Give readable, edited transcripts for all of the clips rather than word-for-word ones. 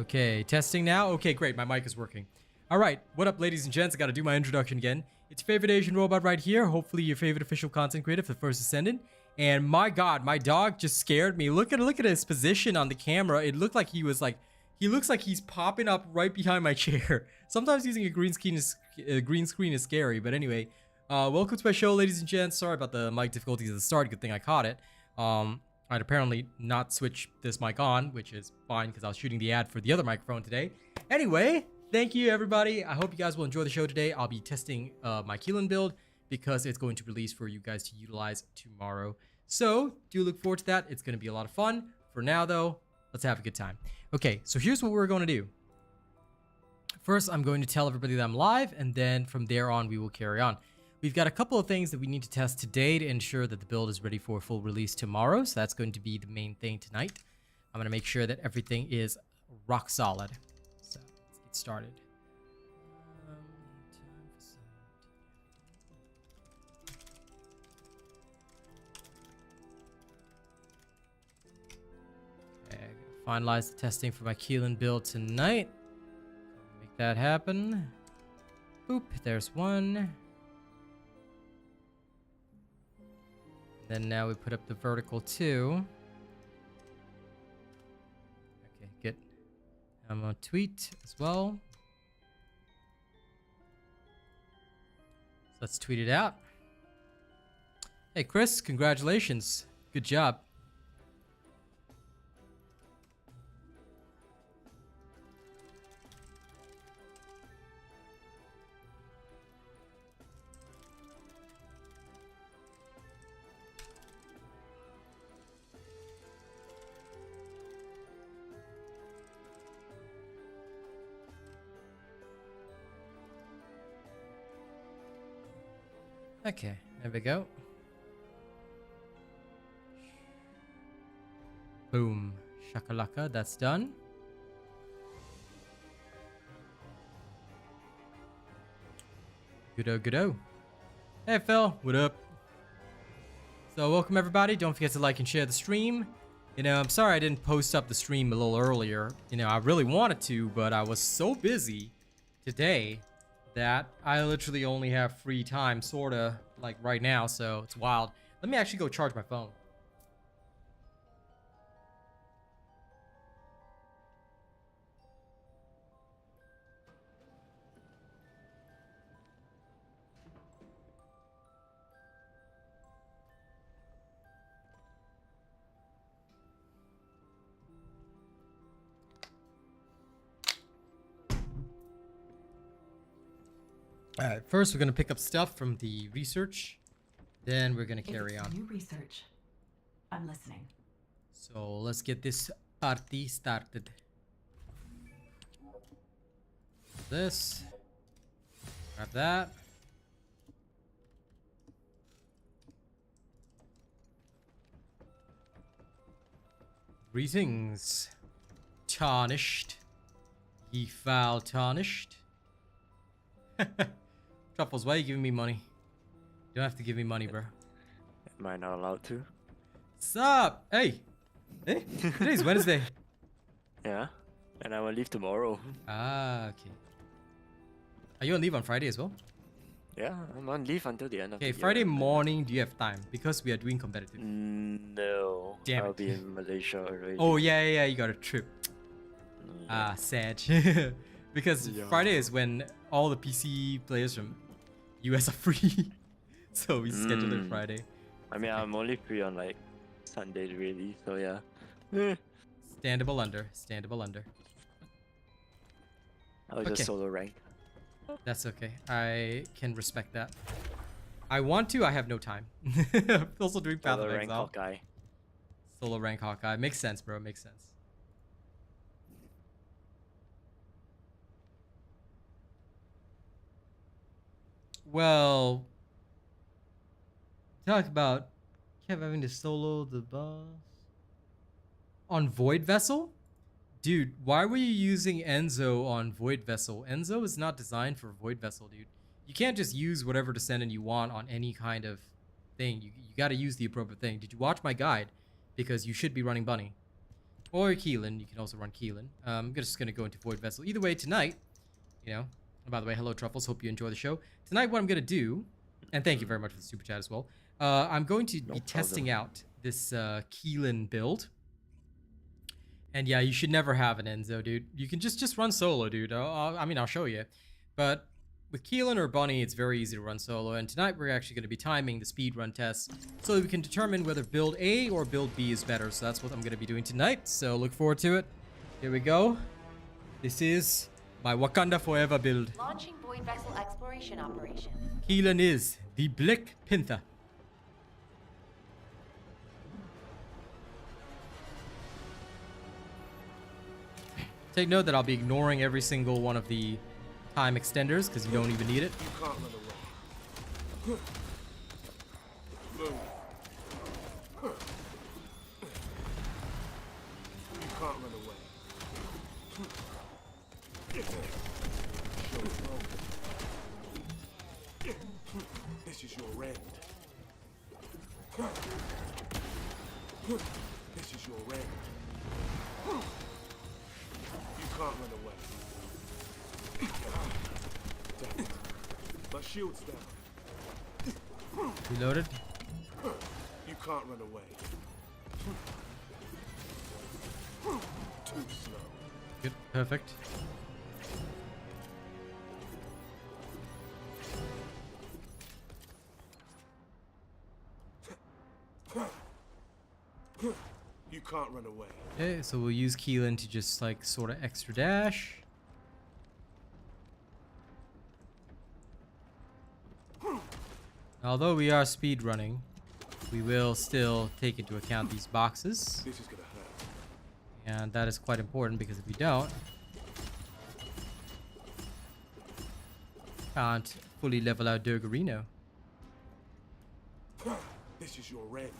Okay, testing now. Okay, great. My mic is working. All right, what up, ladies and gents? I got to do my introduction again. It's your favorite Asian robot right here. Hopefully, your favorite official content creator for the First Descendant. And my God, my dog just scared me. Look at his position on the camera. It looked like he looks like he's popping up right behind my chair. Sometimes using a green screen is scary. But anyway, welcome to my show, ladies and gents. Sorry about the mic difficulties at the start. Good thing I caught it. I'd apparently not switch this mic on, which is fine because I was shooting the ad for the other microphone today. Anyway, thank you everybody. I hope you guys will enjoy the show today. I'll be testing my Keelan build because it's going to release for you guys to utilize tomorrow. So do look forward to that. It's going to be a lot of fun. For now though, let's have a good time. Okay, so here's what we're going to do. First, I'm going to tell everybody that I'm live, and then from there on, we will carry on. We've got a couple of things that we need to test today to ensure that the build is ready for full release tomorrow. So that's going to be the main thing tonight. I'm going to make sure that everything is rock solid. So let's get started. Okay, I'm gonna finalize the testing for my Keelan build tonight. Make that happen. Boop, there's one. Then now we put up the vertical 2. Okay, good. I'm gonna tweet as well. So let's tweet it out. Hey Chris, congratulations. Good job. Okay, there we go. Boom. Shakalaka, that's done. Goodo, goodo. Hey Phil, what up? So welcome everybody. Don't forget to like and share the stream. You know, I'm sorry I didn't post up the stream a little earlier. You know, I really wanted to, but I was so busy today that I literally only have free time, sorta, like right now, so it's wild. Let me actually go charge my phone. Alright, first we're going to pick up stuff from the research, then we're going to carry on. New research. I'm listening. So let's get this party started. This. Grab that. Greetings. Tarnished. Ye foul tarnished. Truffles, why are you giving me money? You don't have to give me money, bro. Am I not allowed to? Sup? Hey! Hey! Today's Wednesday. Yeah, and I will leave tomorrow. Ah, okay. Are you on leave on Friday as well? Yeah, I'm on leave until the end of the Okay, year. Friday morning, do you have time? Because we are doing competitive. No. Damn I'll it. be in Malaysia already. Oh, yeah, you got a trip. Yeah. Ah, sad. Because Yeah. Friday is when all the PC players from US are free. So we scheduled it Friday. I mean, I'm only free on like Sundays really, so yeah. Eh. Standable under. Standable under. I was Okay. just solo rank. That's okay. I can respect that. I want to, I have no time. I'm also doing Path Solo of rank Exile. Hawkeye. Solo rank Hawkeye. Makes sense, bro. Makes sense. Well, talk about Kev having to solo the boss on Void Vessel. Dude, why were you using Enzo on Void Vessel? Enzo is not designed for Void Vessel, dude. You can't just use whatever Descendant you want on any kind of thing. You got to use the appropriate thing. Did you watch my guide? Because you should be running Bunny. or Keelin. You can also run Keelin. I'm just gonna go into Void Vessel. Either way, tonight, you know. And by the way, hello Truffles. Hope you enjoy the show. Tonight, what I'm gonna do, and thank you very much for the super chat as well. I'm going to be testing out this Keelin build. And yeah, you should never have an Enzo, dude. You can just run solo, dude. I mean, I'll show you. But with Keelan or Bunny, it's very easy to run solo. And tonight, we're actually going to be timing the speedrun test so that we can determine whether build A or build B is better. So that's what I'm going to be doing tonight. So look forward to it. Here we go. This is my Wakanda Forever build. Launching Void Vessel Exploration Operation. Keelan is the Black Panther. Take note that I'll be ignoring every single one of the time extenders because you don't even need it. You can't run away. Move. You can't run away. Show's broken. This is your end. This is your end. You can't run away. Damn it. My shield's down. Reloaded. You can't run away. Too slow. Good. Perfect. You can't run away. Okay, so we'll use Keelan to just like sort of extra dash. Although we are speed running, we will still take into account these boxes. This is gonna hurt. And that is quite important because if we don't, can't fully level out Durgarino. This is your end.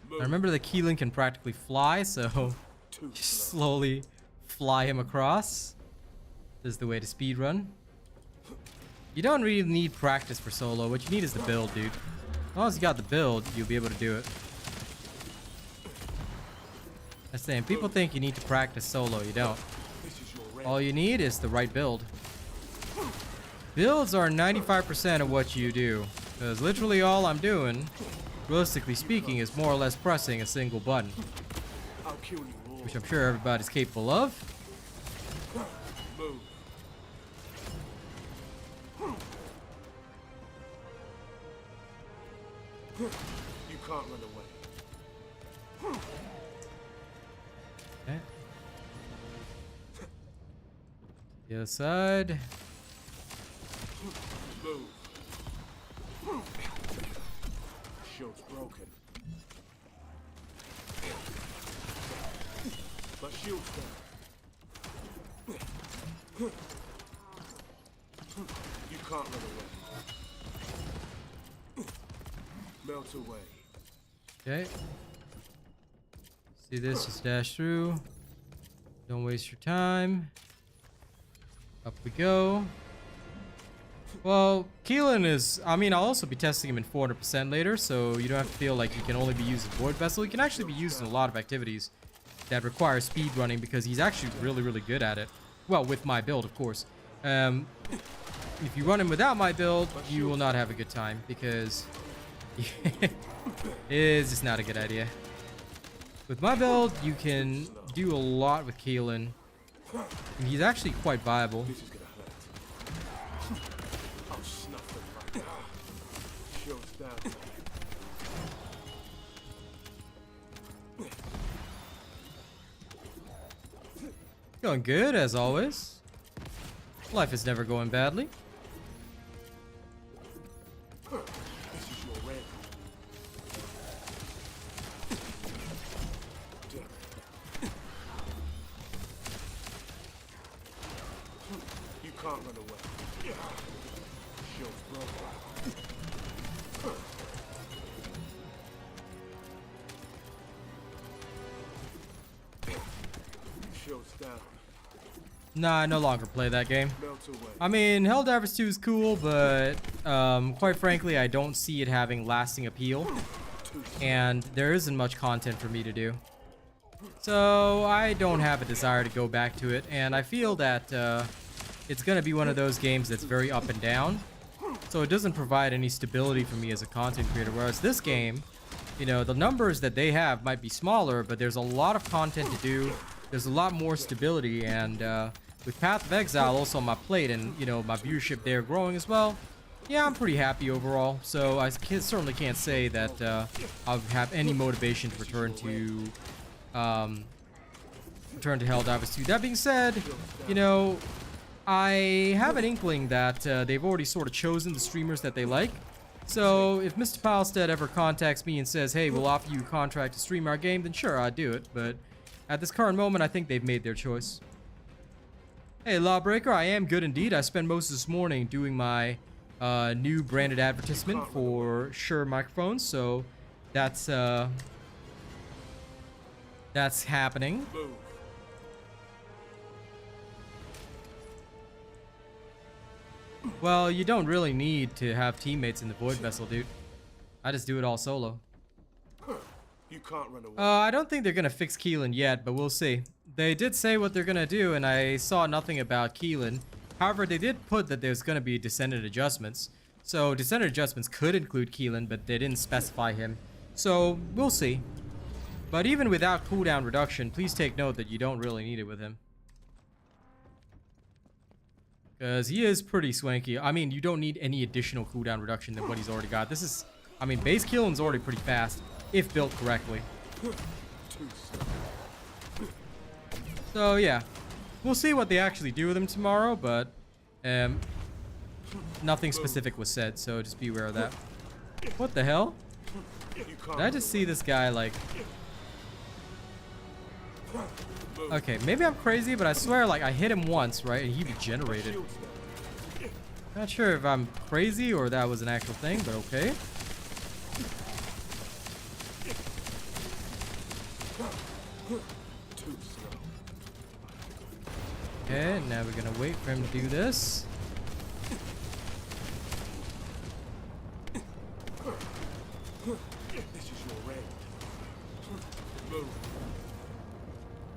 I remember the Keelan can practically fly, so Too just slow. slowly fly him across. This is the way to speed run. You don't really need practice for solo. What you need is the build, dude. As long as you got the build, you'll be able to do it. That's the thing. People think you need to practice solo. You don't. This is your end. All you need is the right build. Builds are 95% of what you do. Because literally all I'm doing, realistically speaking, is more or less pressing a single button. I'll kill you all. Which I'm sure everybody's capable of. Move. You can't run away. Okay. The other side. Move. Shield's broken. My shield's down. You can't run away. Melt away. Okay. See this? Just dash through. Don't waste your time. Up we go. Well, Keelan is... I mean, I'll also be testing him in 400% later, so you don't have to feel like you can only be using Void Vessel. He can actually be used in a lot of activities that require speed running because he's actually really, really good at it. Well, with my build, of course. If you run him without my build, you will not have a good time because... it's just not a good idea. With my build, you can do a lot with Keelan. And he's actually quite viable. This is gonna hurt. I'll snuff them right now. Shield's down. Going good, as always. Life is never going badly. This is your end. Damn it. You can't run away. Shield's broken. Shield's down. Nah, I no longer play that game. Melt away. I mean, Helldivers 2 is cool, but quite frankly, I don't see it having lasting appeal. And there isn't much content for me to do. So I don't have a desire to go back to it, and I feel that it's gonna be one of those games that's very up and down. So it doesn't provide any stability for me as a content creator. Whereas this game, you know, the numbers that they have might be smaller, but there's a lot of content to do. There's a lot more stability, and with Path of Exile also on my plate, and you know, my viewership there growing as well. Yeah, I'm pretty happy overall. So I certainly can't say that I'll have any motivation to return to Helldivers 2. That being said, you know, I have an inkling that they've already sort of chosen the streamers that they like. So if Mr. Palstead ever contacts me and says, hey, we'll offer you a contract to stream our game, then sure, I'd do it. But at this current moment, I think they've made their choice. Hey, Lawbreaker, I am good indeed. I spent most of this morning doing my new branded advertisement for Shure microphones, so that's happening. Well, you don't really need to have teammates in the Void Vessel, dude. I just do it all solo. You can't run away. I don't think they're gonna fix Keelan yet, but we'll see. They did say what they're gonna do, and I saw nothing about Keelan. However, they did put that there's gonna be Descendant adjustments. So Descendant adjustments could include Keelan, but they didn't specify him. So we'll see. But even without cooldown reduction, please take note that you don't really need it with him. Because he is pretty swanky. I mean, you don't need any additional cooldown reduction than what he's already got. This is, I mean, base Keelan's already pretty fast, if built correctly. So, yeah. We'll see what they actually do with him tomorrow, but nothing specific was said, so just be aware of that. What the hell? Did I just see this guy, like... Okay, maybe I'm crazy, but I swear, like, I hit him once, right, and he regenerated. Not sure if I'm crazy or that was an actual thing, but okay. Okay, now we're gonna wait for him to do this.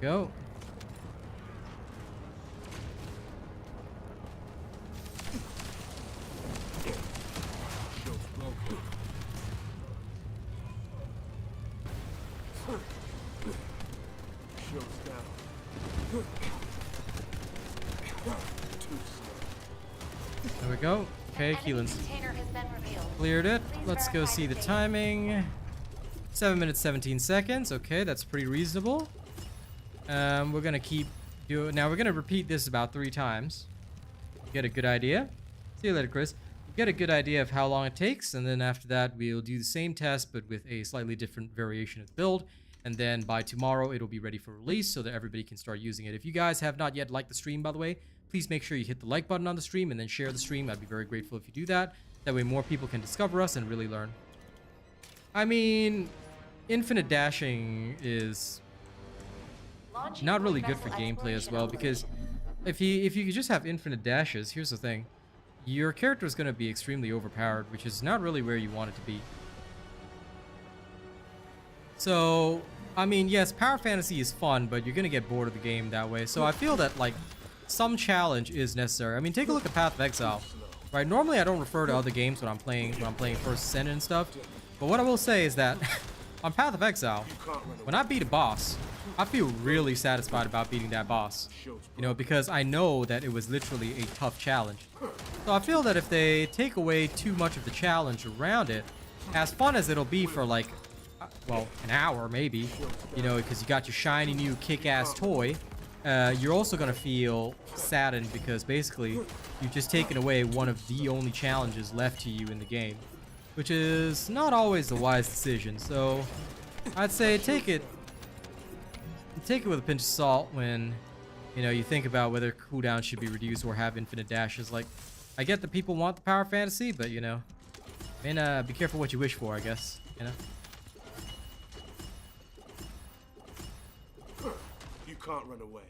Go. There we go. Okay, Keelan's cleared it. Let's go see the timing. 7 minutes 17 seconds. Okay, that's pretty reasonable. We're gonna keep doing. Now we're gonna repeat this about 3 times. Get a good idea. See you later, Chris. Get a good idea of how long it takes, and then after that we'll do the same test but with a slightly different variation of the build. And then by tomorrow it'll be ready for release so that everybody can start using it. If you guys have not yet liked the stream, by the way, please make sure you hit the like button on the stream and then share the stream. I'd be very grateful if you do that. That way more people can discover us and really learn. I mean, infinite dashing is not really good for gameplay as well, because if you could just have infinite dashes, here's the thing. Your character is going to be extremely overpowered, which is not really where you want it to be. So, I mean, yes, power fantasy is fun, but you're going to get bored of the game that way. So I feel that, like, some challenge is necessary. I mean, take a look at Path of Exile. Right? Normally I don't refer to other games when I'm playing First Descendant and stuff. But what I will say is that on Path of Exile, when I beat a boss, I feel really satisfied about beating that boss. You know, because I know that it was literally a tough challenge. So I feel that if they take away too much of the challenge around it, as fun as it'll be for, like, well, an hour maybe, you know, because you got your shiny new kick-ass toy, you're also going to feel saddened because basically you've just taken away one of the only challenges left to you in the game, which is not always the wise decision. So I'd say take it with a pinch of salt when, you know, you think about whether cooldown should be reduced or have infinite dashes. Like, I get that people want the power fantasy, but, you know, and be careful what you wish for, I guess, you know. You can't run away.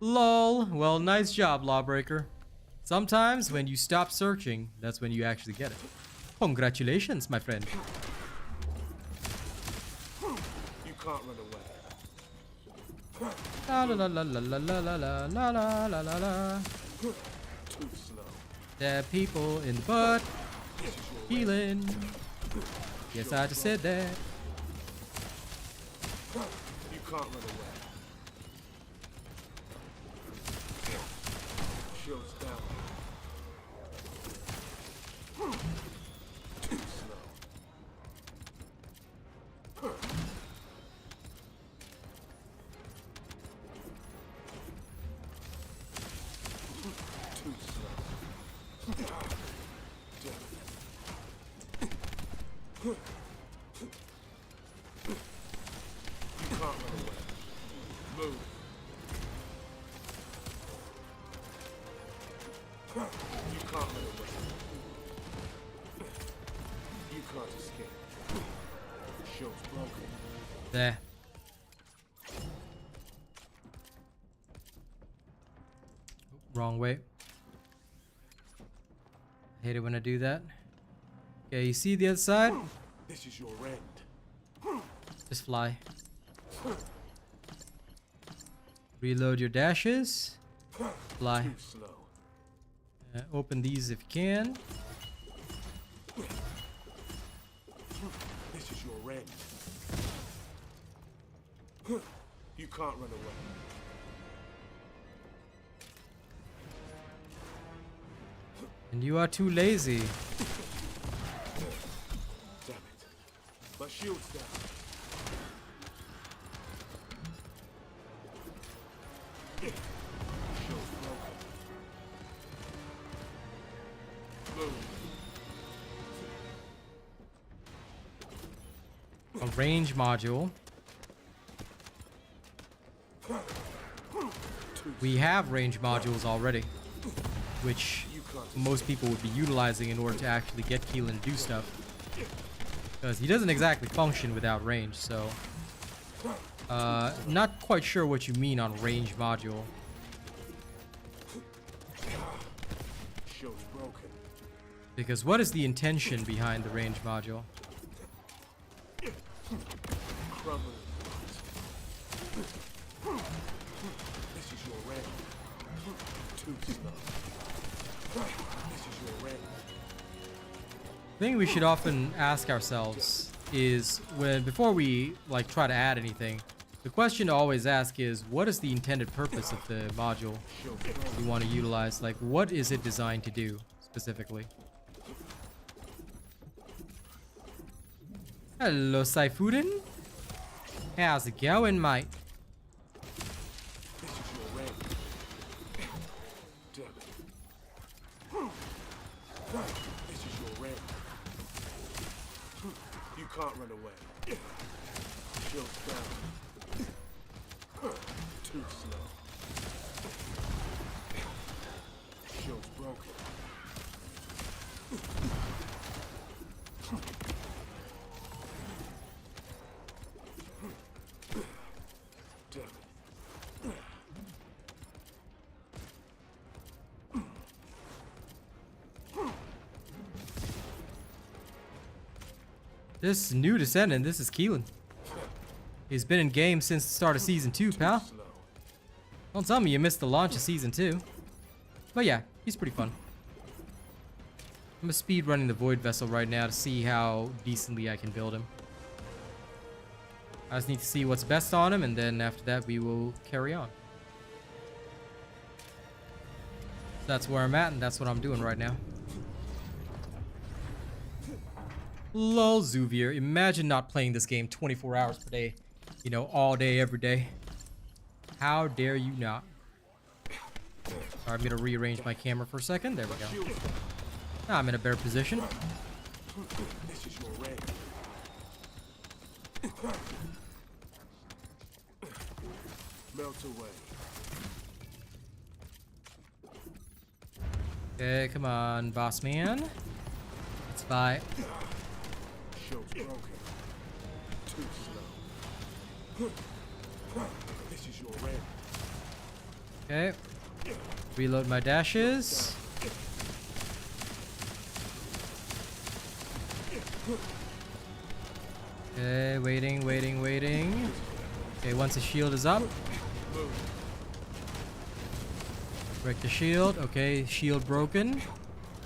Lol. Well, nice job, Lawbreaker. Sometimes when you stop searching, that's when you actually get it. Congratulations, my friend. You can't run away. La la la la la la la la la la la la la la. Too slow. Stab people in the butt. Keelan. Yes, I just said that. You can't run away. Shields down. Too slow. Too slow. You can't run away. Move. You can't run away. You can't escape. Shield's broken. There. Wrong way. I hate it when I do that. Okay, you see the other side? This is your end. Just fly. Reload your dashes. Fly. Too slow. Open these if you can. This is your end. You can't run away. And you are too lazy. Damn it. My shield's down. Shield's broken. Move. A range module. We have range modules already, which You can't most people would be utilizing in order to actually get Keelan to do stuff. Because he doesn't exactly function without range, so... not quite sure what you mean on range module. Shield's broken. Because what is the intention behind the range module? Crumbling. This is your end. Too slow. This is your end. The thing we should often ask ourselves is before we like try to add anything, the question to always ask is, what is the intended purpose of the module Shield's broken. you want to utilize? Like, what is it designed to do specifically? Hello, Saifudin. How's it going, mate? This is your end. Damn it. This is your end. You can't run away. Shield's down. Too slow. Shield's broken. Damn it. This new Descendant, this is Keelan. He's been in game since the start of Season 2, pal. Slow. Don't tell me you missed the launch of Season 2. But yeah, he's pretty fun. I'm speed running the Void Vessel right now to see how decently I can build him. I just need to see what's best on him, and then after that we will carry on. That's where I'm at, and that's what I'm doing right now. Lol, Zuvier. Imagine not playing this game 24 hours per day. You know, all day, every day. How dare you not? Alright, I'm gonna rearrange my camera for a second. There we go. Now I'm in a better position. This is your end. Melt away. Okay, come on, boss man. Let's fight. Shield's broken. Too slow. This is your end. Okay. Reload my dashes. Okay, waiting. Okay, once the shield is up, Move. Break the shield. Okay, shield broken.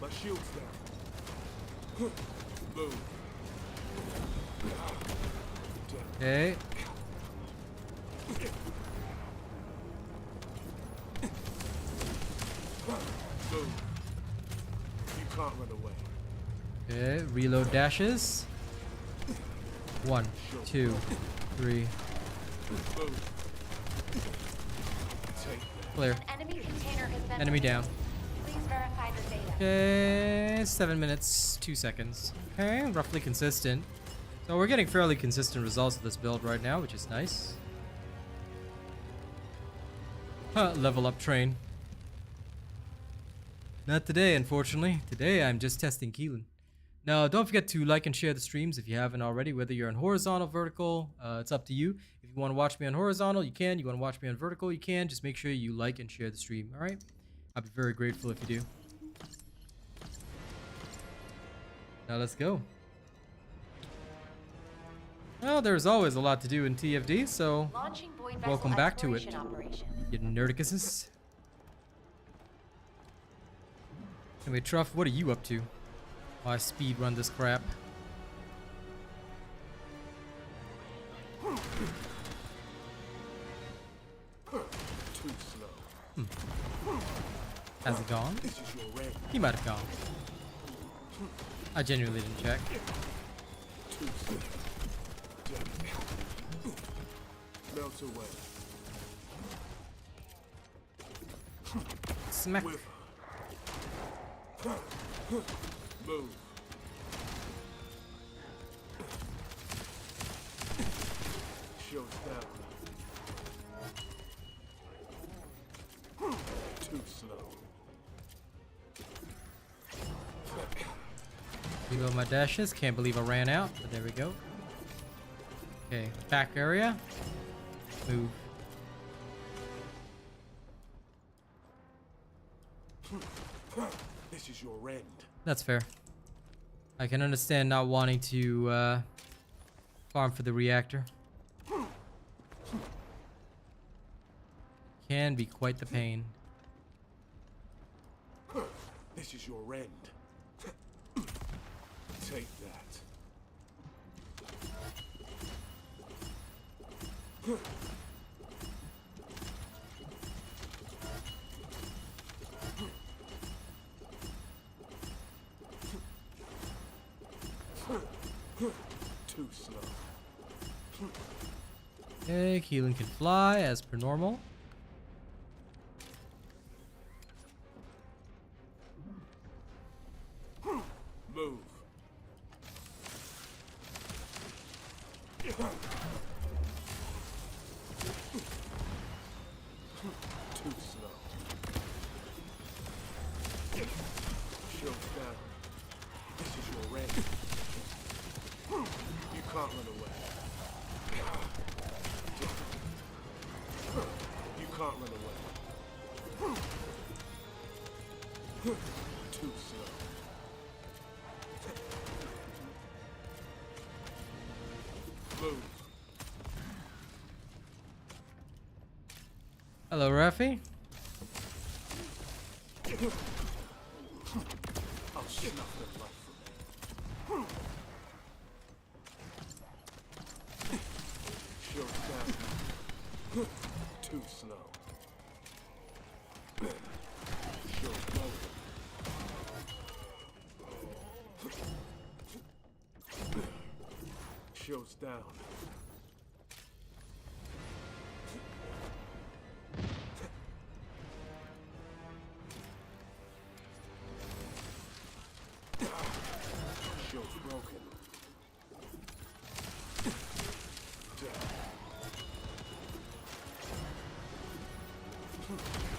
My shield's down. Move. Okay. Move. You can't run away. Okay, reload dashes. 1, 2, 3. Move. Take that. Clear. An enemy container has been Enemy down. Please verify your data. Okay, 7 minutes, 2 seconds. Okay, roughly consistent. So we're getting fairly consistent results of this build right now, which is nice. Level up train. Not today, unfortunately. Today I'm just testing Keelan. Now, don't forget to like and share the streams if you haven't already, whether you're on horizontal, vertical, it's up to you. If you want to watch me on horizontal, you can. You want to watch me on vertical, you can. Just make sure you like and share the stream, all right? I'll be very grateful if you do. Now let's go. Well, there's always a lot to do in TFD, so Launching void vessel welcome back to it, exploration operation. you nerdicuses. Anyway, Truff, what are you up to? While I speed run this crap. Too slow. Has he gone? This is your red. He might have gone. I genuinely didn't check. Too slow. Melt away. Smack. With move. Shows down. Too slow. Reload my dashes. Can't believe I ran out, but there we go. Okay, back area. Move. This is your end. That's fair. I can understand not wanting to farm for the reactor. Can be quite the pain. This is your end. Take that. Too slow. Okay, Keelan can fly as per normal. Move. Too slow. Shield down. This is your end. You can't run away. You can't run away. Too slow. Move. Hello, Rafi. I'll snuff the blood from me. Shield down. Too slow. Shield low. Shields down. Shield's broken.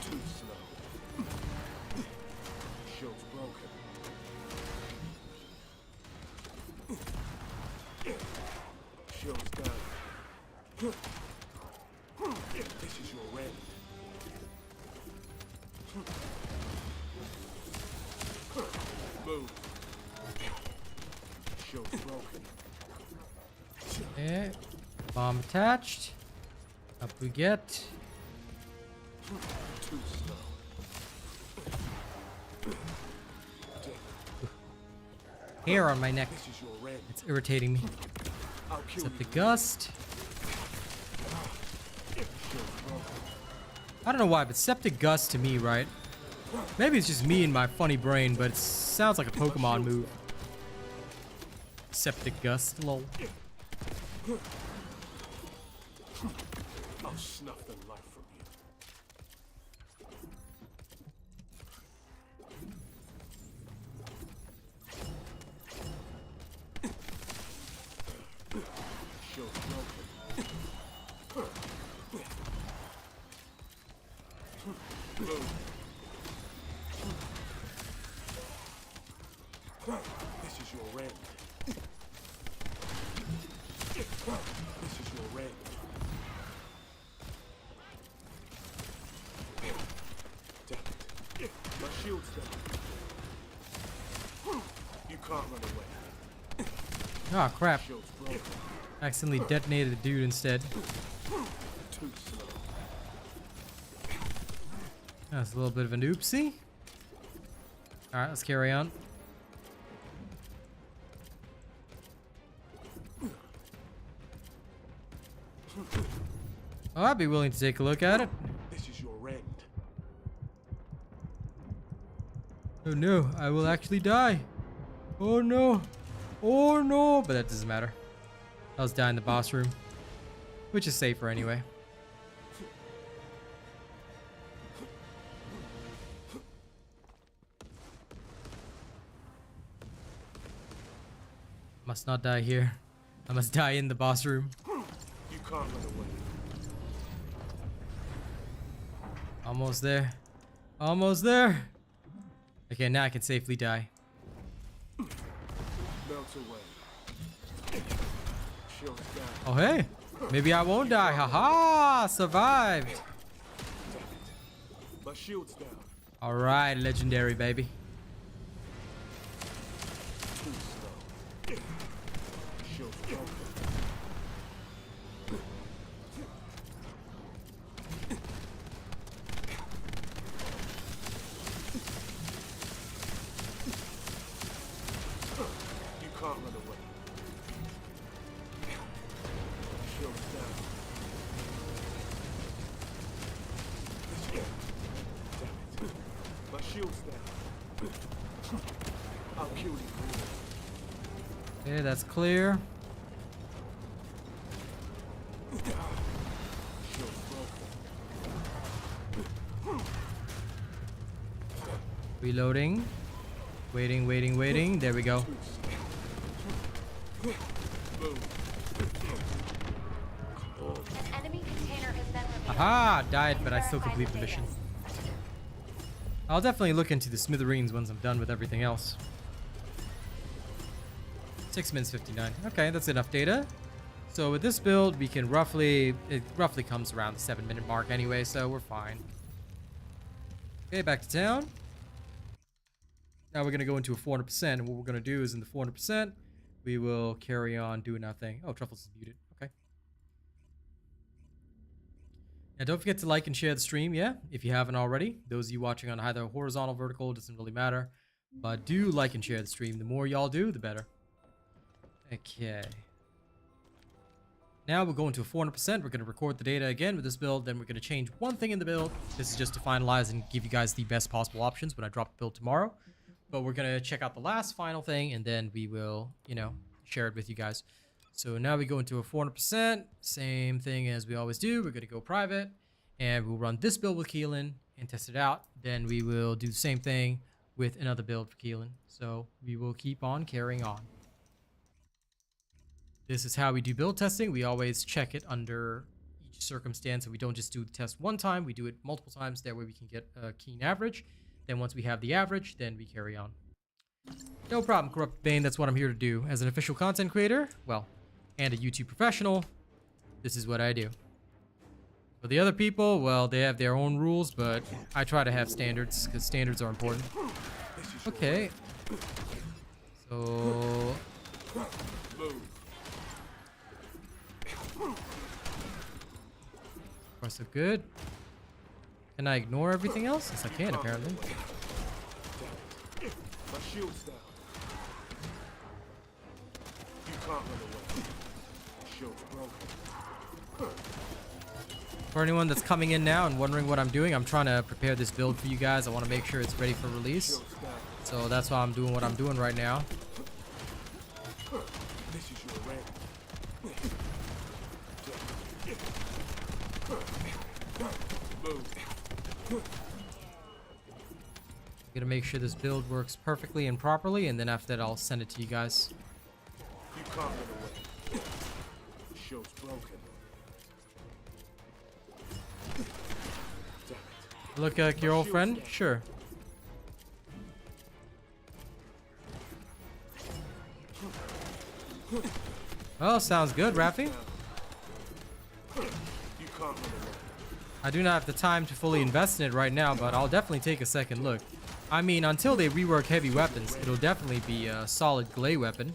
Too slow. Shield's broken. Shield's down. This is your end. Move. Shield's broken. Okay. Bomb attached. Up we get. Too slow. Hair on my neck. This is your end. It's irritating me. I'll kill Set you. the gust. I don't know why, but septic gust to me, right? Maybe it's just me and my funny brain, but it sounds like a Pokemon move. Septic gust, lol. I'll snuff the life from you. Shield's broken. Boom. This is your end. This is your end. Damn it. My shield's down. You can't run away. Ah, crap. Shield's broken. Accidentally detonated the dude instead. Too slow. That's a little bit of an oopsie. Alright, let's carry on. Oh, I'd be willing to take a look at it. This is your end. Oh no, I will actually die. Oh no. Oh no. But that doesn't matter. I was dying in the boss room. Which is safer anyway. Must not die here. I must die in the boss room. You can't run away. Almost there. Almost there. Okay, now I can safely die. Melt away. Shield's down. Oh hey. Maybe I won't die. Haha! Survived. Damn it. My shield's down. Alright, legendary baby. Too slow. Shield's broken. You can't run away. Shield's down. Damn it. My shield's down. I'll kill you. Okay, that's clear. Shield's broken. Reloading. Waiting, waiting, waiting. There we go. Boom. An enemy container has been revealed. Aha! Died, but I Please still verify complete the data. mission. I'll definitely look into the smithereens once I'm done with everything else. 6 minutes 59. Okay, that's enough data. So with this build, we can it roughly comes around the 7-minute mark anyway, so we're fine. Okay, back to town. Now we're going to go into a 400%, and what we're going to do is in the 400%, we will carry on doing our thing. Oh, Truffles is muted. Okay. Now don't forget to like and share the stream, yeah, if you haven't already. Those of you watching on either horizontal or vertical, doesn't really matter. But do like and share the stream. The more y'all do, the better. Okay. Now we'll go into a 400%. We're going to record the data again with this build. Then we're going to change one thing in the build. This is just to finalize and give you guys the best possible options when I drop the build tomorrow. But we're going to check out the last final thing, and then we will, you know, share it with you guys. So now we go into a 400%. Same thing as we always do. We're going to go private, and we'll run this build with Keelan and test it out. Then we will do the same thing with another build for Keelan. So we will keep on carrying on. This is how we do build testing. We always check it under each circumstance, and we don't just do the test one time. We do it multiple times. That way we can get a keen average. Then once we have the average, then we carry on. No problem, Corrupt Bane. That's what I'm here to do. As an official content creator, well, and a YouTube professional, this is what I do. For the other people, well, they have their own rules, but I try to have standards, because standards are important. Okay. So... far so good. Can I ignore everything else? Yes, I can, apparently. My shield's down. You can't run away. Shield's broken. For anyone that's coming in now and wondering what I'm doing, I'm trying to prepare this build for you guys. I want to make sure it's ready for release. Shield's down. So that's why I'm doing what I'm doing right now. This is your rank. Move. Gonna make sure this build works perfectly and properly, and then after that I'll send it to you guys. You can't run away. Shield's broken. Damn it. Look like your old friend? Sure. Well, sounds good, Rafi. You can't run away. I do not have the time to fully invest in it right now, but I'll definitely take a second look. I mean, until they rework heavy weapons, it'll definitely be a solid glay weapon.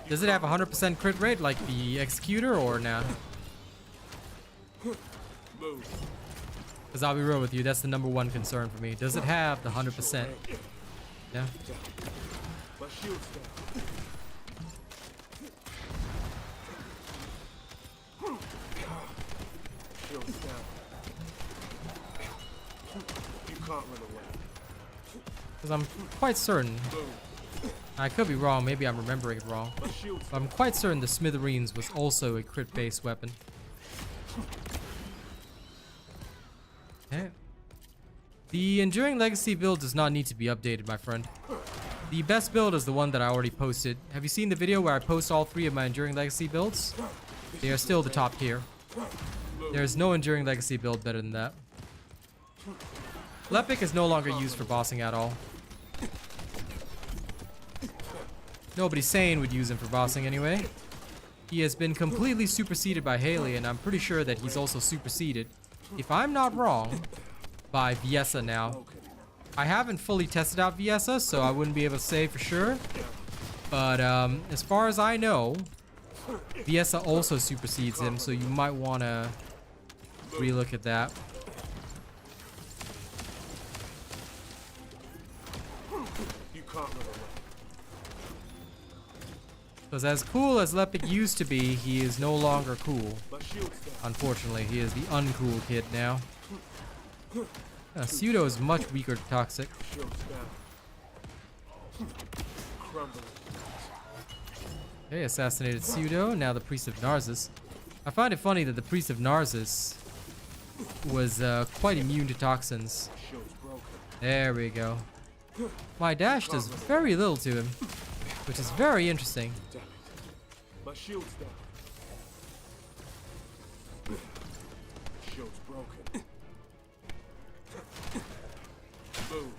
Does it have 100% crit rate like the Executor or nah? Move. Because I'll be real with you, that's the #1 concern for me. Does it have the 100%? Yeah. My shield's down. Shield's down. You can't run away. Because I'm quite certain, Move. I could be wrong, maybe I'm remembering it wrong, My shield's but I'm quite certain the Smithereens was also a crit-based weapon. Okay. The Enduring Legacy build does not need to be updated, my friend. The best build is the one that I already posted. Have you seen the video where I post all 3 of my Enduring Legacy builds? They are still the top tier. There's no Enduring Legacy build better than that. Lepic is no longer used for bossing at all. Nobody sane would use him for bossing anyway. He has been completely superseded by Haley, and I'm pretty sure that he's also superseded, if I'm not wrong, by Viessa now. broken. I haven't fully tested out Viessa, so I wouldn't be able to say for sure. But as far as I know, Viessa also supersedes him, so you might want to relook at that. You can't run away. Because as cool as Lepic used to be, he is no longer cool. My shield's down. Unfortunately, he is the uncool kid now. Pseudo is much weaker to Toxic. Shield's down. Crumbling. Okay, assassinated Pseudo, now the Priest of Narcissus. I find it funny that the Priest of Narcissus was quite immune to toxins. Shield's broken. There we go. My dash does very little to him, which is very interesting. Damn it. My shield's down. Shield's broken. Move.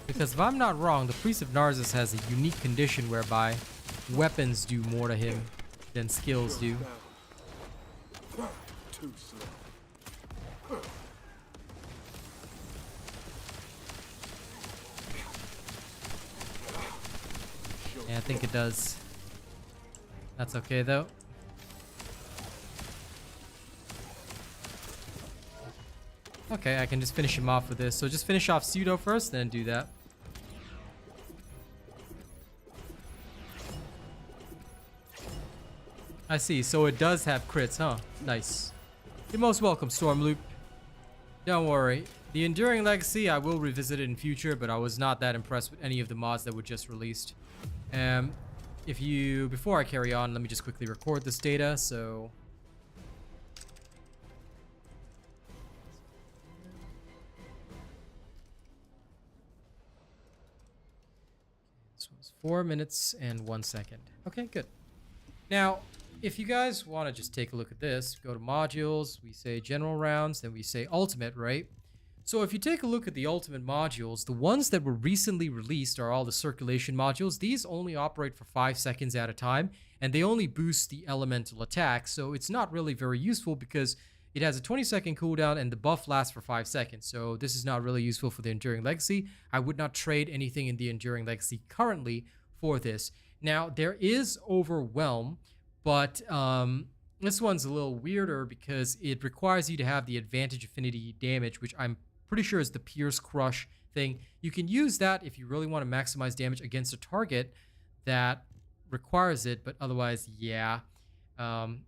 Because if I'm not wrong, the Priest of Narcissus has a unique condition whereby weapons do more to him than skills do. Down. Too slow. Yeah, I think it does. That's okay though. Okay, I can just finish him off with this. So just finish off Pseudo first, then do that. I see, so it does have crits, huh? Nice. You're most welcome, Stormloop. Don't worry. The Enduring Legacy, I will revisit it in future, but I was not that impressed with any of the mods that were just released. Before I carry on, let me just quickly record this data, so... This was 4 minutes and 1 second. Okay, good. Now, if you guys want to just take a look at this, go to modules, we say general rounds, then we say ultimate, right? So if you take a look at the ultimate modules, the ones that were recently released are all the circulation modules. These only operate for 5 seconds at a time, and they only boost the elemental attack, so it's not really very useful because it has a 20-second cooldown and the buff lasts for 5 seconds. So this is not really useful for the Enduring Legacy. I would not trade anything in the Enduring Legacy currently for this. Now, there is Overwhelm, but This one's a little weirder because it requires you to have the advantage affinity damage, which I'm pretty sure is the Pierce Crush thing. You can use that if you really want to maximize damage against a target that requires it, but otherwise, yeah. The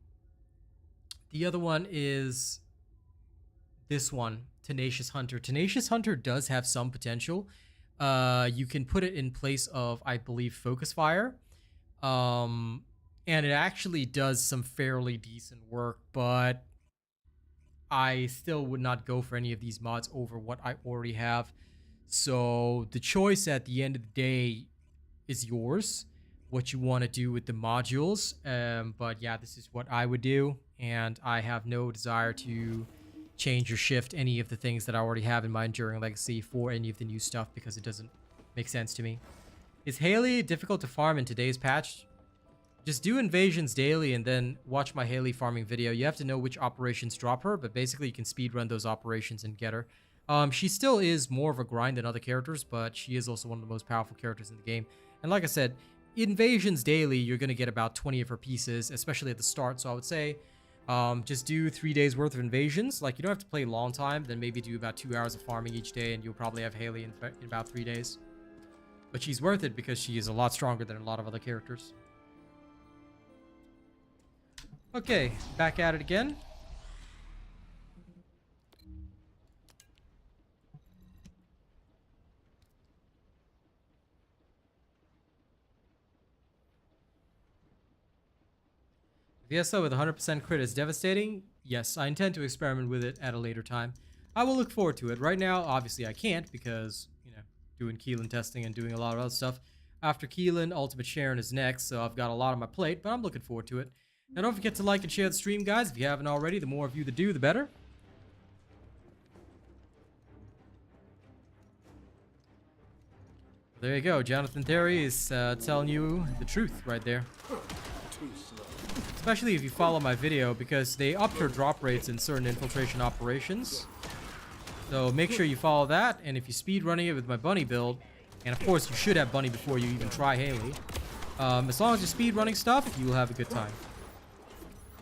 other one is this one, Tenacious Hunter. Tenacious Hunter does have some potential. You can put it in place of, I believe, Focus Fire. And it actually does some fairly decent work, but I still would not go for any of these mods over what I already have. So the choice at the end of the day is yours, what you want to do with the modules. But yeah, this is what I would do, and I have no desire to change or shift any of the things that I already have in my Enduring Legacy for any of the new stuff because it doesn't make sense to me. Is Haley difficult to farm in today's patch? Just do invasions daily and then watch my Haley farming video. You have to know which operations drop her, but basically you can speedrun those operations and get her. She still is more of a grind than other characters, but she is also one of the most powerful characters in the game. And like I said, invasions daily, you're going to get about 20 of her pieces, especially at the start. So I would say just do 3 days worth of invasions. Like, you don't have to play a long time, then maybe do about 2 hours of farming each day, and you'll probably have Haley in about 3 days. But she's worth it because she is a lot stronger than a lot of other characters. Okay, back at it again. VSO with 100% crit is devastating. Yes, I intend to experiment with it at a later time. I will look forward to it. Right now, obviously I can't because, you know, doing Keelan testing and doing a lot of other stuff. After Keelan, Ultimate Sharen is next, so I've got a lot on my plate, but I'm looking forward to it. Now, don't forget to like and share the stream, guys. If you haven't already, the more of you that do, the better. There you go. Jonathan Terry is telling you the truth right there. Especially if you follow my video, because they upped her drop rates in certain infiltration operations. So make sure you follow that, and if you speed running it with my bunny build, and of course you should have bunny before you even try Haley, as long as you're speed running stuff, you will have a good time.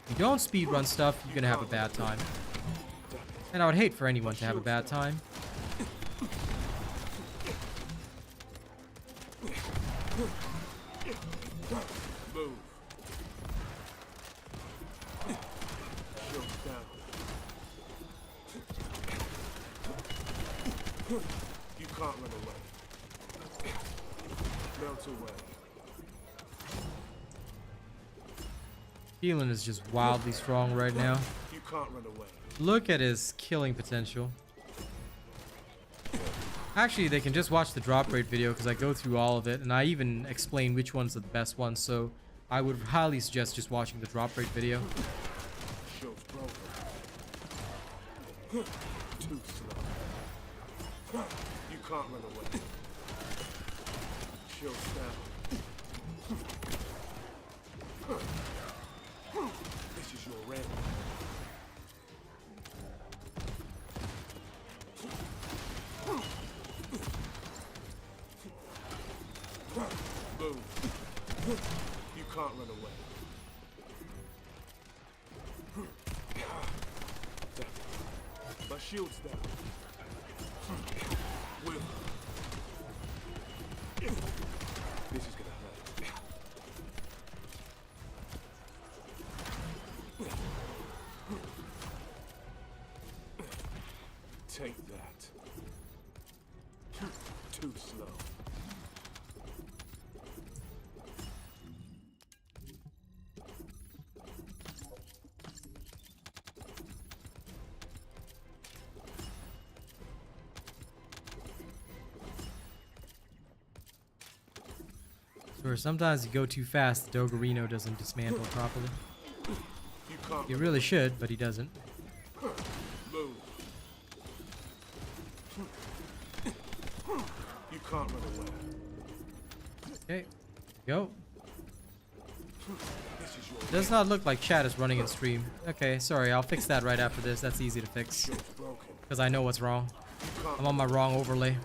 If you don't speedrun stuff, you're gonna have a bad time. And I would hate for anyone to have a bad time. Move. You can't run away. Melt away. Keelan is just wildly strong right now. You can't run away. Look at his killing potential. Actually, they can just watch the drop rate video because I go through all of it, and I even explain which ones are the best ones, so I would highly suggest just watching the drop rate video. Shield's broken. Too slow. You can't run away. Shield's down. This is your end. Move. You can't run away. My shield's down. Will. This is gonna hurt. Take that. Too slow. Or sometimes you go too fast, the Doggerino doesn't dismantle properly. You can't. He really should, but he doesn't. Move. You can't run away. Okay, go. This is your Does not look like chat is running in stream. Okay, sorry, I'll fix that right after this. That's easy to fix. shield's broken. Because I know what's wrong. You can't. I'm on my wrong overlay.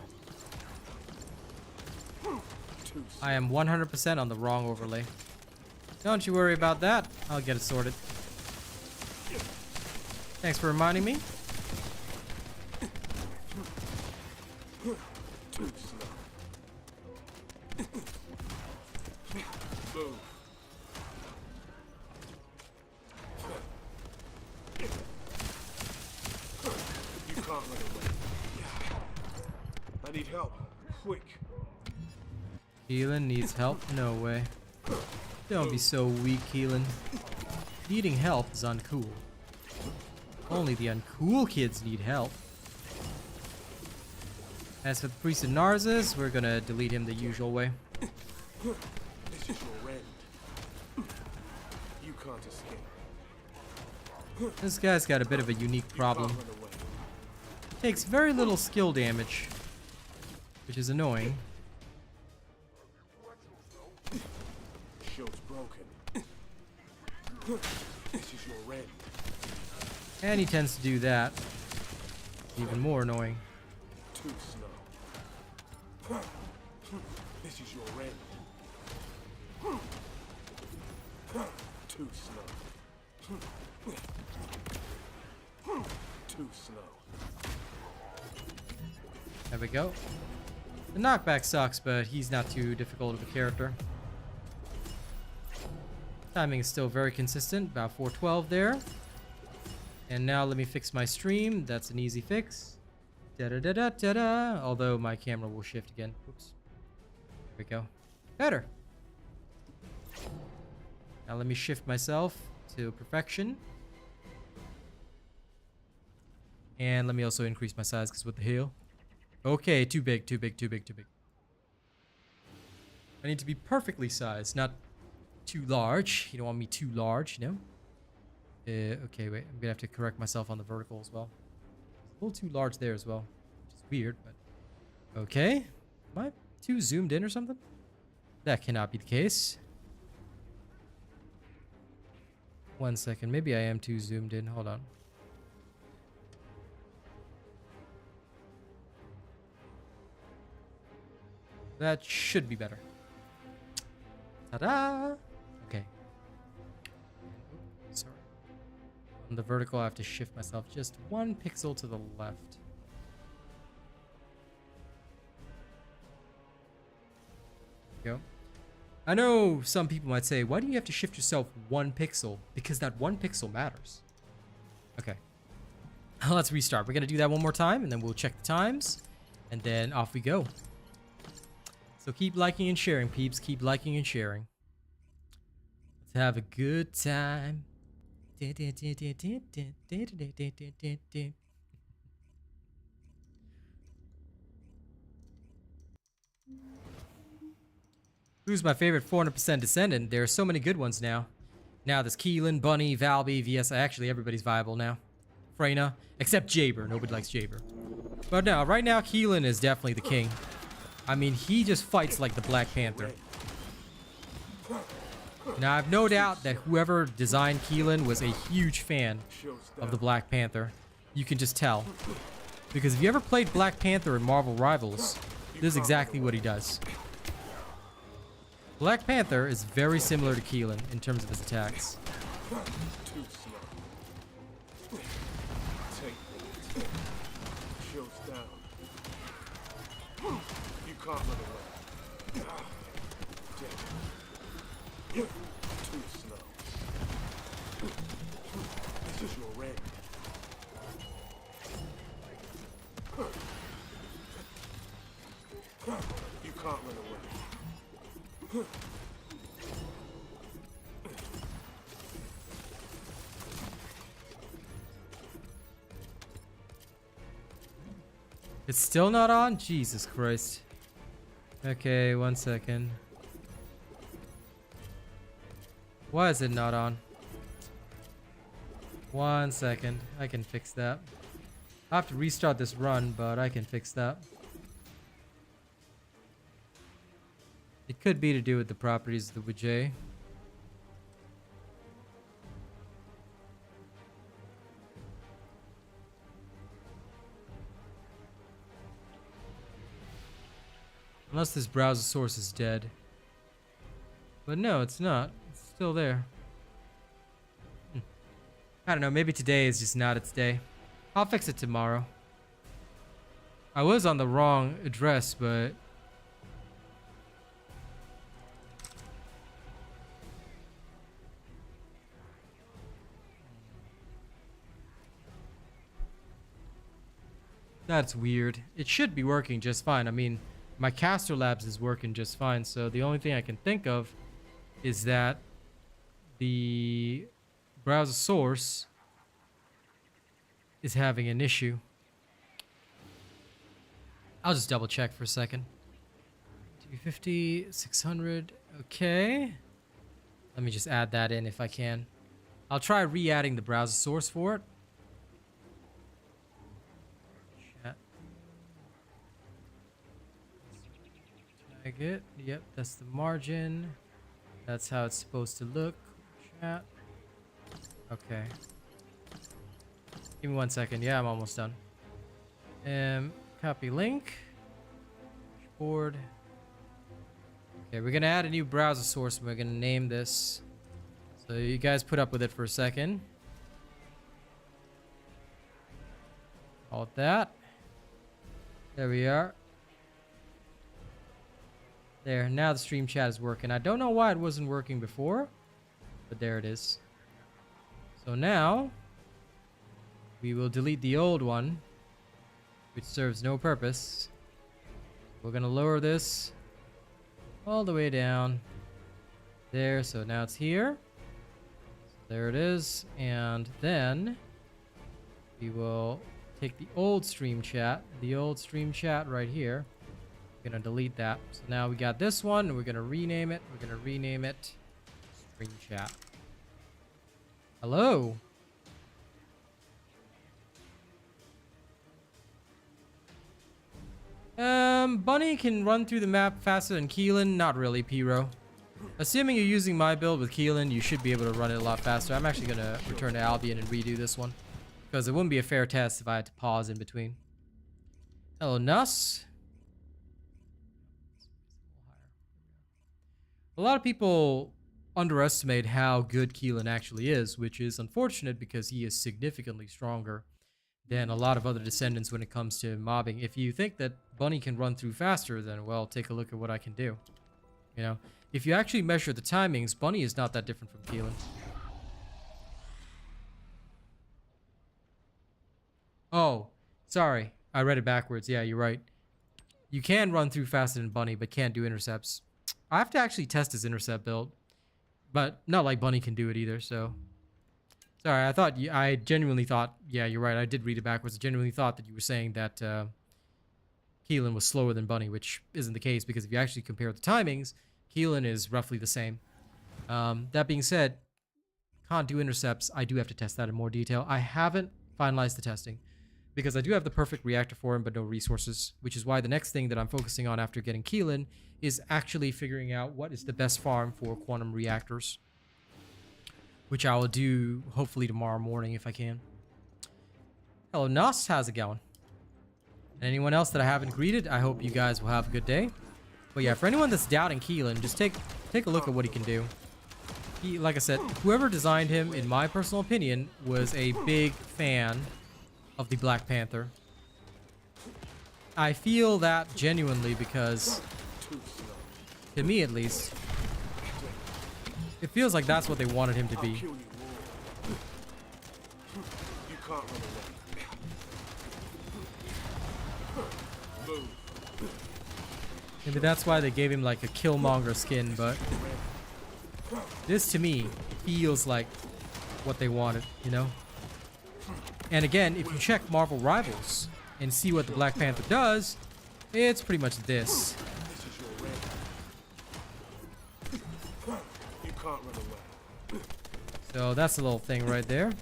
Too slow. I am 100% on the wrong overlay. Don't you worry about that. I'll get it sorted. Thanks for reminding me. Too slow. Move. You can't run away. I need help. Quick. Keelan needs help? No way. Don't be so weak, Keelan. Needing help is uncool. Only the uncool kids need help. As for the Priest of Narses, we're gonna delete him the usual way. This is your end. You can't escape. This guy's got a bit of a unique problem. You can't run away. Takes very little skill damage, which is annoying. Shield's broken. This is your end. And he tends to do that. Even more annoying. Too slow. This is your end. Too slow. Too slow. There we go. The knockback sucks, but he's not too difficult of a character. Timing is still very consistent, about 412 there. And now let me fix my stream. That's an easy fix. Da-da-da-da-da-da. Although my camera will shift again. Oops. There we go. Better. Now let me shift myself to perfection. And let me also increase my size, because what the hell? Okay, too big, too big, too big, too big. I need to be perfectly sized, not too large. You don't want me too large, you know? Okay, wait. I'm gonna have to correct myself on the vertical as well. A little too large there as well, which is weird, but okay. Am I too zoomed in or something? That cannot be the case. 1 second. Maybe I am too zoomed in. Hold on. That should be better. Ta-da! Okay. Sorry. On the vertical, I have to shift myself just 1 pixel to the left. There we go. I know some people might say, why do you have to shift yourself 1 pixel? Because that 1 pixel matters. Okay. Let's restart. We're going to do that one more time, and then we'll check the times, and then off we go. So keep liking and sharing, peeps. Keep liking and sharing. Let's have a good time. Who's my favorite 400% Descendant? There are so many good ones now. Now there's Keelan, Bunny, Valby, VS. Actually, everybody's viable now. Freyna, except Jaber. Nobody likes Jaber. But no, right now Keelan is definitely the king. I mean, he just fights like the Black Panther. Now, I have no doubt that whoever designed Keelan was a huge fan of the Black Panther. You can just tell. Because if you ever played Black Panther in Marvel Rivals, this is exactly what he does. Black Panther is very similar to Keelan in terms of his attacks. Too slow. Take it. Shield's down. You can't run away. Dead. Too slow. This is your end. You can't run away. It's still not on? Jesus Christ. Okay, 1 second. Why is it not on? 1 second. I can fix that. I have to restart this run, but I can fix that. It could be to do with the properties of the Wujay. Unless this browser source is dead. But no, it's not. It's still there. I don't know, maybe today is just not its day. I'll fix it tomorrow. I was on the wrong address, but... That's weird. It should be working just fine. I mean, my caster labs is working just fine, so the only thing I can think of is that the browser source is having an issue. I'll just double check for a second. 250, 600, okay. Let me just add that in if I can. I'll try re-adding the browser source for it. Chat. Tag it. Yep, that's the margin. That's how it's supposed to look. Chat. Okay. Give me 1 second. Yeah, I'm almost done. Copy link. Board. Okay, we're gonna add a new browser source and we're gonna name this. So you guys put up with it for a second. All that. There we are. There, now the stream chat is working. I don't know why it wasn't working before, but there it is. So now we will delete the old one, which serves no purpose. We're gonna lower this all the way down there, so now it's here. So there it is, and then we will take the old stream chat right here. We're gonna delete that. So now we got this one, and we're gonna rename it. We're gonna rename it stream chat. Hello. Bunny can run through the map faster than Keelan. Not really, Pyro. Assuming you're using my build with Keelan, you should be able to run it a lot faster. I'm actually gonna return to Albion and redo this one, because it wouldn't be a fair test if I had to pause in between. Hello, Nuss. A lot of people underestimate how good Keelan actually is, which is unfortunate because he is significantly stronger than a lot of other Descendants when it comes to mobbing. If you think that Bunny can run through faster, then, well, take a look at what I can do. You know, if you actually measure the timings, Bunny is not that different from Keelan. Oh, sorry. I read it backwards. Yeah, you're right. You can run through faster than Bunny, but can't do intercepts. I have to actually test his intercept build, but not like Bunny can do it either, so... Sorry, I genuinely thought, yeah, you're right, I did read it backwards. I genuinely thought that you were saying that Keelan was slower than Bunny, which isn't the case, because if you actually compare the timings, Keelan is roughly the same. That being said, can't do intercepts. I do have to test that in more detail. I haven't finalized the testing, because I do have the perfect reactor for him, but no resources, which is why the next thing that I'm focusing on after getting Keelan is actually figuring out what is the best farm for quantum reactors, which I will do hopefully tomorrow morning if I can. Hello, Nos. How's it going? And anyone else that I haven't greeted, I hope you guys will have a good day. But yeah, for anyone that's doubting Keelan, just take a look at what he can do. He, like I said, whoever designed him, in my personal opinion, was a big fan of the Black Panther. I feel that genuinely because, to me at least, it feels like that's what they wanted him to be. You can't run away. Maybe that's why they gave him like a Killmonger skin, but this to me feels like what they wanted, you know? And again, if you check Marvel Rivals and see what the Black Panther does, it's pretty much this. You can't run away. So that's a little thing right there.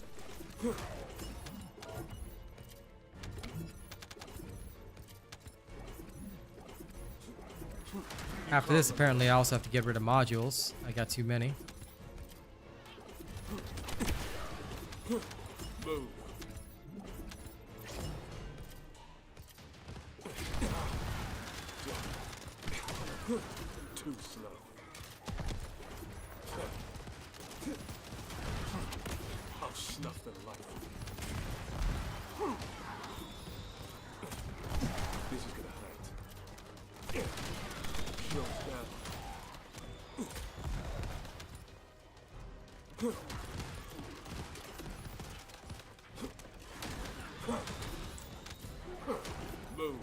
After this, apparently I also have to get rid of modules. I got too many. Move. Too slow. I'll snuff them Move. Move.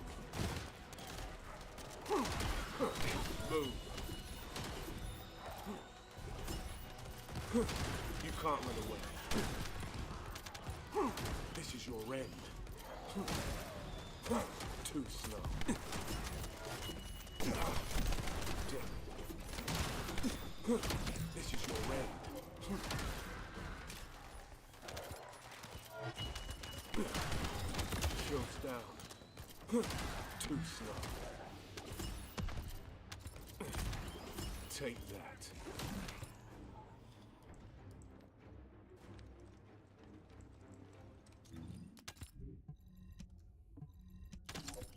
You can't run away. This is your end. Too slow. This is your end. Shield's down. Too slow. Take that.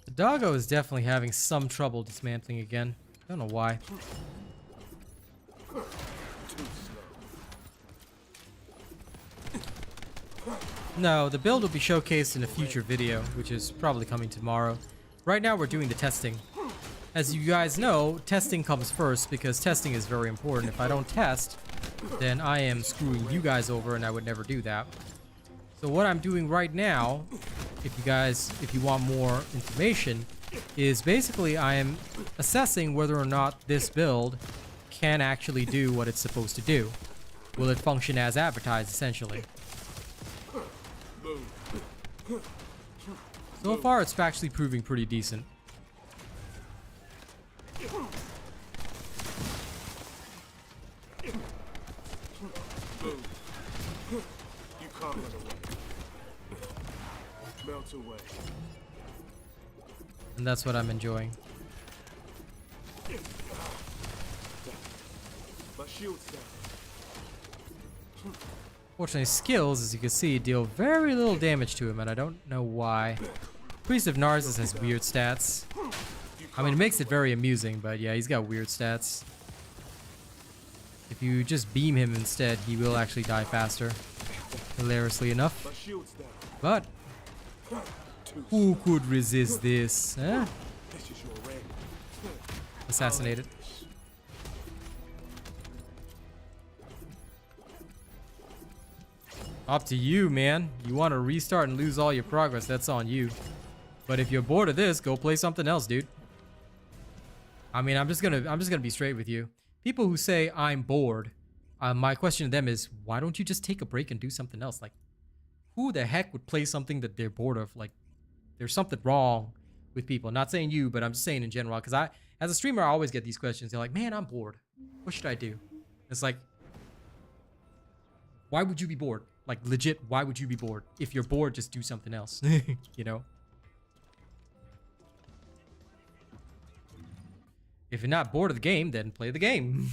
The doggo is definitely having some trouble dismantling again. I don't know why. Too slow. No, the build will be showcased in a future video, which is probably coming tomorrow. Right now we're doing the testing. As you guys know, testing comes first because testing is very important. If I don't test, then I am screwing you guys over and I would never do that. So what I'm doing right now, if you want more information, is basically I am assessing whether or not this build can actually do what it's supposed to do. Will it function as advertised, essentially? So far, it's actually proving pretty decent. You can't run away. Melt away. And that's what I'm enjoying. My shield's down. Fortunately, skills, as you can see, deal very little damage to him, and I don't know why. Priest of Narcissus has weird stats. I mean, it makes it very amusing, but yeah, he's got weird stats. If you just beam him instead, he will actually die faster. Hilariously enough. My shield's down. But who could resist this? Eh? This is your end. Assassinated. Up to you, man. You want to restart and lose all your progress, that's on you. But if you're bored of this, go play something else, dude. I mean, I'm just gonna be straight with you. People who say I'm bored, my question to them is, why don't you just take a break and do something else? Like, who the heck would play something that they're bored of? Like, there's something wrong with people. Not saying you, but I'm just saying in general. Because as a streamer, I always get these questions. They're like, man, I'm bored. What should I do? It's like, why would you be bored? Like, legit, why would you be bored? If you're bored, just do something else, you know? If you're not bored of the game, then play the game.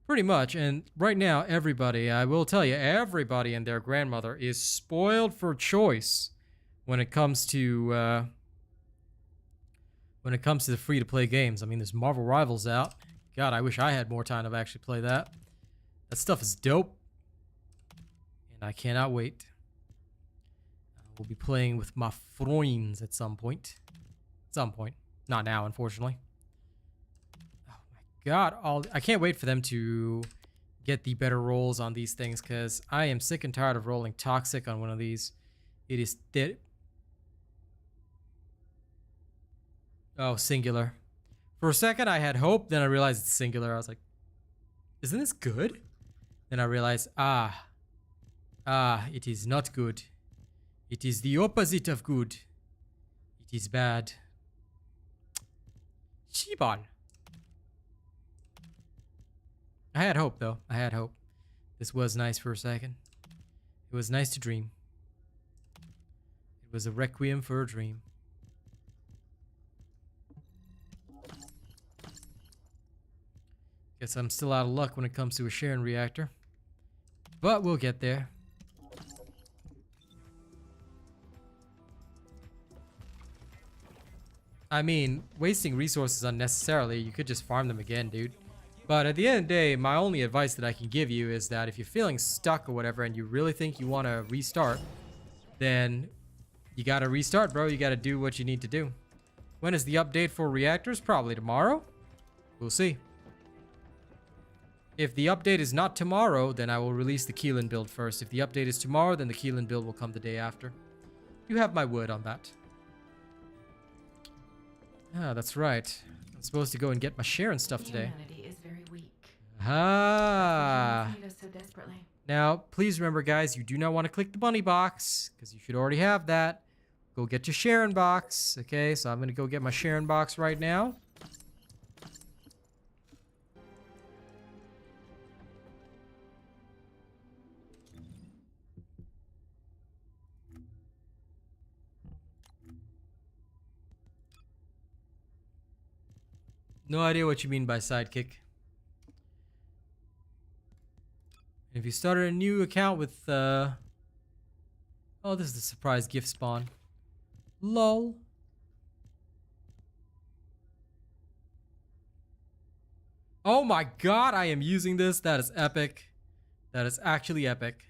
Pretty much, and right now, everybody, I will tell you, everybody and their grandmother is spoiled for choice when it comes to the free-to-play games. I mean, there's Marvel Rivals out. God, I wish I had more time to actually play that. That stuff is dope, and I cannot wait. We'll be playing with my friends at some point. Not now, unfortunately. God, I can't wait for them to get the better rolls on these things, because I am sick and tired of rolling toxic on one of these. It is dead. Oh, singular. For a second, I had hope. Then I realized it's singular. I was like, isn't this good? Then I realized, it is not good. It is the opposite of good. It is bad. Shiban. I had hope, though. I had hope. This was nice for a second. It was nice to dream. It was a requiem for a dream. Guess I'm still out of luck when it comes to a Sharen reactor. But we'll get there. I mean, wasting resources unnecessarily, you could just farm them again, dude. But at the end of the day, my only advice that I can give you is that if you're feeling stuck or whatever and you really think you want to restart, then you got to restart, bro. You got to do what you need to do. When is the update for reactors? Probably tomorrow. We'll see. If the update is not tomorrow, then I will release the Keelin build first. If the update is tomorrow, then the Keelin build will come the day after. You have my word on that. Ah, that's right. I'm supposed to go and get my Sharen stuff today. Humanity is very weak. Ah. Need us so desperately. Now, please remember, guys, you do not want to click the bunny box because you should already have that. Go get your Sharen box. Okay, so I'm going to go get my Sharen box right now. No idea what you mean by sidekick. If you started a new account with, oh, this is the surprise gift spawn. LOL. Oh my god, I am using this. That is epic. That is actually epic.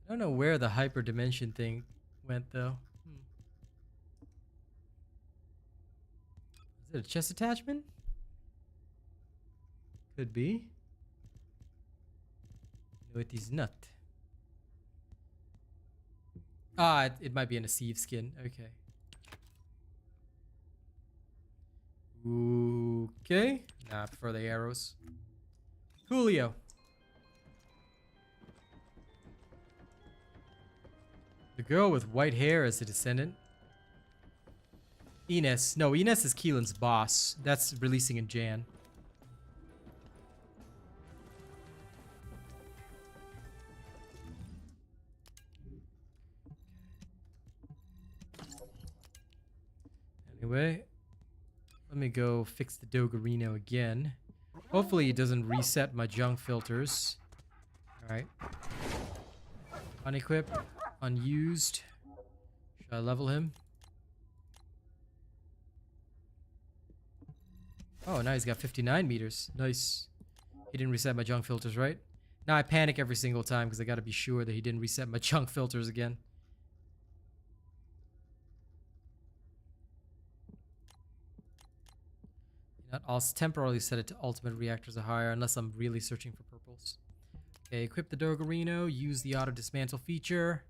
I don't know where the hyper dimension thing went though. Is it a chest attachment? Could be. No, it is not. Ah, it might be in a sieve skin. Okay. Okay. Nah, I prefer the arrows. Coolio. The girl with white hair is the Descendant. Ines. No, Ines is Keelan's boss. That's releasing in Jan. Anyway, let me go fix the Doggerino again. Hopefully it doesn't reset my junk filters. Alright. Unequip. Unused. Should I level him? Oh, now he's got 59 meters. Nice. He didn't reset my junk filters, right? Now I panic every single time because I gotta be sure that he didn't reset my junk filters again. I'll temporarily set it to ultimate reactors or higher unless I'm really searching for purples. Okay, equip the Doggerino, use the auto dismantle feature,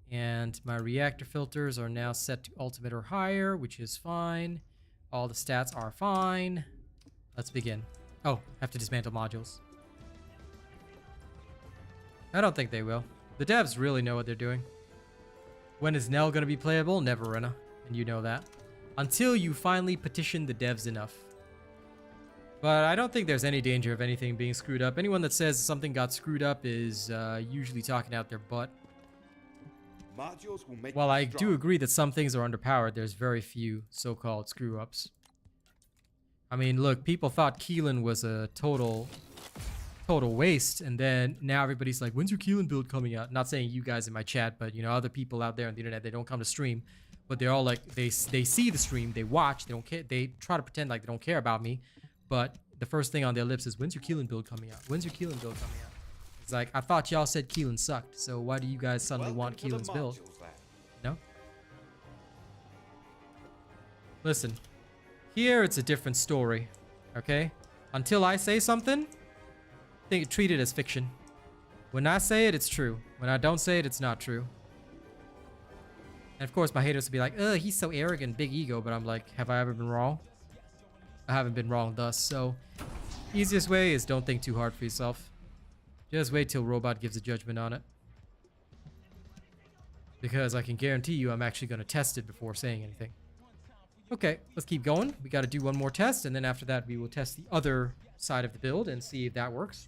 and my reactor filters are now set to ultimate or higher, which is fine. All the stats are fine. Let's begin. Oh, have to dismantle modules. I don't think they will. The devs really know what they're doing. When is Nell going to be playable? Never, Rena. And you know that. Until you finally petition the devs enough. But I don't think there's any danger of anything being screwed up. Anyone that says something got screwed up is usually talking out their butt. While I do agree that some things are underpowered, there's very few so-called screw-ups. I mean, look, people thought Keelin was a total waste, and then now everybody's like, when's your Keelin build coming out? Not saying you guys in my chat, but, you know, other people out there on the internet, they don't come to stream, but they're all like, they see the stream, they watch, they don't care, they try to pretend like they don't care about me, but the first thing on their lips is, when's your Keelin build coming out? When's your Keelin build coming out? It's like, I thought y'all said Keelin sucked, so why do you guys suddenly want Keelin's build? No? Listen, here it's a different story, okay? Until I say something, treat it as fiction. When I say it, it's true. When I don't say it, it's not true. And of course, my haters will be like, ugh, he's so arrogant, big ego, but I'm like, have I ever been wrong? I haven't been wrong thus, so easiest way is don't think too hard for yourself. Just wait till Robot gives a judgment on it. Because I can guarantee you I'm actually going to test it before saying anything. Okay, let's keep going. We got to do one more test, and then after that we will test the other side of the build and see if that works.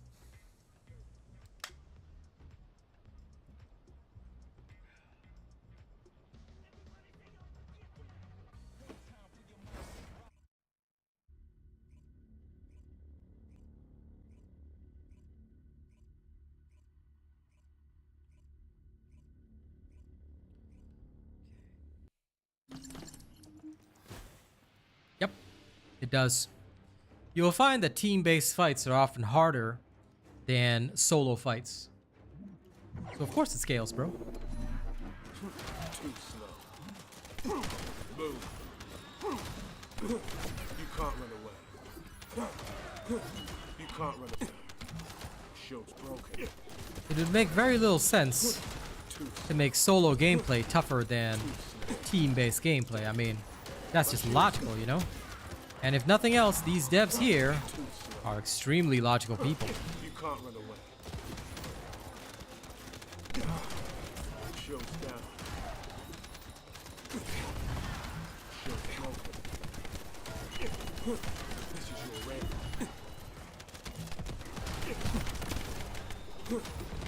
Yep, it does. you'll find that team-based fights are often harder than solo fights. So of course it scales, bro. Too slow. Move. You can't run away. You can't run away. Shield's broken. It would make very little sense to make solo gameplay tougher than team-based gameplay. I mean, that's just logical, you know? And if nothing else, these devs here are extremely logical people. You can't run away. Shield's down. Shield's broken. This is your raid.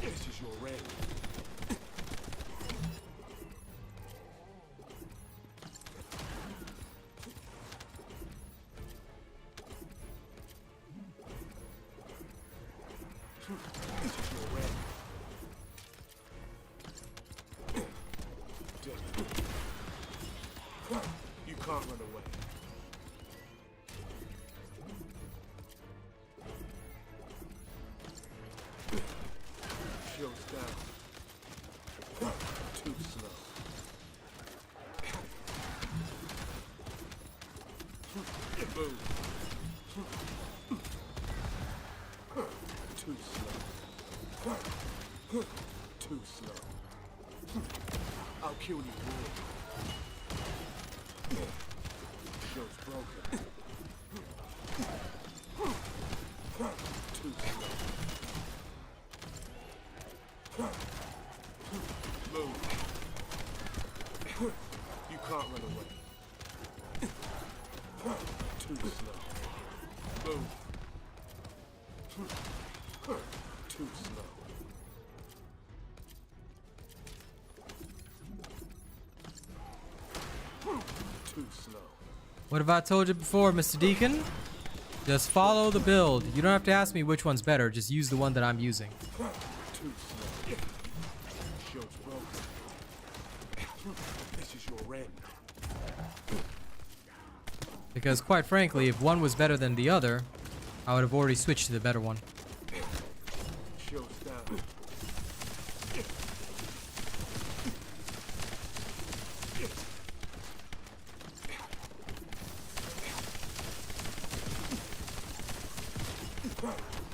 This is your raid. This is your raid. You can't run away. Shield's down. Too slow. Move. Too slow. Too slow. I'll kill you, boy. Shield's broken. Too slow. Move. You can't run away. Too slow. Move. Too slow. Too slow. What have I told you before, Mr. Deacon? Just follow the build. You don't have to ask me which one's better. Just use the one that I'm using. Too slow. Shield's broken. This is your end. Because quite frankly, if one was better than the other, I would have already switched to the better one. Shield's down.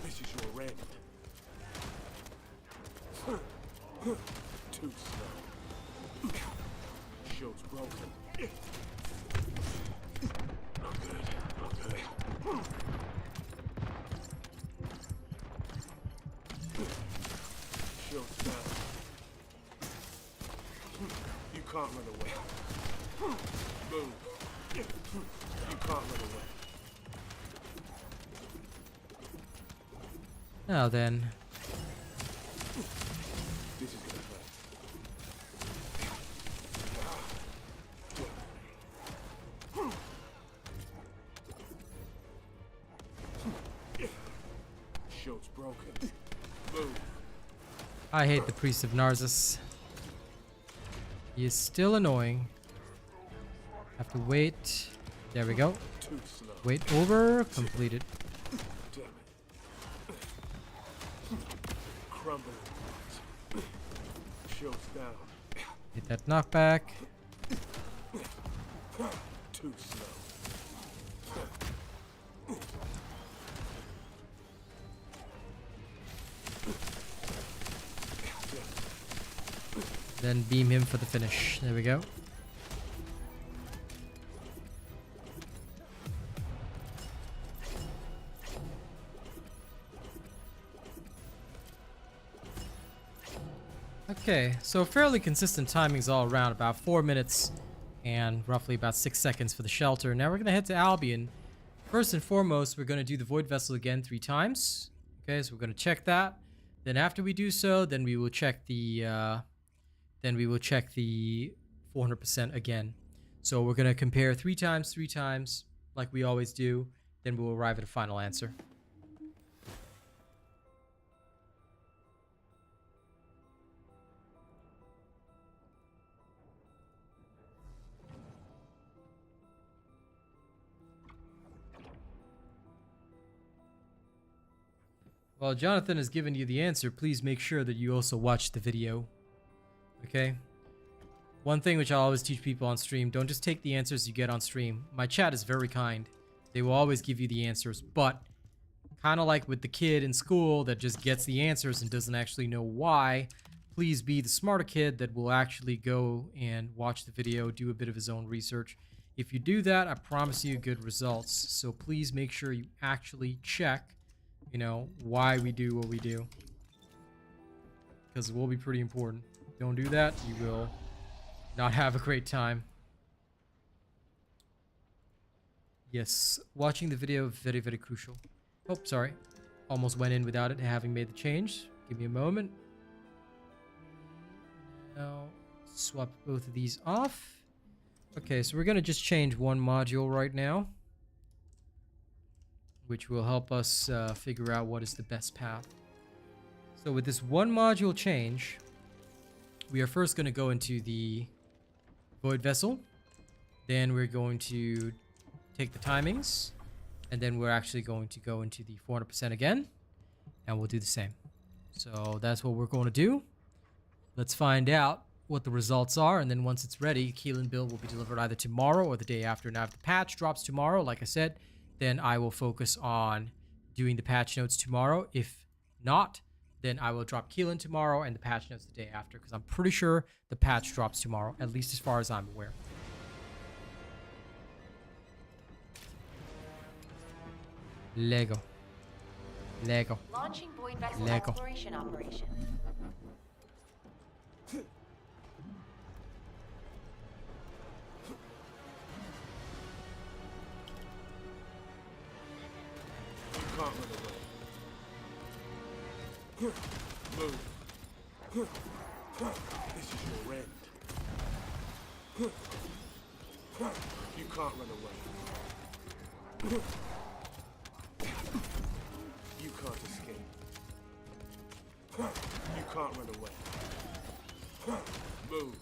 This is your end. Too slow. Shield's broken. Not good. Not good. Shield's down. You can't run away. Move. You can't run away. Now then, This is gonna hurt. Shield's broken. Move. I hate the Priest of Narcissus. He is still annoying. Have to wait. There we go. Too slow. Wait over. Completed. Damn it. Crumbling. Shield's down. Hit that knockback. Too slow. Then beam him for the finish. There we go. Okay, so fairly consistent timings all around, about 4 minutes and roughly about 6 seconds for the shelter. Now we're going to head to Albion. First and foremost, we're going to do the Void Vessel again 3 times. Okay, so we're going to check that. Then after we do so, then we will check the 400% again. So we're going to compare 3 times, like we always do. Then we'll arrive at a final answer. While Jonathan has given you the answer, please make sure that you also watch the video. Okay? One thing which I always teach people on stream, don't just take the answers you get on stream. My chat is very kind. They will always give you the answers, but kind of like with the kid in school that just gets the answers and doesn't actually know why, please be the smarter kid that will actually go and watch the video, do a bit of his own research. If you do that, I promise you good results. So please make sure you actually check, you know, why we do what we do. Because it will be pretty important. Don't do that, you will not have a great time. Yes, watching the video very, very crucial. Oh, sorry. Almost went in without it having made the change. Give me a moment. Now, swap both of these off. Okay, so we're going to just change one module right now, which will help us figure out what is the best path. So with this one module change, we are first going to go into the Void Vessel. Then we're going to take the timings. And then we're actually going to go into the 400% again. And we'll do the same. So that's what we're going to do. Let's find out what the results are. And then once it's ready, Keelan build will be delivered either tomorrow or the day after. Now if the patch drops tomorrow, like I said, then I will focus on doing the patch notes tomorrow. If not, then I will drop Keelan tomorrow and the patch notes the day after. Because I'm pretty sure the patch drops tomorrow, at least as far as I'm aware. Lego. Launching Void Vessel Lego. exploration operation. You can't run away. Move. This is your end. You can't run away. You can't escape. You can't run away. Move.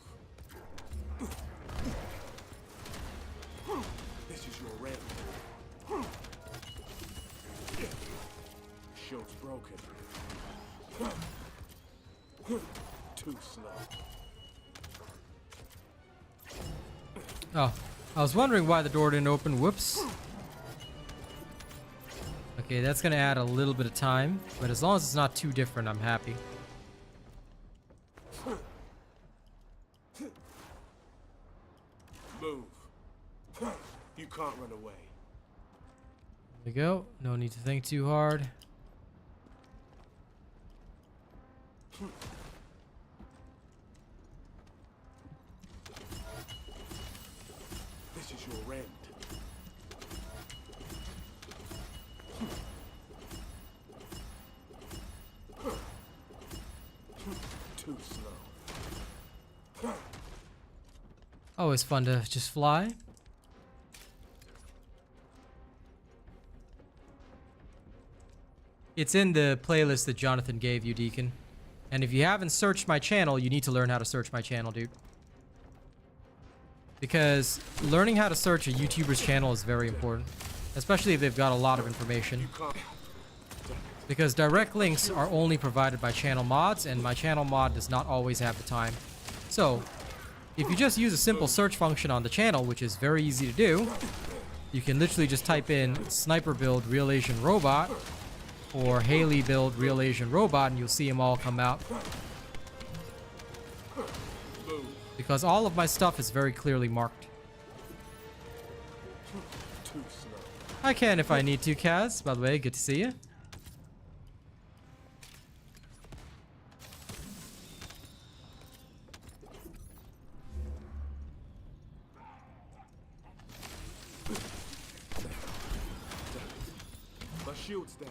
This is your end. Shield's broken. Too slow. Oh, I was wondering why the door didn't open. Whoops. Okay, that's gonna add a little bit of time, but as long as it's not too different, I'm happy. Move. You can't run away. There we go. No need to think too hard. This is your end. Too slow. Always fun to just fly. It's in the playlist that Jonathan gave you, Deacon. And if you haven't searched my channel, you need to learn how to search my channel, dude. Because learning how to search a YouTuber's channel is very important. Especially if they've got a lot of information. Because direct links are only provided by channel mods, and my channel mod does not always have the time. So, if you just use a simple search function on the channel, which is very easy to do, you can literally just type in sniper build RealAsianRobot or Haley build RealAsianRobot, and you'll see them all come out. Because all of my stuff is very clearly marked. Too slow. I can if I need to, Kaz. By the way, good to see you. My shield's down.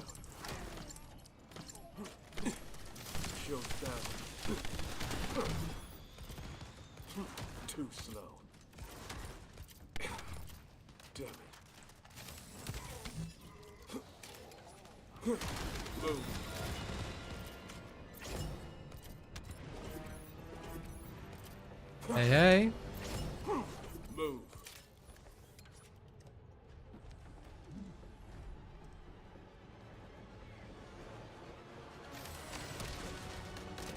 Shield's down. Too slow. Damn it. Move. Hey, hey. Move.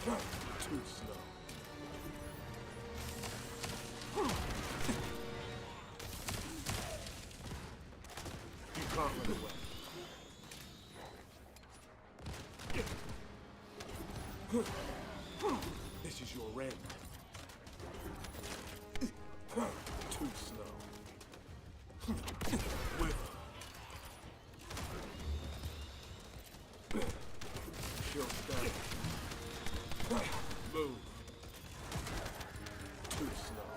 Too slow. You can't run away. This is your end. Too slow. Wither. Shield down. Move. Too slow.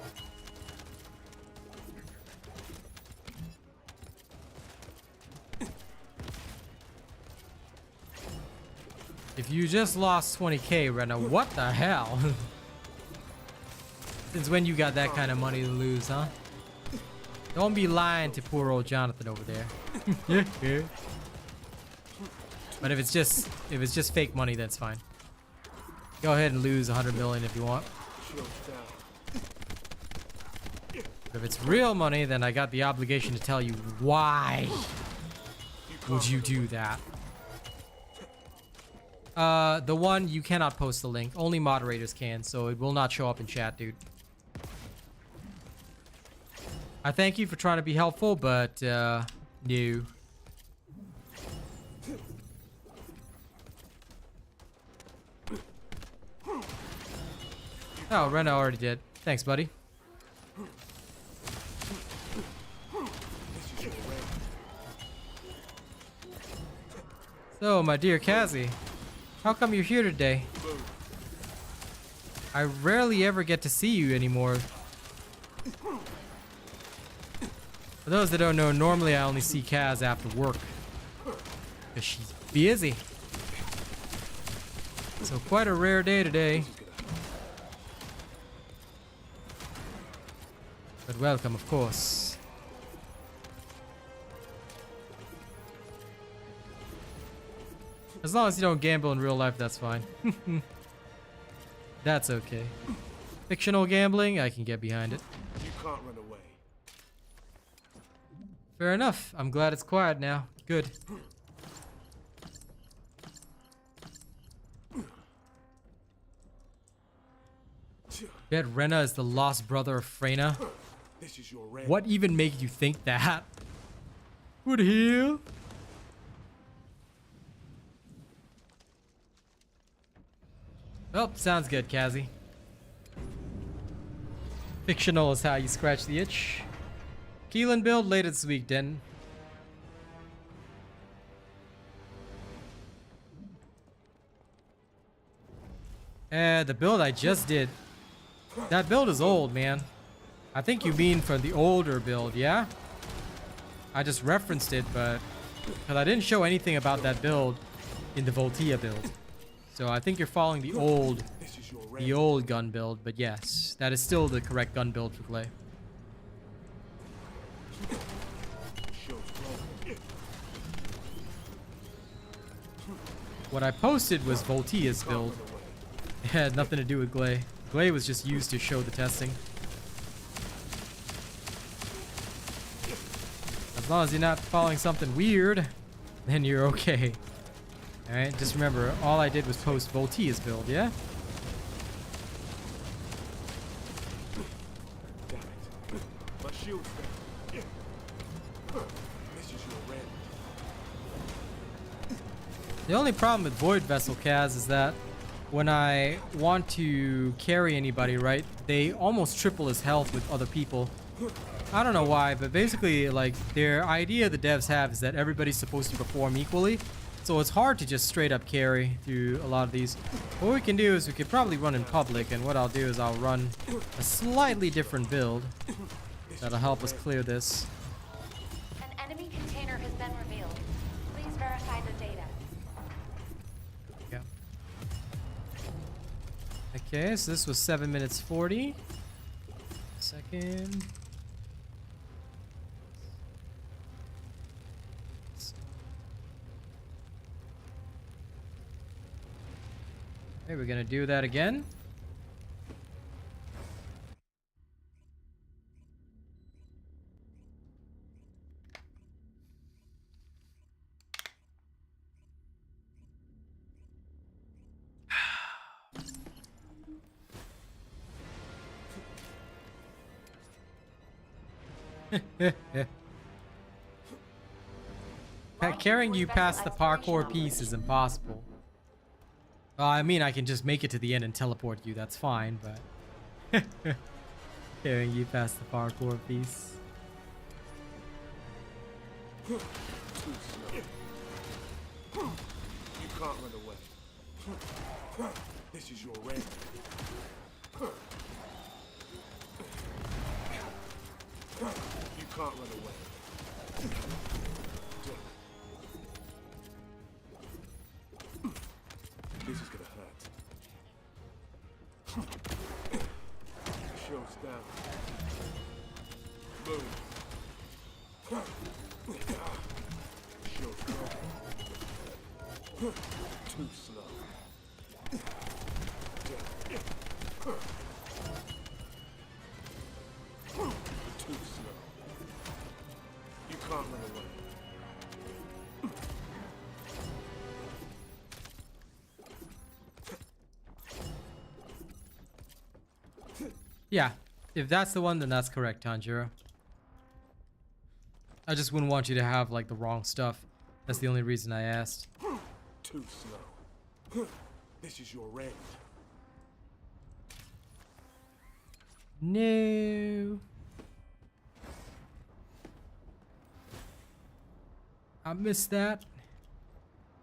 If you just lost 20k, Rena, what the hell? Since when you got that kind of money to lose, huh? Don't be lying to poor old Jonathan over there. But if it's just fake money, that's fine. Go ahead and lose 100 million if you want. But if it's real money, then I got the obligation to tell you why would you do that. The one you cannot post the link. Only moderators can, so it will not show up in chat, dude. I thank you for trying to be helpful, but no. Oh, Rena already did. Thanks, buddy. So, my dear Kazi, how come you're here today? I rarely ever get to see you anymore. For those that don't know, normally I only see Kaz after work. Because she's busy. So quite a rare day today. But welcome, of course. As long as you don't gamble in real life, that's fine. That's okay. Fictional gambling, I can get behind it. You can't run away. Fair enough. I'm glad it's quiet now. Good. Bet Rena is the lost brother of Freyna. This is your end. What even made you think that? Would heal? Well, sounds good, Kazi. Fictional is how you scratch the itch. Keelan build later this week, then. The build I just did. That build is old, man. I think you mean for the older build, yeah? I just referenced it, but because I didn't show anything about that build in the Voltia build. So I think you're following the old gun build, but yes, that is still the correct gun build for Clay. What I posted was Voltia's build. It had nothing to do with Glay. Glay was just used to show the testing. As long as you're not following something weird, then you're okay. Alright, just remember, all I did was post Voltia's build, yeah? Damn it. My shield's down. This is your end. The only problem with Void Vessel Kaz is that when I want to carry anybody, right, they almost triple his health with other people. I don't know why, but basically, like, their idea the devs have is that everybody's supposed to perform equally. So it's hard to just straight up carry through a lot of these. What we can do is we could probably run in public, and what I'll do is I'll run a slightly different build that'll help us clear this. An enemy container has been revealed. Please verify the data. Yeah. Okay, so this was 7 minutes 40. Second. Okay, we're gonna do that again. Carrying you past the parkour piece is impossible. I mean, I can just make it to the end and teleport you. That's fine, but carrying you past the parkour piece. Too slow. You can't run away. This is your end. You can't run away. This is gonna hurt. Show's down. Move. Show's broken. Too slow. Too slow. You can't run away. Yeah, if that's the one, then that's correct, Tanjiro. I just wouldn't want you to have, like, the wrong stuff. That's the only reason I asked. Too slow. This is your end. No. I missed that.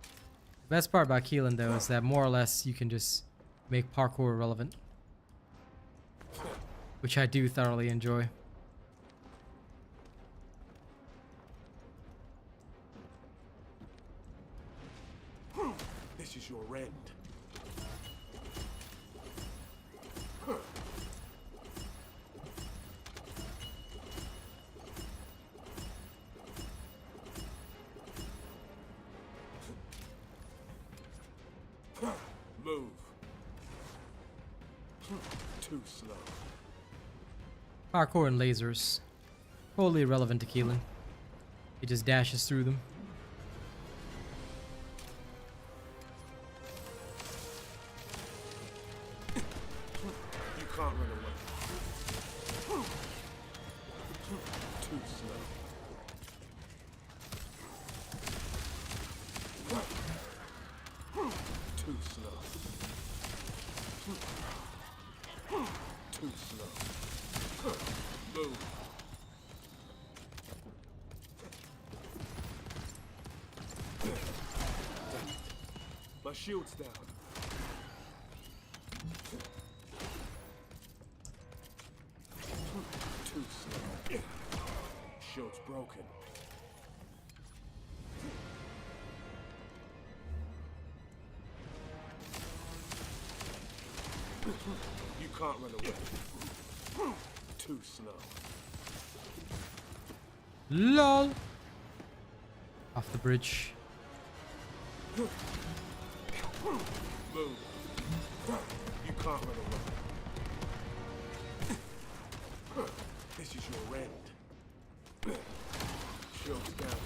The best part about Keelan, though, is that more or less you can just make parkour irrelevant. Which I do thoroughly enjoy. This is your end. Move. Too slow. Parkour and lasers. Totally irrelevant to Keelan. He just dashes through them. You can't run away. Too slow. Too slow. Too slow. Move. My shield's down. Too slow. Shield's broken. You can't run away. Too slow. LOL. Off the bridge. Move. You can't run away. This is your end. Shield's down.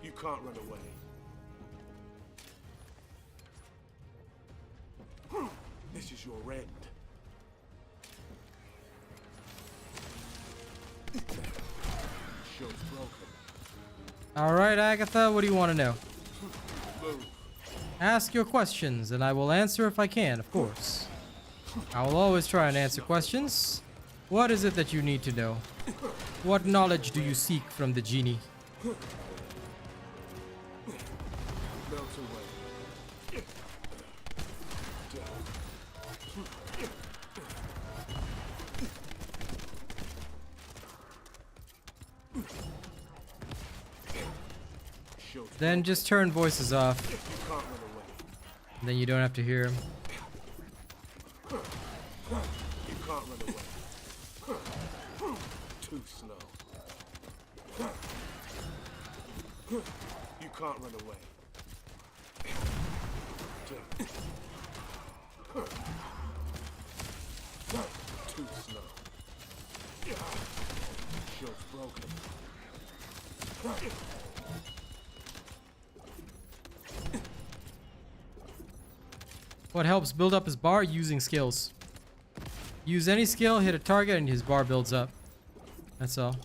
You can't run away. This is your end. Shield's broken. Alright, Agatha, what do you want to know? Move. Ask your questions, and I will answer if I can, of course. I will always try and answer questions. What is it that you need to know? What knowledge do you seek from the genie? Melt away. Shield's Then just turn voices off, You can't run away. and then you don't have to hear them. You can't run away. Too slow. You can't run away. Too slow. Shield's broken. What helps build up his bar? Using skills. Use any skill, hit a target, and his bar builds up. That's all.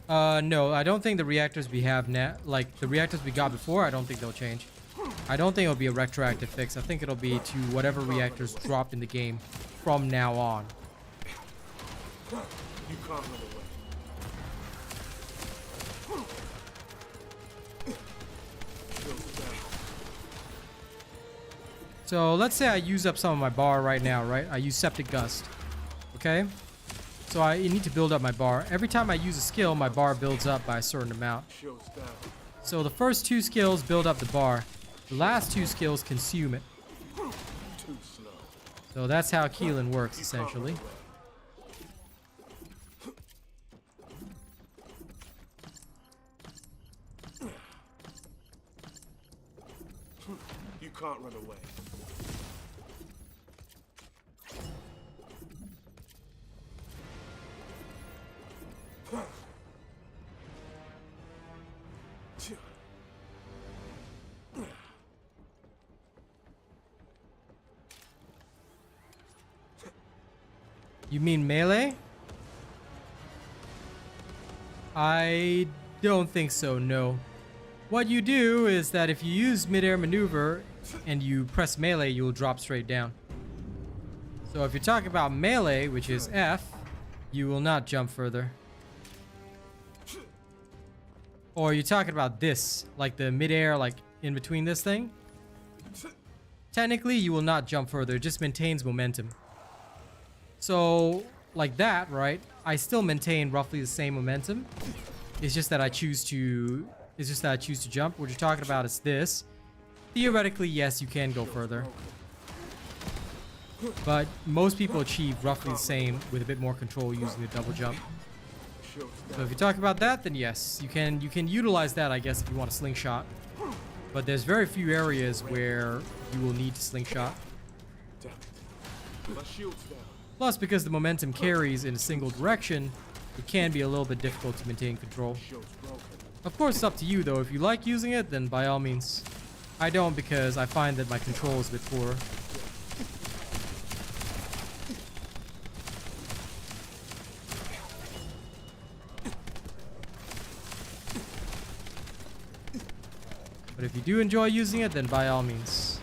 No, I don't think the reactors we have now, like the reactors we got before, I don't think they'll change. I don't think it'll be a retroactive fix. I think it'll be to whatever reactors drop in the game from now on. You can't run away. So let's say I use up some of my bar right now, right? I use Septic Gust. Okay? So I need to build up my bar. Every time I use a skill, my bar builds up by a certain amount. So the first 2 skills build up the bar. The last 2 skills consume it. So that's how Keelan works, essentially. You can't run away. You mean melee? I don't think so, no. What you do is that if you use mid-air maneuver and you press melee, you'll drop straight down. So if you're talking about melee, which is F, you will not jump further. Or you're talking about this, like the mid-air, like in between this thing. Technically, you will not jump further. It just maintains momentum. So, like that, right? I still maintain roughly the same momentum. It's just that I choose to jump. What you're talking about is this. Theoretically, yes, you can go further. But most people achieve roughly the same with a bit more control using the double jump. So if you talk about that, then yes, you can utilize that, I guess, if you want a slingshot. But there's very few areas where you will need to slingshot. Plus, because the momentum carries in a single direction, it can be a little bit difficult to maintain control. Of course, it's up to you, though. If you like using it, then by all means. I don't, because I find that my control is a bit poorer. But if you do enjoy using it, then by all means.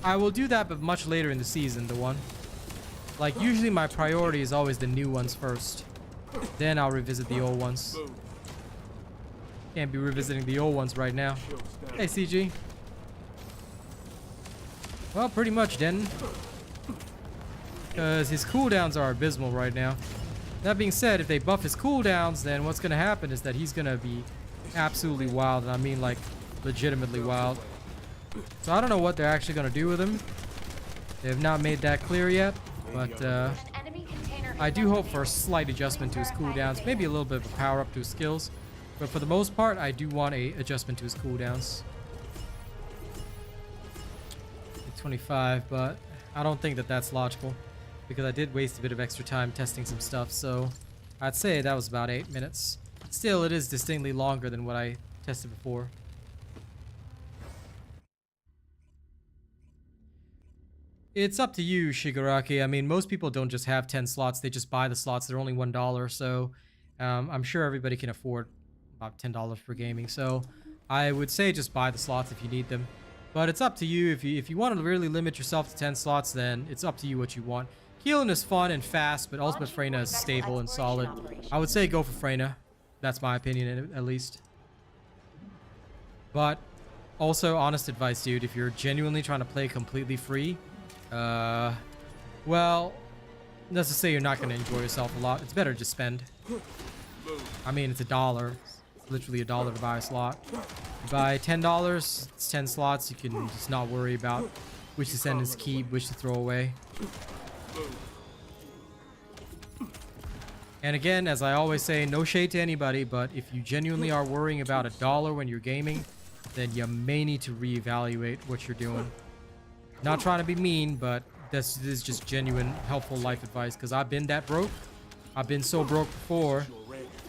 I will do that, but much later in the season, the one. Like, usually my priority is always the new ones first. Then I'll revisit the old ones. Can't be revisiting the old ones right now. Hey, CG. Well, pretty much, Denton. Because his cooldowns are abysmal right now. That being said, if they buff his cooldowns, then what's going to happen is that he's going to be absolutely wild. And I mean, like, legitimately wild. So I don't know what they're actually going to do with him. They have not made that clear yet. But I do hope for a slight adjustment to his cooldowns. Maybe a little bit of a power up to his skills. But for the most part, I do want a adjustment to his cooldowns. 25, but I don't think that that's logical. Because I did waste a bit of extra time testing some stuff. So I'd say that was about 8 minutes. Still, it is distinctly longer than what I tested before. It's up to you, Shigaraki. I mean, most people don't just have 10 slots. They just buy the slots. They're only $1. So I'm sure everybody can afford about $10 for gaming. So I would say just buy the slots if you need them. But it's up to you. If you want to really limit yourself to 10 slots, then it's up to you what you want. Keelan is fun and fast, but Ultimate Freyna is stable and solid. I would say go for Freyna. That's my opinion, at least. But also, honest advice, dude. If you're genuinely trying to play completely free, well, let's just say you're not going to enjoy yourself a lot. It's better to spend. I mean, it's $1. It's literally $1 to buy a slot. You buy $10, it's 10 slots. You can just not worry about which Descendants to keep, which to throw away. And again, as I always say, no shade to anybody, but if you genuinely are worrying about $1 when you're gaming, then you may need to reevaluate what you're doing. Not trying to be mean, but this is just genuine, helpful life advice because I've been that broke. I've been so broke before.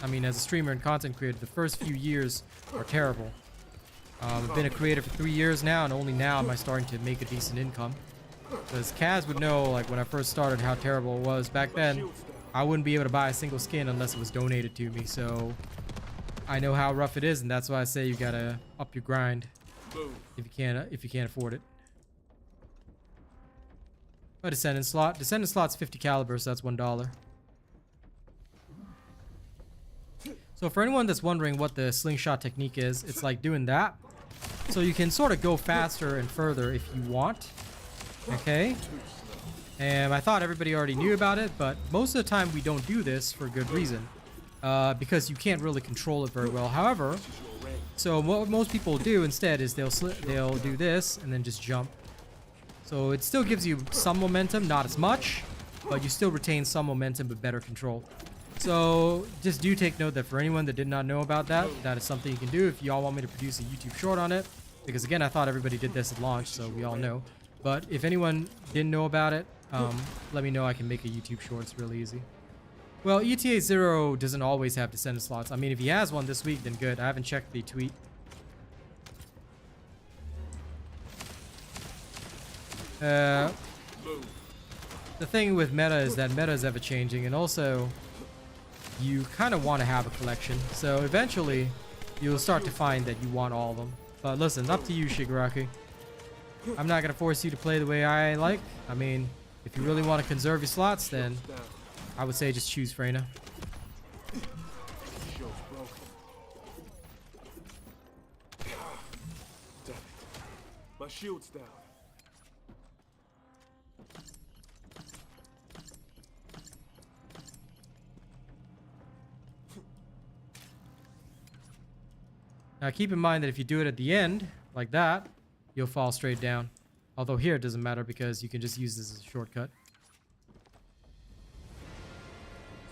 I mean, as a streamer and content creator, the first few years are terrible. I've been a creator for 3 years now, and only now am I starting to make a decent income. Because Kaz would know, like, when I first started, how terrible it was. Back then, I wouldn't be able to buy a single skin unless it was donated to me. So I know how rough it is, and that's why I say you gotta up your grind if you can't afford it. A Descendant slot. Descendant slot's 50 caliber, so that's $1. So for anyone that's wondering what the slingshot technique is, it's like doing that. So you can sort of go faster and further if you want. Okay. And I thought everybody already knew about it, but most of the time we don't do this for good reason. Because you can't really control it very well. However, so what most people do instead is they'll do this and then just jump. So it still gives you some momentum, not as much, but you still retain some momentum but better control. So just do take note that for anyone that did not know about that, that is something you can do if y'all want me to produce a YouTube short on it. Because again, I thought everybody did this at launch, so we all know. But if anyone didn't know about it, let me know. I can make a YouTube short. It's really easy. Well, ETA 0 doesn't always have Descendant slots. I mean, if he has one this week, then good. I haven't checked the tweet. The thing with meta is that meta is ever changing, and also you kind of want to have a collection. So eventually you'll start to find that you want all of them. But listen, it's up to you, Shigaraki. I'm not going to force you to play the way I like. I mean, if you really want to conserve your slots, then I would say just choose Freyna. My shield's down. Now keep in mind that if you do it at the end, like that, you'll fall straight down. Although here it doesn't matter because you can just use this as a shortcut.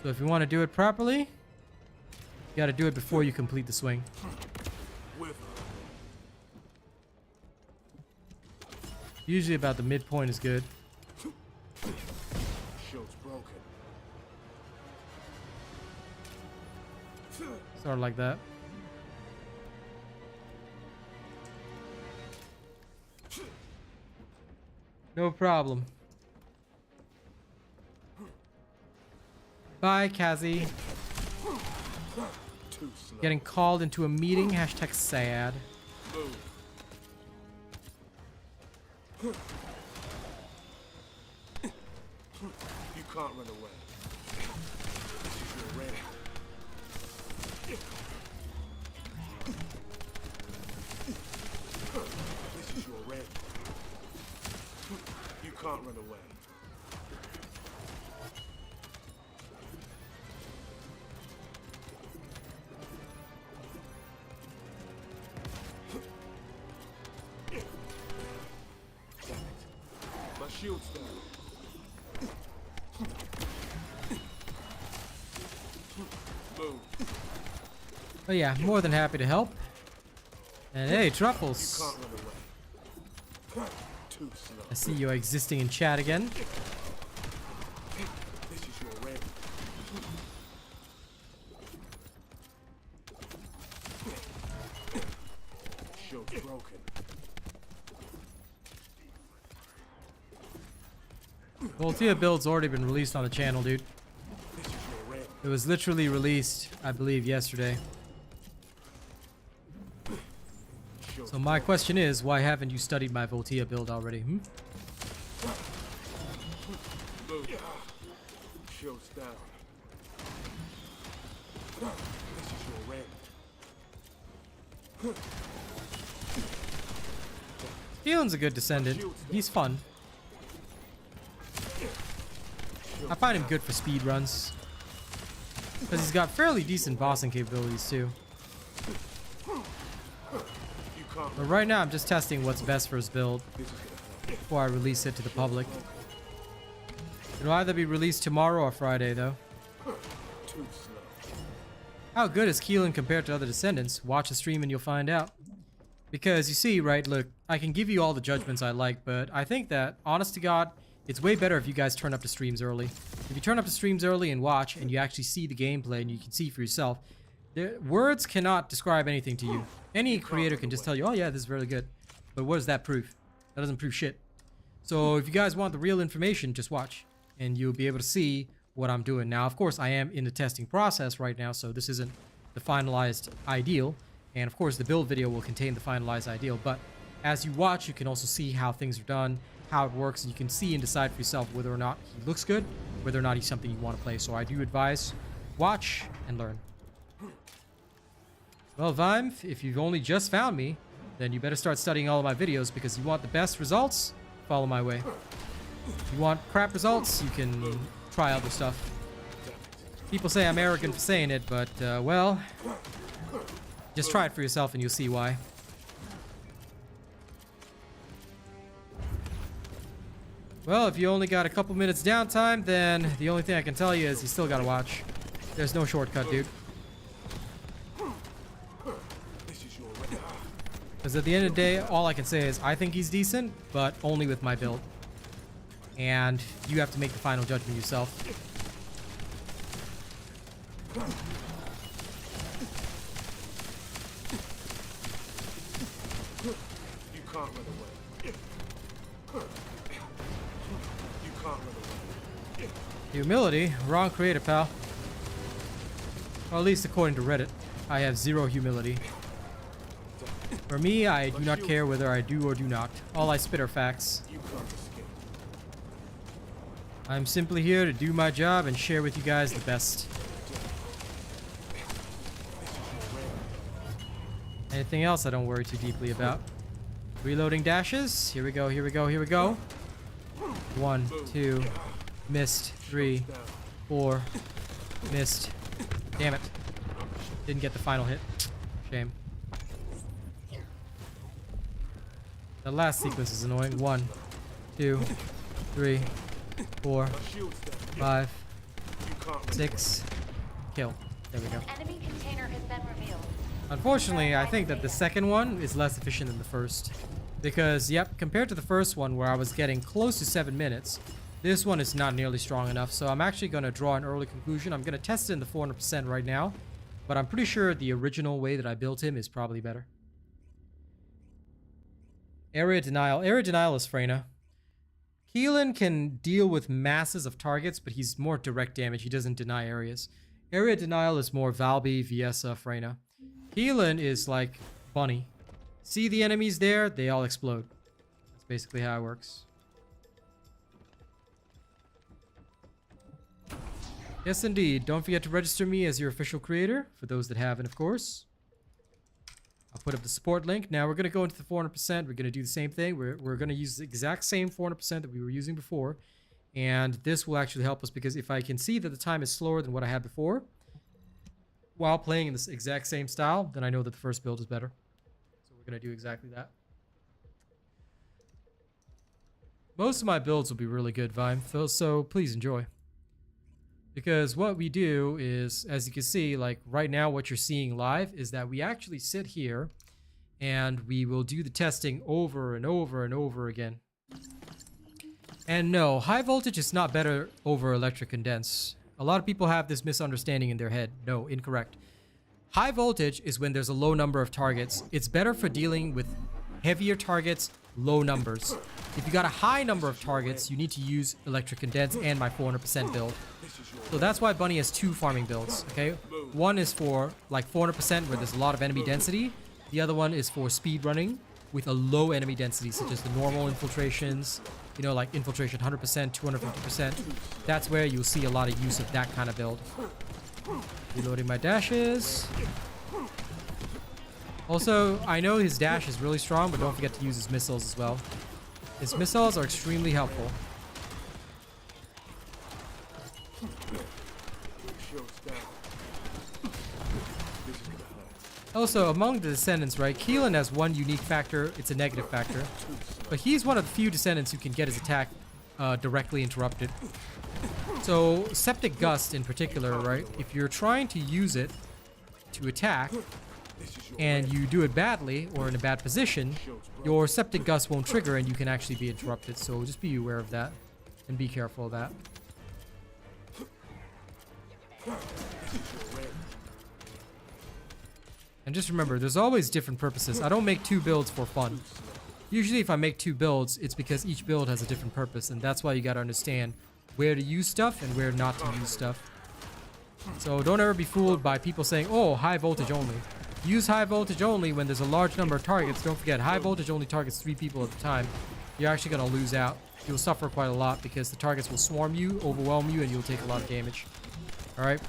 So if you want to do it properly, you got to do it before you complete the swing. Usually about the midpoint is good. Shield's broken. Sort of like that. No problem. Bye, Kazi. Getting called into a meeting. Hashtag sad. You can't run away. This is your red. This is your red. You can't run away. My shield's down. Move. But yeah, more than happy to help. And hey, Truffles. You can't run away. Too slow. I see you existing in chat again. This is your red. Shield's broken. Voltea build's already been released on the channel, dude. This is your red. It was literally released, I believe, yesterday. So my question is, why haven't you studied my Voltea build already? Move. Shield's down. This is your red. Keelan's a good Descendant. He's fun. I find him good for speed runs. Because he's got fairly decent bossing capabilities too. But right now I'm just testing what's best for his build before I release it to the public. It'll either be released tomorrow or Friday though. How good is Keelan compared to other Descendants? Watch the stream and you'll find out. Because you see, right, look, I can give you all the judgments I like, but I think that, honest to God, it's way better if you guys turn up the streams early. If you turn up the streams early and watch, and you actually see the gameplay and you can see for yourself, the words cannot describe anything to you. Any creator can just tell you, oh yeah, this is really good. But what does that prove? That doesn't prove shit. So if you guys want the real information, just watch. And you'll be able to see what I'm doing. Now, of course, I am in the testing process right now, so this isn't the finalized ideal. And of course, the build video will contain the finalized ideal. But as you watch, you can also see how things are done, how it works, and you can see and decide for yourself whether or not he looks good, whether or not he's something you want to play. So I do advise, watch and learn. Well, Vime, if you've only just found me, then you better start studying all of my videos, because you want the best results, follow my way. If you want crap results, you can try other stuff. People say I'm arrogant for saying it, but, well, just try it for yourself and you'll see why. Well, if you only got a couple minutes downtime, then the only thing I can tell you is you still gotta watch. There's no shortcut, dude. Because at the end of the day, all I can say is I think he's decent, but only with my build. And you have to make the final judgment yourself. You can't run away. You can't run away. Humility? Wrong creator, pal. Or at least according to Reddit, I have 0 humility. For me, I do not care whether I do or do not. All I spit are facts. You can't escape. I'm simply here to do my job and share with you guys the best. Anything else I don't worry too deeply about. Reloading dashes. Here we go, here we go, here we go. 1, 2, missed. 3, 4, missed. Damn it. Didn't get the final hit. Shame. The last sequence is annoying. 1, 2, 3, 4, 5, 6. Kill. There we go. An enemy container has been revealed. Unfortunately, I think that the second one is less efficient than the first. Because, yep, compared to the first one where I was getting close to 7 minutes, this one is not nearly strong enough. So I'm actually going to draw an early conclusion. I'm going to test it in the 400% right now. But I'm pretty sure the original way that I built him is probably better. Area denial. Area denial is Freyna. Keelan can deal with masses of targets, but he's more direct damage. He doesn't deny areas. Area denial is more Valby, Viesa, Freyna. Keelan is like Bunny. See the enemies there? They all explode. That's basically how it works. Yes, indeed. Don't forget to register me as your official creator, for those that haven't, of course. I'll put up the support link. Now we're going to go into the 400%. We're going to do the same thing. We're going to use the exact same 400% that we were using before. And this will actually help us, because if I can see that the time is slower than what I had before, while playing in this exact same style, then I know that the first build is better. So we're going to do exactly that. Most of my builds will be really good, Vime, so please enjoy. Because what we do is, as you can see, like right now what you're seeing live is that we actually sit here and we will do the testing over and over and over again. And no, high voltage is not better over electric condense. A lot of people have this misunderstanding in their head. No, incorrect. High voltage is when there's a low number of targets. It's better for dealing with heavier targets, low numbers. If you got a high number of targets, you need to use electric condense and my 400% build. So that's why Bunny has 2 farming builds, okay? One is for like 400% where there's a lot of enemy density. The other one is for speed running with a low enemy density, such as the normal infiltrations, you know, like infiltration 100%, 250%. That's where you'll see a lot of use of that kind of build. Reloading my dashes. Also, I know his dash is really strong, but don't forget to use his missiles as well. His missiles are extremely helpful. Also, among the Descendants, right, Keelan has one unique factor. It's a negative factor. But he's one of the few Descendants who can get his attack directly interrupted. So, Septic Gust in particular, right, if you're trying to use it to attack, and you do it badly or in a bad position, your Septic Gust won't trigger and you can actually be interrupted. So just be aware of that. and be careful of that. And just remember, there's always different purposes. I don't make 2 builds for fun. Usually if I make 2 builds, it's because each build has a different purpose, and that's why you gotta understand where to use stuff and where not to use stuff. So don't ever be fooled by people saying, oh, high voltage only. Use high voltage only when there's a large number of targets. Don't forget, high voltage only targets 3 people at a time. You're actually gonna lose out. You'll suffer quite a lot because the targets will swarm you, overwhelm you, and you'll take a lot of damage. Alright?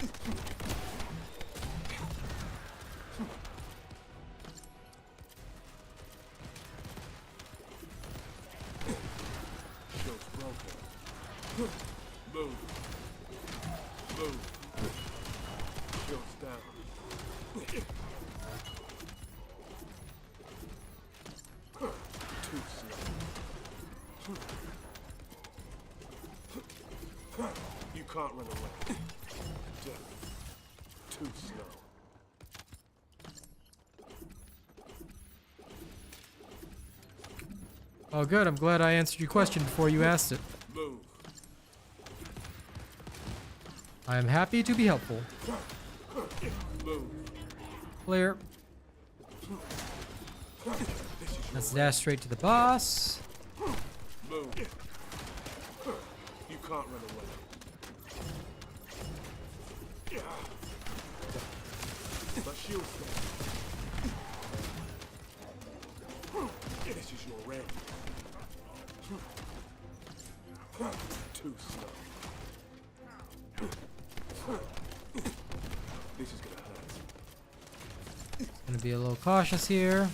Move. Move. Shield's down. Too slow. You can't run away. Too slow. Oh, good. I'm glad I answered your question before you asked it. Move. I am happy to be helpful. Move. Clear. Let's dash straight to the boss. Move. You can't run away. My shield's down. This is your red. Too slow. This is gonna hurt. Gonna be a little cautious here.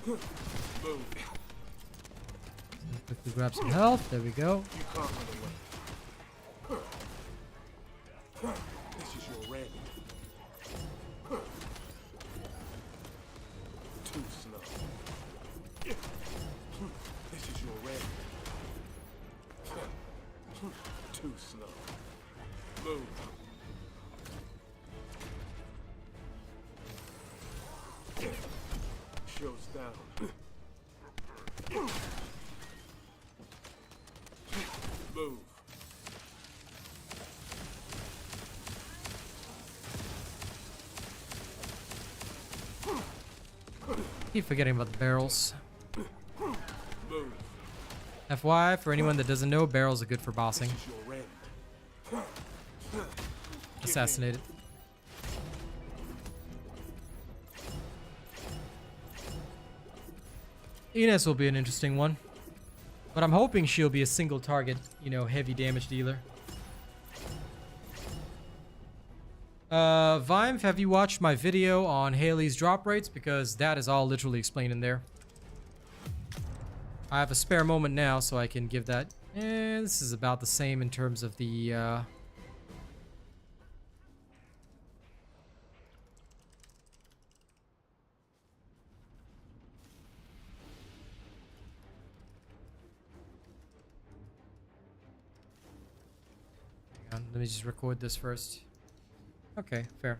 Move. Quickly grab some health. There we go. You can't run away. This is your red. Too slow. This is your red. Too slow. Move. Shield's down. Move. Keep forgetting about the barrels. Move. FYI, for anyone that doesn't know, barrels are good for bossing. This is your red. Assassinated. Ines will be an interesting one. But I'm hoping she'll be a single target, you know, heavy damage dealer. Vimes, have you watched my video on Haley's drop rates? Because that is all literally explained in there. I have a spare moment now, so I can give that. This is about the same in terms of the, Hang on, let me just record this first. Okay, fair.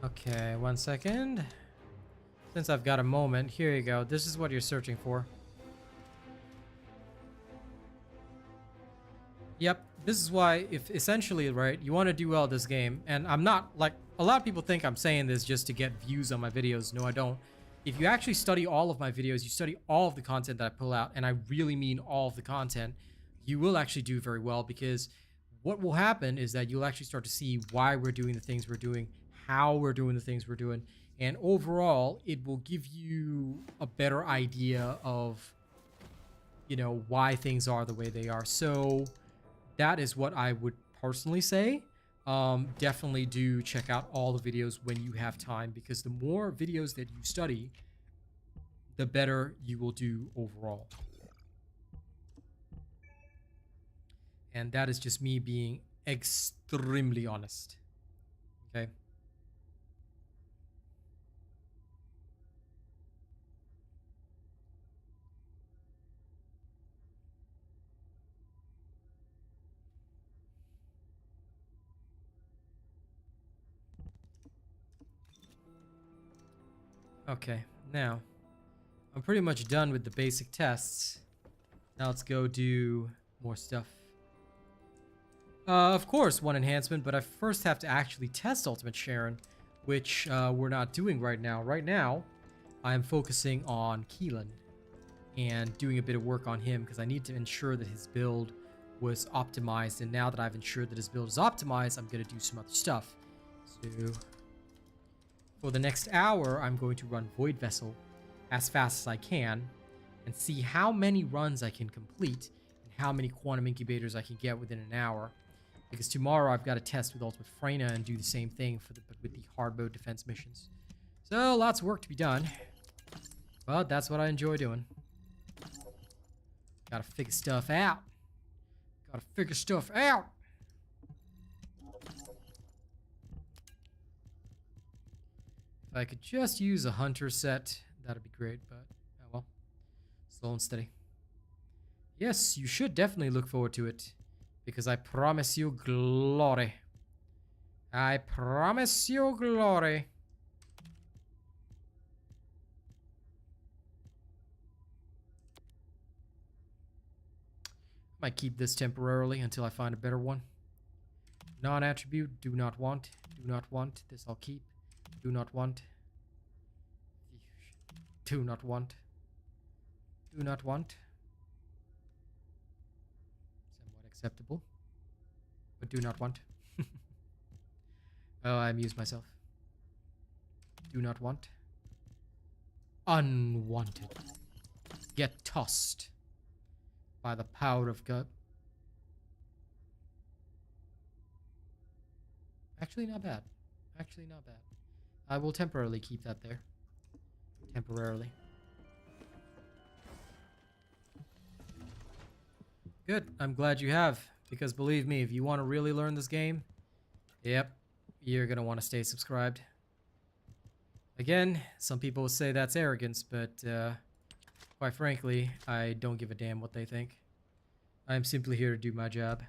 Okay, 1 second. Since I've got a moment, here you go. This is what you're searching for. Yep, this is why, if essentially, right, you want to do well this game, and I'm not, like, a lot of people think I'm saying this just to get views on my videos. No, I don't. If you actually study all of my videos, you study all of the content that I pull out, and I really mean all of the content, you will actually do very well, because what will happen is that you'll actually start to see why we're doing the things we're doing, how we're doing the things we're doing, and overall, it will give you a better idea of, you know, why things are the way they are. So that is what I would personally say. Definitely do check out all the videos when you have time, because the more videos that you study, the better you will do overall. And that is just me being extremely honest. Okay. Okay, now I'm pretty much done with the basic tests. Now let's go do more stuff. Of course, one enhancement, but I first have to actually test Ultimate Sharen, which we're not doing right now. Right now, I'm focusing on Keelan and doing a bit of work on him because I need to ensure that his build was optimized. And now that I've ensured that his build is optimized, I'm going to do some other stuff. So for the next hour, I'm going to run Void Vessel as fast as I can and see how many runs I can complete and how many quantum incubators I can get within an hour. Because tomorrow I've got to test with Ultimate Freyna and do the same thing but with the hard mode defense missions. So lots of work to be done, but that's what I enjoy doing. Gotta figure stuff out. Gotta figure stuff out. If I could just use a hunter set, that'd be great, but oh well. Slow and steady. Yes, you should definitely look forward to it, because I promise you glory. I promise you glory. Might keep this temporarily until I find a better one. Non-attribute, do not want. Do not want. This I'll keep. Do not want. Do not want. Do not want. Somewhat acceptable. But do not want. Oh, I amused myself. Do not want. Unwanted. Get tossed by the power of God. Actually, not bad. Actually, not bad. I will temporarily keep that there. Temporarily. Good. I'm glad you have. Because believe me, if you want to really learn this game, yep, you're going to want to stay subscribed. Again, some people would say that's arrogance, but quite frankly, I don't give a damn what they think. I'm simply here to do my job.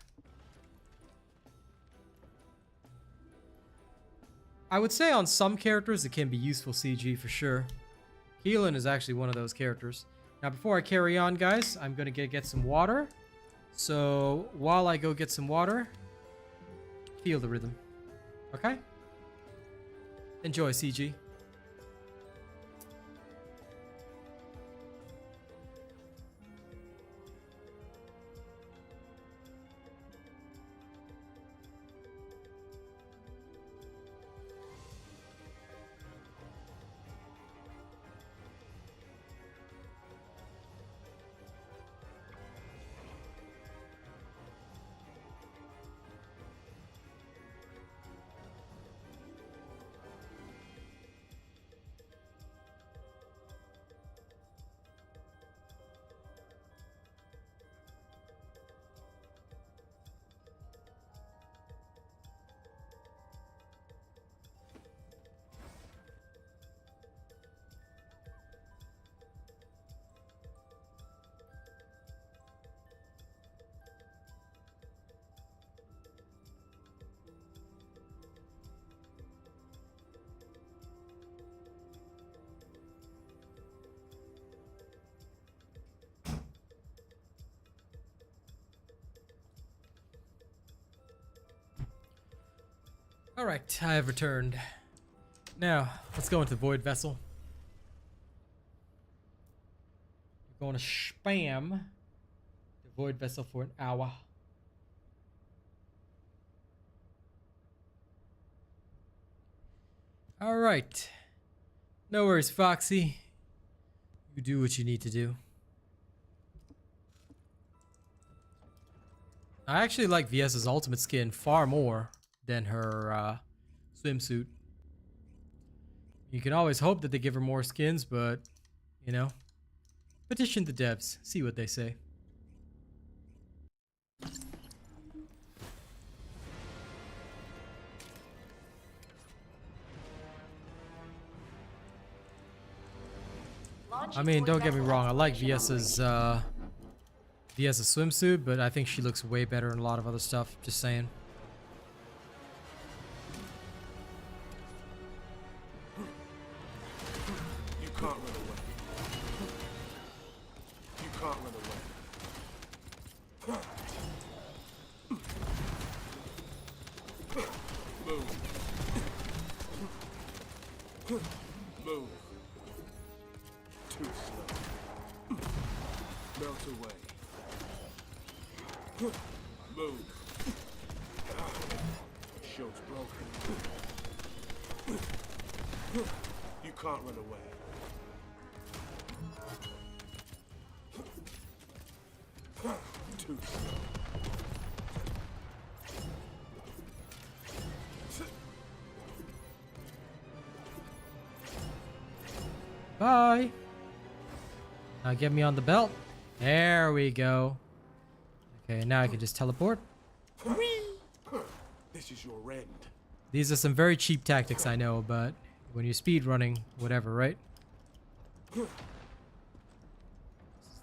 I would say on some characters it can be useful CG for sure. Keelan is actually one of those characters. Now before I carry on, guys, I'm going to get some water. So while I go get some water, feel the rhythm. Okay? Enjoy CG. Alright, I have returned. Now, let's go into the Void Vessel. We're going to spam the Void Vessel for an hour. Alright. No worries, Foxy. You do what you need to do. I actually like VS's ultimate skin far more than her swimsuit. You can always hope that they give her more skins, but, you know, petition the devs, see what they say. I mean, don't get me wrong, I like VS's swimsuit, but I think she looks way better in a lot of other stuff, just saying. Move. Too slow. Melt away. Move. Shield's broken. You can't run away. Too slow. Bye. Now get me on the belt. There we go. Okay, now I can just teleport. This is your end. These are some very cheap tactics, I know, but when you're speed running, whatever, right? This is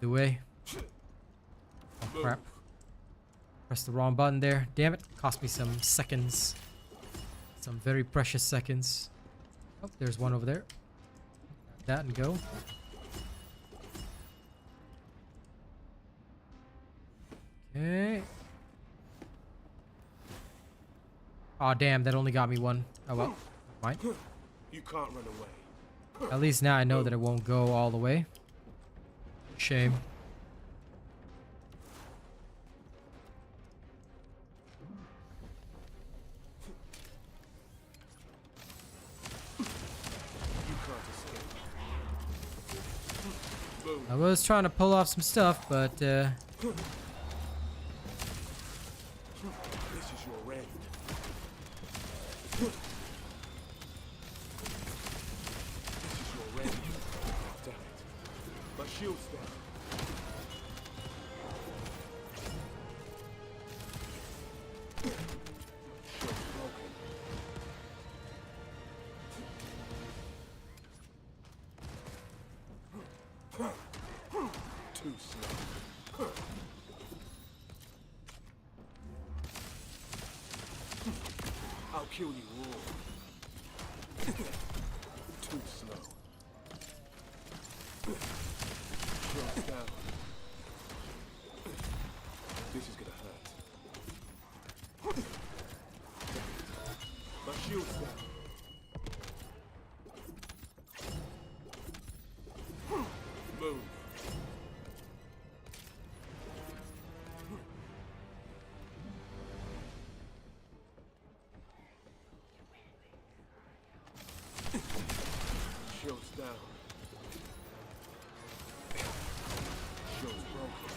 the way. Oh, crap. Press the wrong button there. Damn it. Cost me some seconds. Some very precious seconds. Oh, there's one over there. That and go. Okay. Aw, damn, that only got me one. Oh well. Fine. You can't run away. At least now I know that it won't go all the way. Shame. You can't escape. Boom. I was trying to pull off some stuff, but This is your end. This is your end. Damn it. My shield's down. Shield's broken. Too slow. I'll kill you all. Too slow. Shield's down. This is gonna hurt. My shield's down. Move. Shield's down. Shield's broken.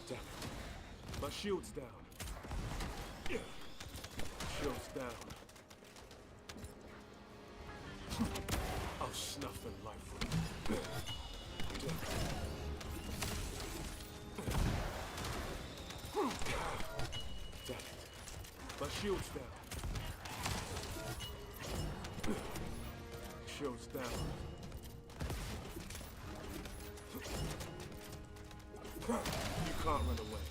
Damn it. My shield's down. Shield's down. I'll snuff the life from you. Damn it. My shield's down. Shield's down. You can't run away.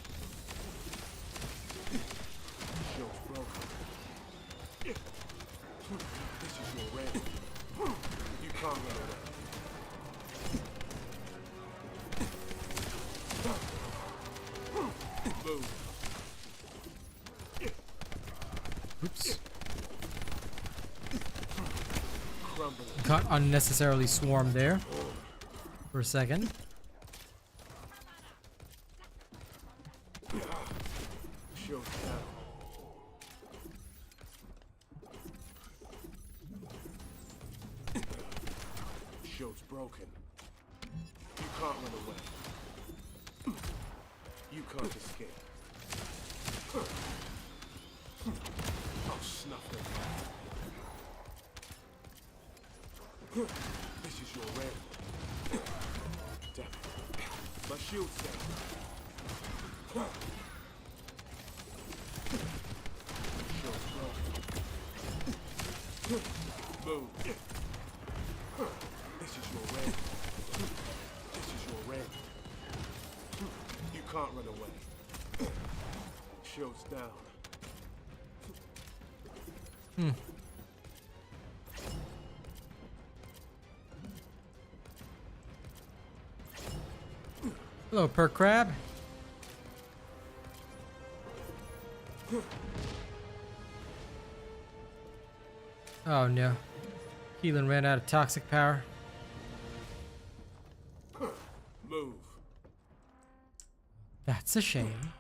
Shield's broken. This is your end. You can't run away. Move. oops. Crumbling. Got unnecessarily swarmed there for a second. Shield's down. Shield's broken. You can't run away. You can't escape. I'll snuff them. This is your end. Damn it. My shield's down. Shield's broken. Move. This is your end. This is your end. You can't run away. Shield's down. Hello, Perk Crab. Oh no. Keelan ran out of toxic power. Move. That's a shame.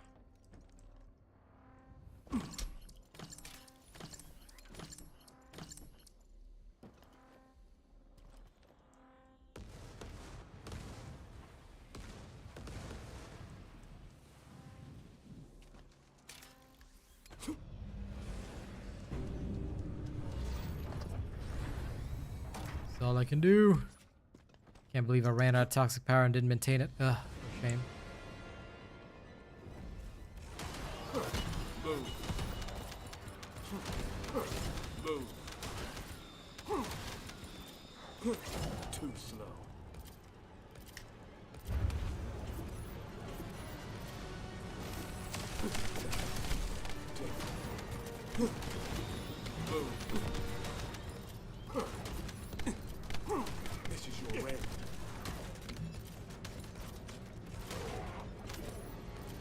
That's all I can do. Can't believe I ran out of toxic power and didn't maintain it. Ugh, shame. Move. Move. Too slow. This is your end.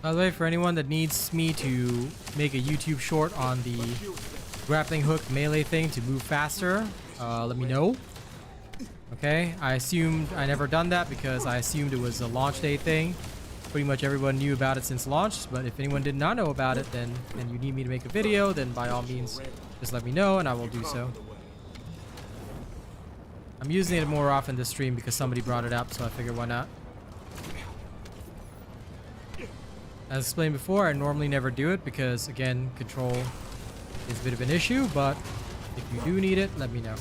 By the way, for anyone that needs me to make a YouTube short on the grappling hook melee thing to move faster, let me know. Okay, I assumed I never done that because I assumed it was a launch day thing. Pretty much everyone knew about it since launch, but if anyone did not know about it, then and you need me to make a video, then by all means, just let me know and I will do so. I'm using it more often this stream because somebody brought it up, so I figured why not. As explained before, I normally never do it because, again, control is a bit of an issue, but if you do need it, let me know.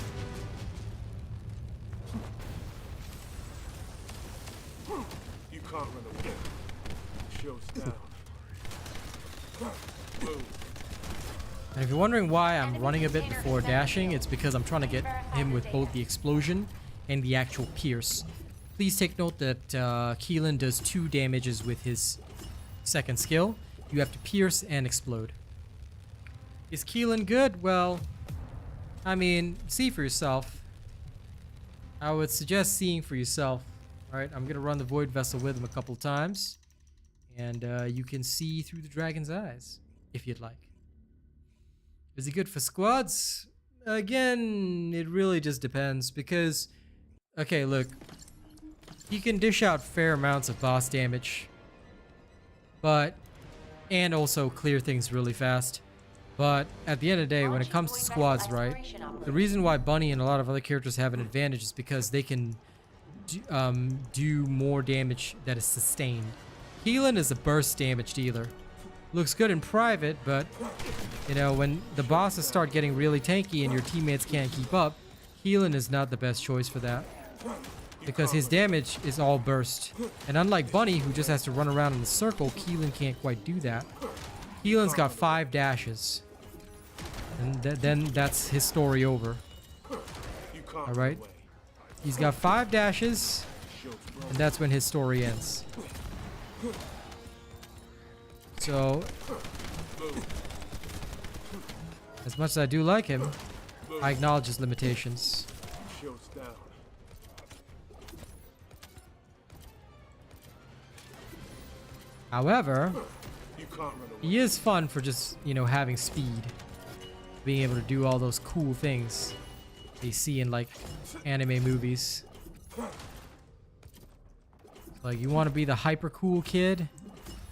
You can't run away. Show's down. Move. And if you're wondering why I'm running a bit before dashing, it's because I'm trying to get him with both the explosion and the actual pierce. Please take note that Keelan does 2 damages with his second skill. You have to pierce and explode. Is Keelan good? Well, I mean, see for yourself. I would suggest seeing for yourself. Alright, I'm gonna run the Void Vessel with him a couple times. And you can see through the dragon's eyes, if you'd like. Is he good for squads? Again, it really just depends because, okay, look, he can dish out fair amounts of boss damage, but, and also clear things really fast. But at the end of the day, when it comes to squads, right, the reason why Bunny and a lot of other characters have an advantage is because they can do more damage that is sustained. Keelan is a burst damage dealer. Looks good in private, but, you know, when the bosses start getting really tanky and your teammates can't keep up, Keelan is not the best choice for that. Because his damage is all burst. And unlike Bunny, who just has to run around in a circle, Keelan can't quite do that. Keelan's got 5 dashes. And then that's his story over. Alright? He's got 5 dashes, and that's when his story ends. So, as much as I do like him, I acknowledge his limitations. However, he is fun for just, you know, having speed. Being able to do all those cool things they see in, like, anime movies. Like, you want to be the hyper cool kid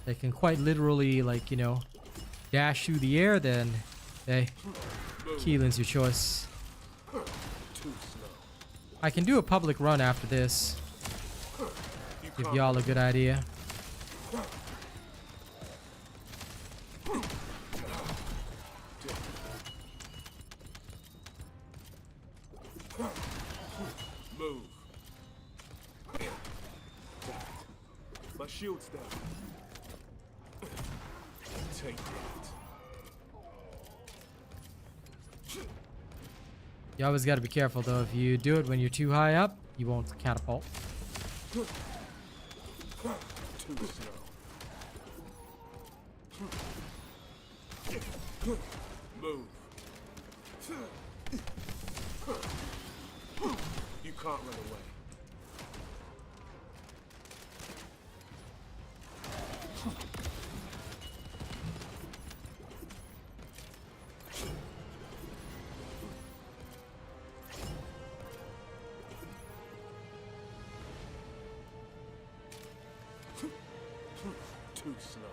that can quite literally, like, you know, dash through the air, then, hey, Keelan's your choice. I can do a public run after this. Give y'all a good idea. Move. My shield's down. Take that. You always got to be careful though. If you do it when you're too high up, you won't catapult. Too slow. Move. You can't run away. Too slow.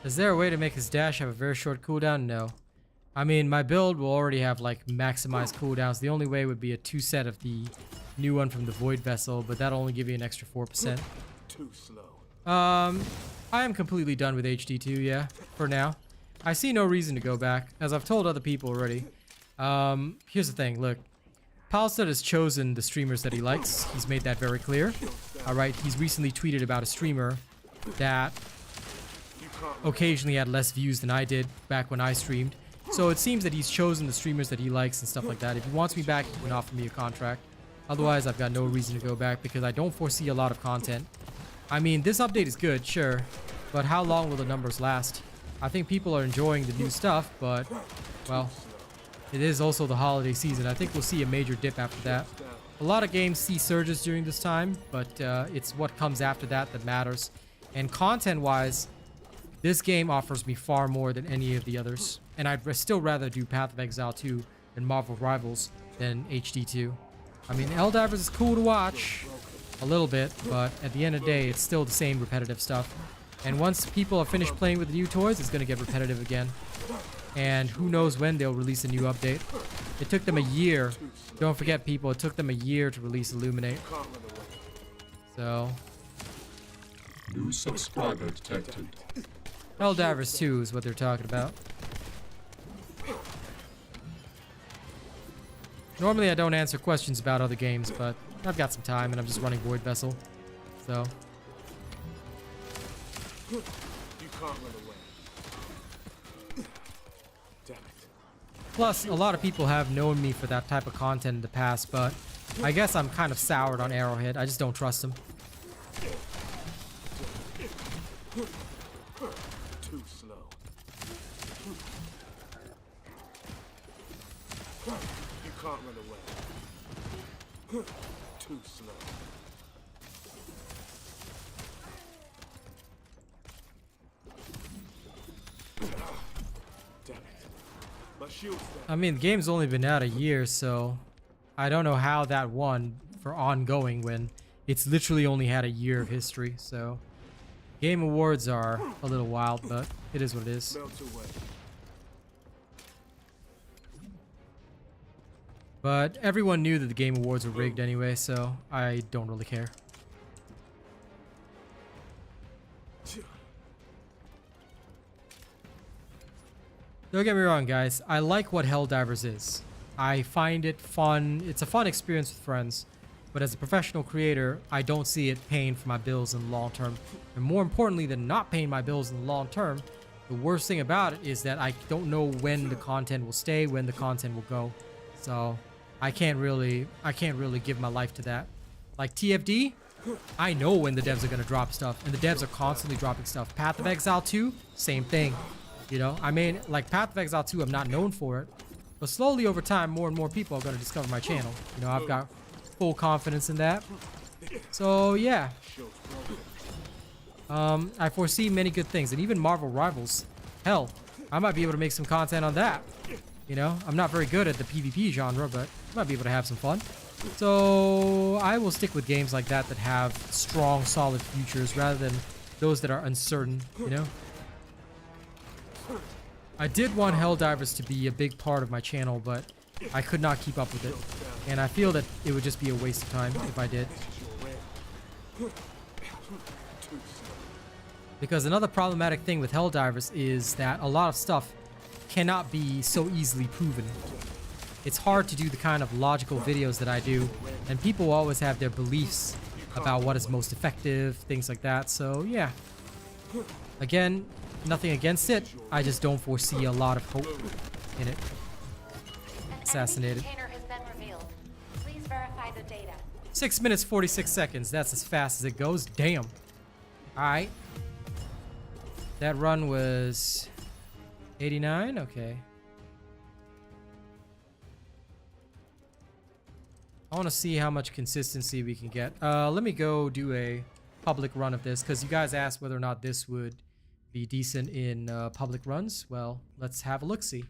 Is there a way to make his dash have a very short cooldown? No. I mean, my build will already have like maximized cooldowns. The only way would be a 2 set of the new one from the Void Vessel, but that'll only give you an extra 4%. Too slow. I am completely done with HD2, yeah, for now. I see no reason to go back, as I've told other people already. Here's the thing, look. Palstad has chosen the streamers that he likes. He's made that very clear. Alright, he's recently tweeted about a streamer that occasionally had less views than I did back when I streamed. So it seems that he's chosen the streamers that he likes and stuff like that. If he wants me back, he can offer me a contract. Otherwise, I've got no reason to go back because I don't foresee a lot of content. I mean, this update is good, sure, but how long will the numbers last? I think people are enjoying the new stuff, but, well, it is also the holiday season. I think we'll see a major dip after that. A lot of games see surges during this time, but it's what comes after that that matters. And content-wise, this game offers me far more than any of the others. And I'd still rather do Path of Exile 2 and Marvel Rivals than HD2. I mean, Helldivers is cool to watch a little bit, but at the end of the day, it's still the same repetitive stuff. And once people are finished playing with the new toys, it's going to get repetitive again. And who knows when they'll release a new update. It took them a year. Don't forget, people, it took them a year to release Illuminate. So... New subscriber detected. Helldivers 2 is what they're talking about. Normally I don't answer questions about other games, but I've got some time and I'm just running Void Vessel. So... You can't run away. Damn it. Plus, a lot of people have known me for that type of content in the past, but I guess I'm kind of soured on Arrowhead. I just don't trust him. Too slow. You can't run away. Too slow. Damn it. My shield's down. I mean, the game's only been out a year, so I don't know how that won for ongoing when it's literally only had a year of history. So Game Awards are a little wild, but it is what it is. Melt away. But everyone knew that the Game Awards were rigged anyway, so I don't really care. Don't get me wrong, guys. I like what Helldivers is. I find it fun. It's a fun experience with friends. But as a professional creator, I don't see it paying for my bills in the long term. And more importantly than not paying my bills in the long term, the worst thing about it is that I don't know when the content will stay, when the content will go. So I can't really give my life to that. Like TFD, I know when the devs are gonna drop stuff, and the devs are constantly dropping stuff. Path of Exile 2, same thing. You know, I mean, like Path of Exile 2, I'm not known for it, but slowly over time, more and more people are gonna discover my channel. You know, I've got full confidence in that. So yeah, I foresee many good things, and even Marvel Rivals. Hell, I might be able to make some content on that. You know, I'm not very good at the PvP genre, but I might be able to have some fun. So I will stick with games like that that have strong, solid futures rather than those that are uncertain, you know? I did want Helldivers to be a big part of my channel, but I could not keep up with it. And I feel that it would just be a waste of time if I did. Because another problematic thing with Helldivers is that a lot of stuff cannot be so easily proven. It's hard to do the kind of logical videos that I do, and people always have their beliefs about what is most effective, things like that. So yeah, again, nothing against it, I just don't foresee a lot of hope in it. Assassinated. An enemy container has been revealed. Please verify the data. 6 minutes 46 seconds, that's as fast as it goes. Damn. Alright, that run was 89. Okay, I want to see how much consistency we can get. Let me go do a public run of this, because you guys asked whether or not this would be decent in public runs. Well, let's have a look-see.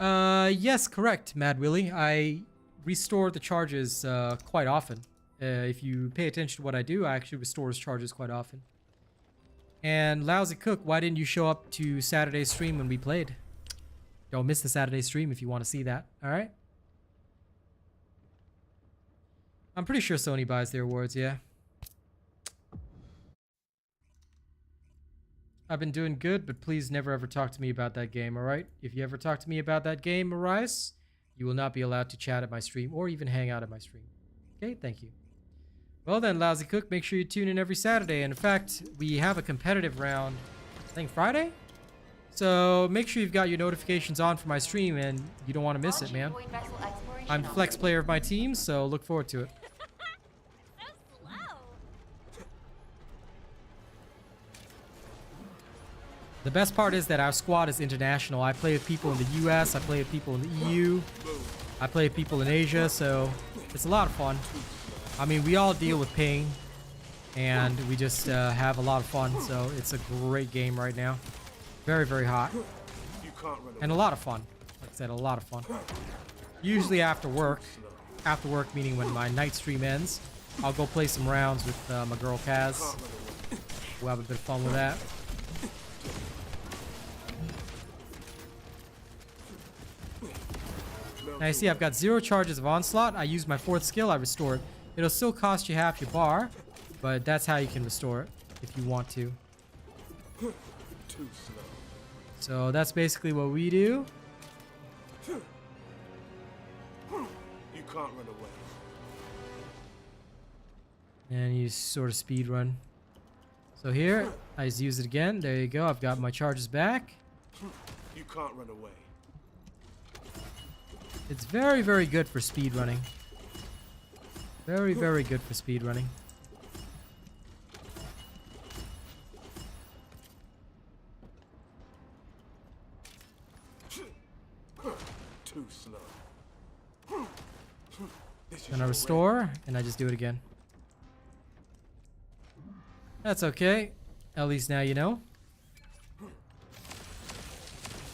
Yes, correct, Mad Willie. I restore the charges quite often. If you pay attention to what I do, I actually restore his charges quite often. And Lousy Cook, why didn't you show up to Saturday's stream when we played? Don't miss the Saturday stream if you want to see that, alright? I'm pretty sure Sony buys their awards, yeah. I've been doing good, but please never ever talk to me about that game, alright? If you ever talk to me about that game, Marias, you will not be allowed to chat at my stream or even hang out at my stream. Okay, thank you. Well then, Lousy Cook, make sure you tune in every Saturday. And in fact, we have a competitive round, I think Friday? So make sure you've got your notifications on for my stream and you don't want to miss it, man. I'm the flex player of my team, so look forward to it. The best part is that our squad is international. I play with people in the US, I play with people in the EU, I play with people in Asia, so it's a lot of fun. I mean, we all deal with pain, and we just have a lot of fun, so it's a great game right now. Very, very hot. And a lot of fun. Like I said, a lot of fun. Usually after work meaning when my night stream ends, I'll go play some rounds with my girl Kaz. We'll have a bit of fun with that. Now you see I've got 0 charges of onslaught. I use my 4th skill, I restore it. It'll still cost you half your bar, but that's how you can restore it if you want to. So that's basically what we do. You can't run away. And you sort of speed run. So here, I just use it again. There you go. I've got my charges back. You can't run away. It's very, very good for speed running. Very, very good for speed running. Too slow. And I restore, and I just do it again. That's okay. At least now you know.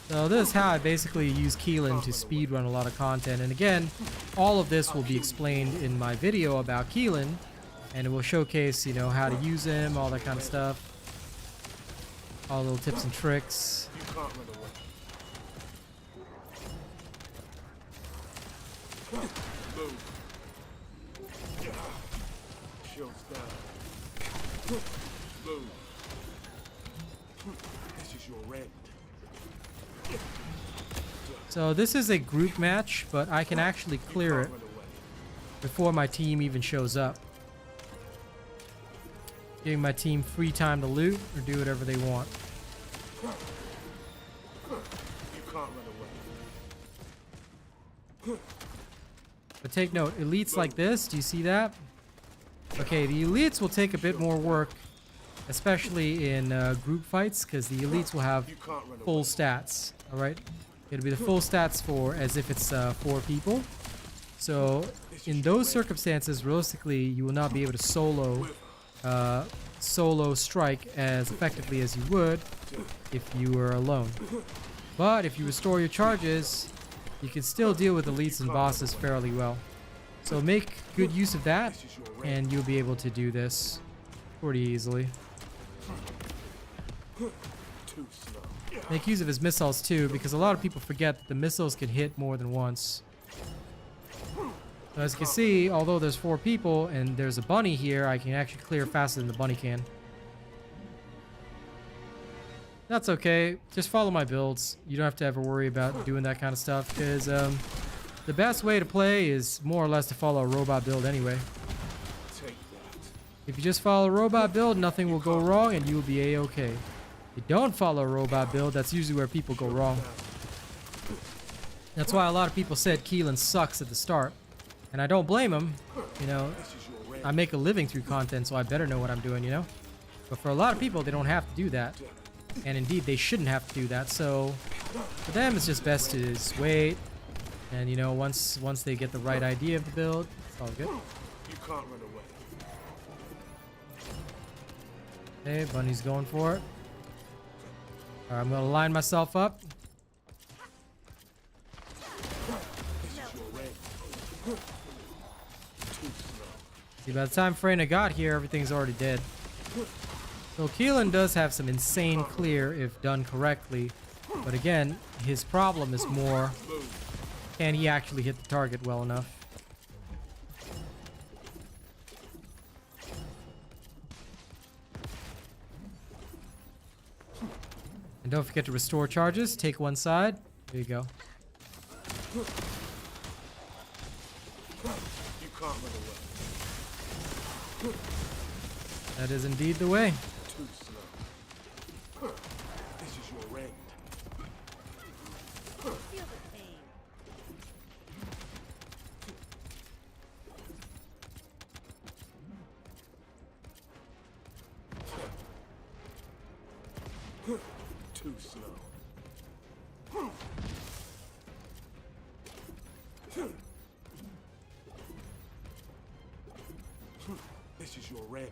So this is how I basically use Keelan to speedrun a lot of content. And again, all of this will be explained in my video about Keelan. And it will showcase, you know, how to use him, all that kind of stuff. All little tips and tricks. You can't run away. Move. Shields down. Move. This is your end. So this is a group match, but I can actually clear it before my team even shows up. Giving my team free time to loot or do whatever they want. You can't run away. But take note, elites like this, do you see that? Okay, the elites will take a bit more work, especially in group fights, because the elites will have full stats, alright? It'll be the full stats for as if it's 4 people. So in those circumstances, realistically, you will not be able to solo strike as effectively as you would if you were alone. But if you restore your charges, you can still deal with elites and bosses fairly well. So make good use of that, and you'll be able to do this pretty easily. Too slow. Make use of his missiles too, because a lot of people forget that the missiles can hit more than once. So as you can see, although there's 4 people and there's a bunny here, I can actually clear faster than the bunny can. That's okay. Just follow my builds. You don't have to ever worry about doing that kind of stuff, because the best way to play is more or less to follow a robot build anyway. Take that. If you just follow a robot build, nothing will go wrong and you will be a-okay. If you don't follow a robot build, that's usually where people go wrong. That's why a lot of people said Keelan sucks at the start. And I don't blame him. You know, I make a living through content, so I better know what I'm doing, you know? But for a lot of people, they don't have to do that. And indeed, they shouldn't have to do that. So for them, it's just best to just wait. And, you know, once they get the right idea of the build, it's all good. You can't run away. Okay, Bunny's going for it. Alright, I'm gonna line myself up. by the time Freyna got here, everything's already dead. So Keelan does have some insane clear if done correctly. But again, his problem is more, can he actually hit the target well enough? And don't forget to restore charges. Take one side. There you go. You can't run away. That is indeed the way. Too slow. This is your end. Too slow. This is your end.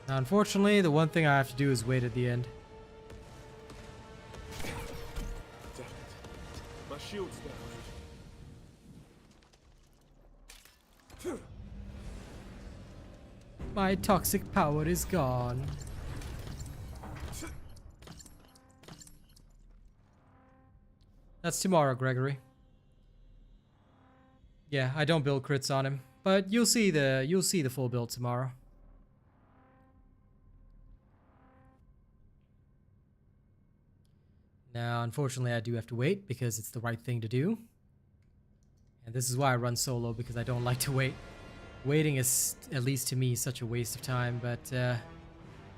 Now, unfortunately, the one thing I have to do is wait at the end. Damn it. My shield's down. My toxic power is gone. That's tomorrow, Gregory. Yeah, I don't build crits on him, but you'll see the full build tomorrow. Now, unfortunately, I do have to wait because it's the right thing to do. And this is why I run solo, because I don't like to wait. Waiting is, at least to me, such a waste of time, but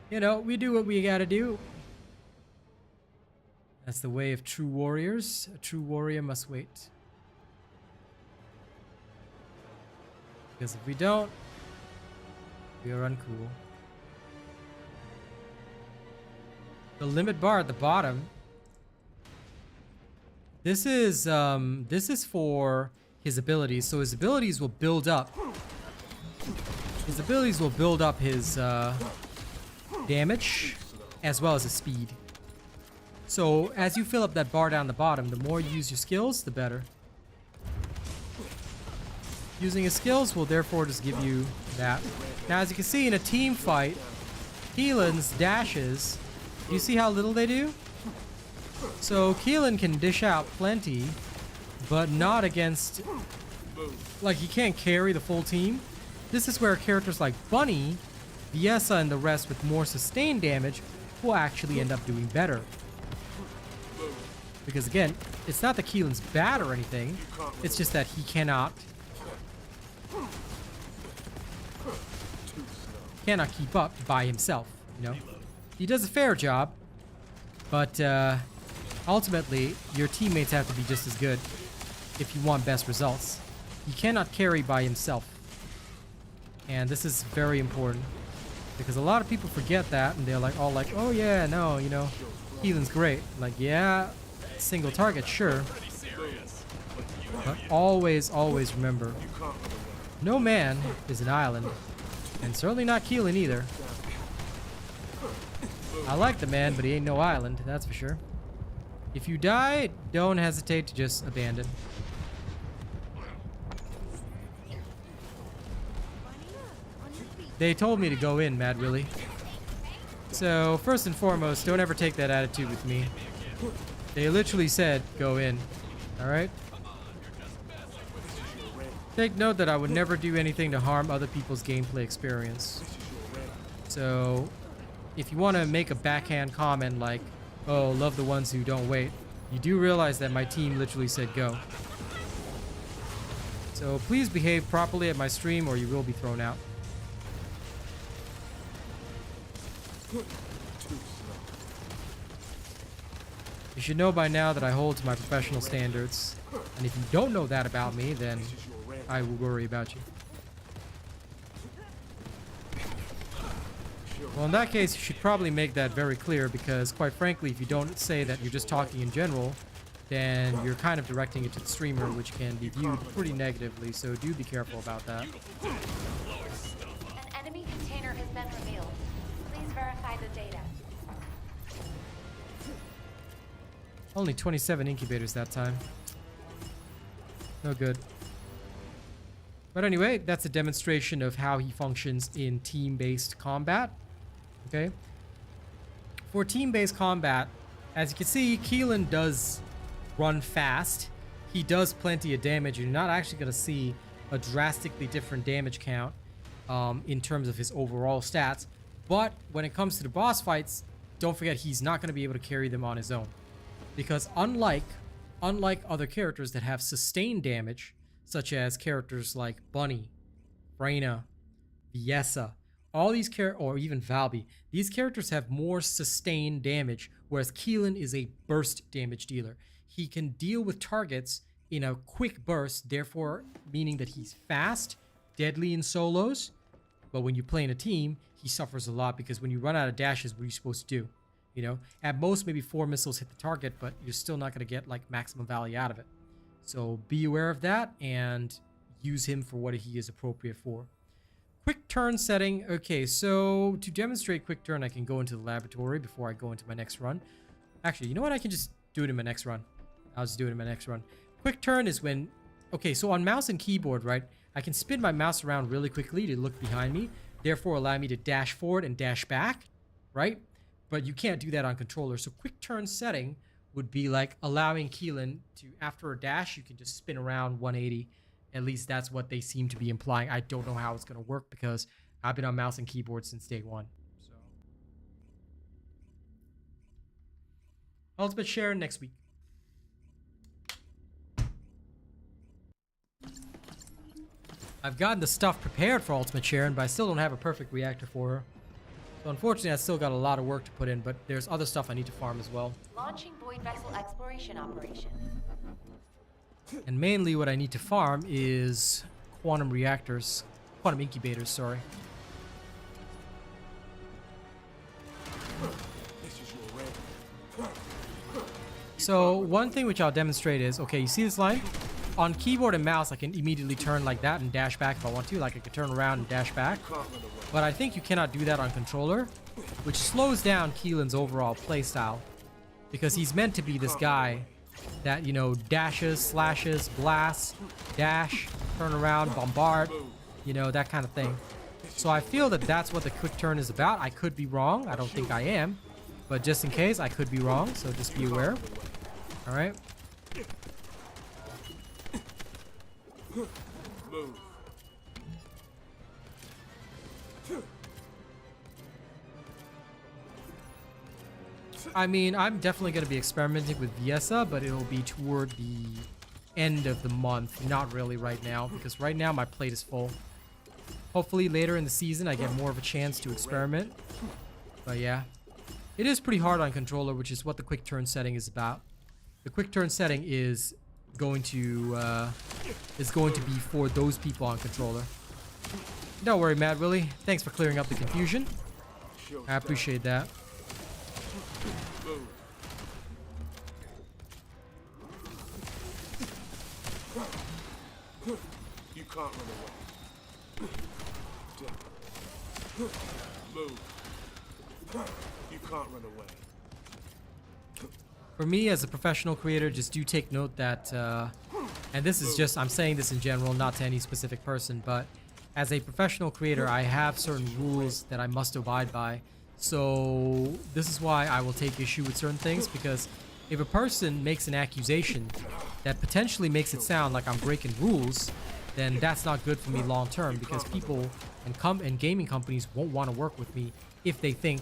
you know, we do what we gotta do. That's the way of true warriors. A true warrior must wait. Because if we don't, we are uncool. The limit bar at the bottom. This is for his abilities. So his abilities will build up. His abilities will build up his damage as well as his speed. So as you fill up that bar down the bottom, the more you use your skills, the better. Using his skills will therefore just give you that. Now, as you can see in a team fight, Keelan's dashes, you see how little they do? So Keelan can dish out plenty, but not against, like, he can't carry the full team. This is where characters like Bunny, Viessa, and the rest with more sustained damage will actually end up doing better. Because again, it's not that Keelan's bad or anything, it's just that he cannot keep up by himself, you know? He does a fair job, but ultimately, your teammates have to be just as good if you want best results. He cannot carry by himself. And this is very important, because a lot of people forget that, and they're like, all like, oh yeah, no, you know, Keelan's great. Like, yeah, single target, sure. But always, always remember, no man is an island, and certainly not Keelan either. I like the man, but he ain't no island, that's for sure. If you die, don't hesitate to just abandon. They told me to go in, Mad Willie. So, first and foremost, don't ever take that attitude with me. They literally said, go in. Alright? Take note that I would never do anything to harm other people's gameplay experience. So, if you want to make a backhand comment like, oh, love the ones who don't wait, you do realize that my team literally said go. So please behave properly at my stream or you will be thrown out. You should know by now that I hold to my professional standards. And if you don't know that about me, then I will worry about you. Well, in that case, you should probably make that very clear, because quite frankly, if you don't say that you're just talking in general, then you're kind of directing it to the streamer, which can be viewed pretty negatively, so do be careful about that. An enemy container has been revealed. Please verify the data. Only 27 incubators that time. No good. But anyway, that's a demonstration of how he functions in team-based combat. Okay. For team-based combat, as you can see, Keelan does run fast. He does plenty of damage. You're not actually going to see a drastically different damage count in terms of his overall stats. But when it comes to the boss fights, don't forget he's not going to be able to carry them on his own. Because unlike other characters that have sustained damage, such as characters like Bunny, Freyna, Viessa, all these or even Valby, these characters have more sustained damage, whereas Keelan is a burst damage dealer. He can deal with targets in a quick burst, therefore meaning that he's fast, deadly in solos, but when you play in a team, he suffers a lot because when you run out of dashes, what are you supposed to do? You know, at most maybe 4 missiles hit the target, but you're still not going to get like maximum value out of it. So be aware of that and use him for what he is appropriate for. Quick turn setting. Okay, so to demonstrate quick turn, I can go into the laboratory before I go into my next run. Actually, you know what? I can just do it in my next run. I'll just do it in my next run. Quick turn is when... Okay, so on mouse and keyboard, right? I can spin my mouse around really quickly to look behind me, therefore allow me to dash forward and dash back, right? But you can't do that on controller. So quick turn setting would be like allowing Keelan to, after a dash, you can just spin around 180. At least that's what they seem to be implying. I don't know how it's going to work because I've been on mouse and keyboard since day one. So, Ultimate Sharen next week. I've gotten the stuff prepared for Ultimate Sharen, but I still don't have a perfect reactor for her. So unfortunately, I still got a lot of work to put in, but there's other stuff I need to farm as well. Launching void vessel exploration operation. And mainly what I need to farm is quantum reactors. Quantum incubators, sorry. So one thing which I'll demonstrate is, okay, you see this line? On keyboard and mouse, I can immediately turn like that and dash back if I want to. Like I could turn around and dash back. But I think you cannot do that on controller, which slows down Keelan's overall playstyle. Because he's meant to be this guy that, you know, dashes, slashes, blasts, dash, turn around, bombard, you know, that kind of thing. So I feel that that's what the quick turn is about. I could be wrong. I don't think I am. But just in case, I could be wrong. So just be aware. All right. Move. I mean, I'm definitely going to be experimenting with Viessa, but it'll be toward the end of the month, not really right now, because right now my plate is full. Hopefully later in the season I get more of a chance to experiment. But yeah, it is pretty hard on controller, which is what the quick turn setting is about. The quick turn setting is going to be for those people on controller. Don't worry, Mad Willie. Thanks for clearing up the confusion. I appreciate that. You can't run away. Move. You can't run away. For me, as a professional creator, just do take note that, and this is just, I'm saying this in general, not to any specific person, but as a professional creator, I have certain rules that I must abide by. So this is why I will take issue with certain things, because if a person makes an accusation that potentially makes it sound like I'm breaking rules, then that's not good for me long term, because people and gaming companies won't want to work with me if they think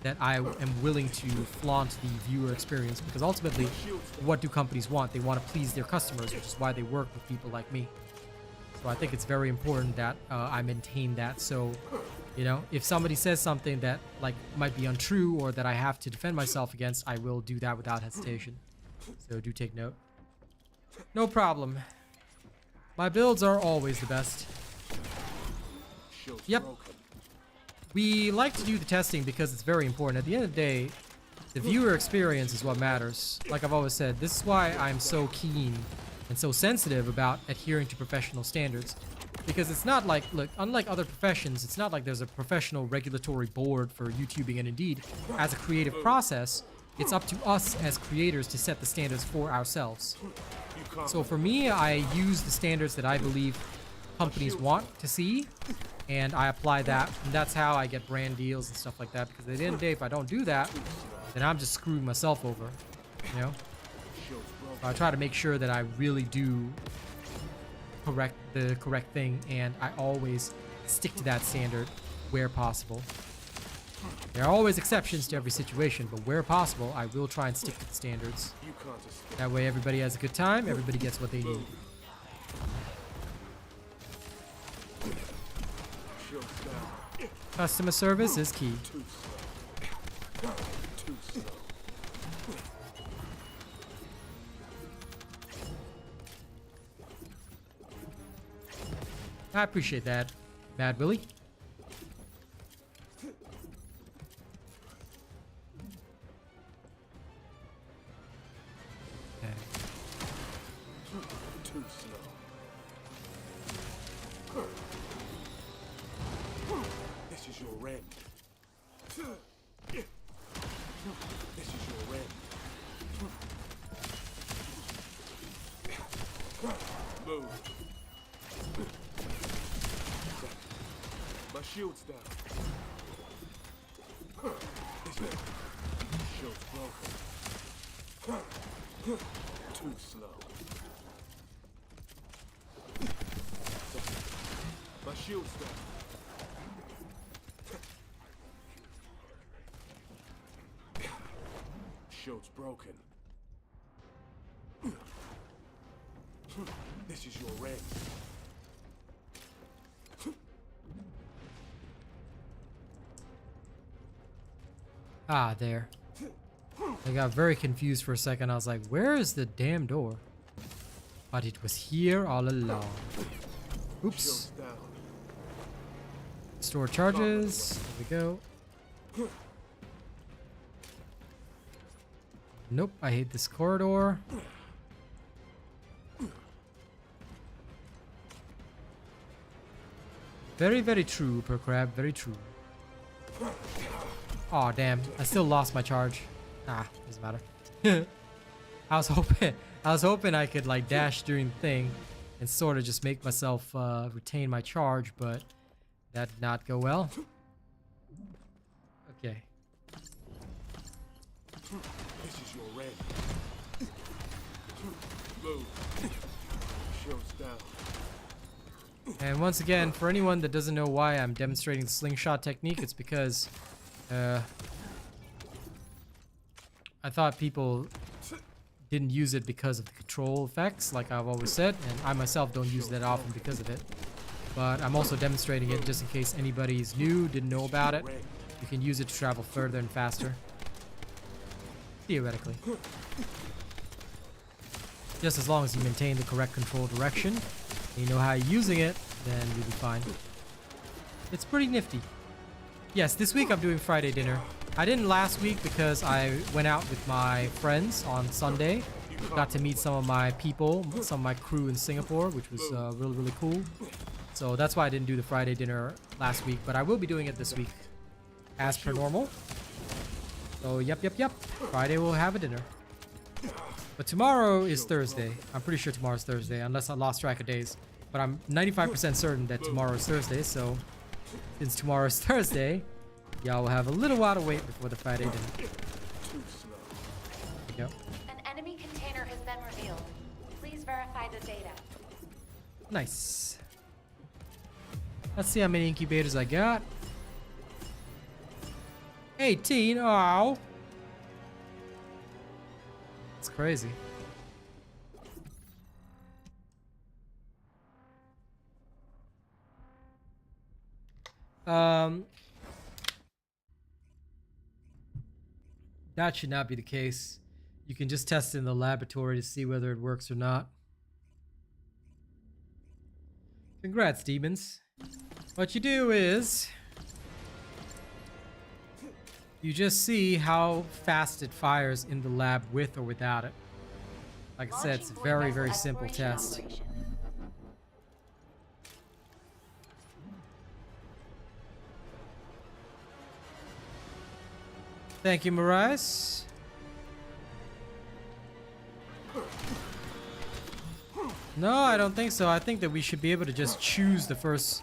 that I am willing to flaunt the viewer experience, because ultimately, what do companies want? They want to please their customers, which is why they work with people like me. So I think it's very important that I maintain that. So, you know, if somebody says something that like might be untrue or that I have to defend myself against, I will do that without hesitation. So do take note. No problem. My builds are always the best. Yep. We like to do the testing because it's very important. At the end of the day, the viewer experience is what matters. Like I've always said, this is why I'm so keen and so sensitive about adhering to professional standards. Because it's not like, look, unlike other professions, it's not like there's a professional regulatory board for YouTubing, and indeed, as a creative process, it's up to us as creators to set the standards for ourselves. You can't So for me, I use the standards that I believe companies want to see, and I apply that, and that's how I get brand deals and stuff like that, because at the end of the day, if I don't do that, then I'm just screwing myself over, you know? So I try to make sure that I really do the correct thing, and I always stick to that standard where possible. There are always exceptions to every situation, but where possible, I will try and stick to the standards. You can't escape. That way everybody has a good time, everybody gets what they need. Shields down. Customer service is key. Too slow. Too slow. I appreciate that, Mad Willie. Okay. Too slow. This is your end. This is your end. Move. My shield's down. This is shield's broken. Too slow. My shield's down. Shield's broken. This is your end. Ah, there. I got very confused for a second. I was like, where is the damn door? But it was here all along. Oops. Shield's down. Store charges. There we go. Nope, I hate this corridor. Very, very true, Per Crab. Very true. Aw, damn. I still lost my charge. Ah, doesn't matter. I was hoping I could like dash during the thing and sort of just make myself retain my charge, but that did not go well. Okay. This is your end. Move. Shield's down. And once again, for anyone that doesn't know why I'm demonstrating the slingshot technique, it's because I thought people didn't use it because of the control effects, like I've always said, and I myself don't use that often because of it. But I'm also demonstrating it just in case anybody's new, didn't know about it. You can use it to travel further and faster. Theoretically. Just as long as you maintain the correct control direction, and you know how you're using it, then you'll be fine. It's pretty nifty. Yes, this week I'm doing Friday dinner. I didn't last week because I went out with my friends on Sunday. Got to meet some of my people, some of my crew in Singapore, which was really, really cool. So that's why I didn't do the Friday dinner last week, but I will be doing it this week as per normal. So yep. Friday we'll have a dinner. But tomorrow is Thursday. I'm pretty sure tomorrow's Thursday, unless I lost track of days. But I'm 95% certain that tomorrow is Thursday, so since tomorrow is Thursday, y'all will have a little while to wait before the Friday dinner. Too slow. There you go. An enemy container has been revealed. Please verify the data. Nice. Let's see how many incubators I got. 18. Oh. It's crazy. That should not be the case. You can just test it in the laboratory to see whether it works or not. Congrats, demons. What you do is you just see how fast it fires in the lab with or without it. Like I said, it's a very, very simple test. Thank you, Marais. No, I don't think so. I think that we should be able to just choose the first.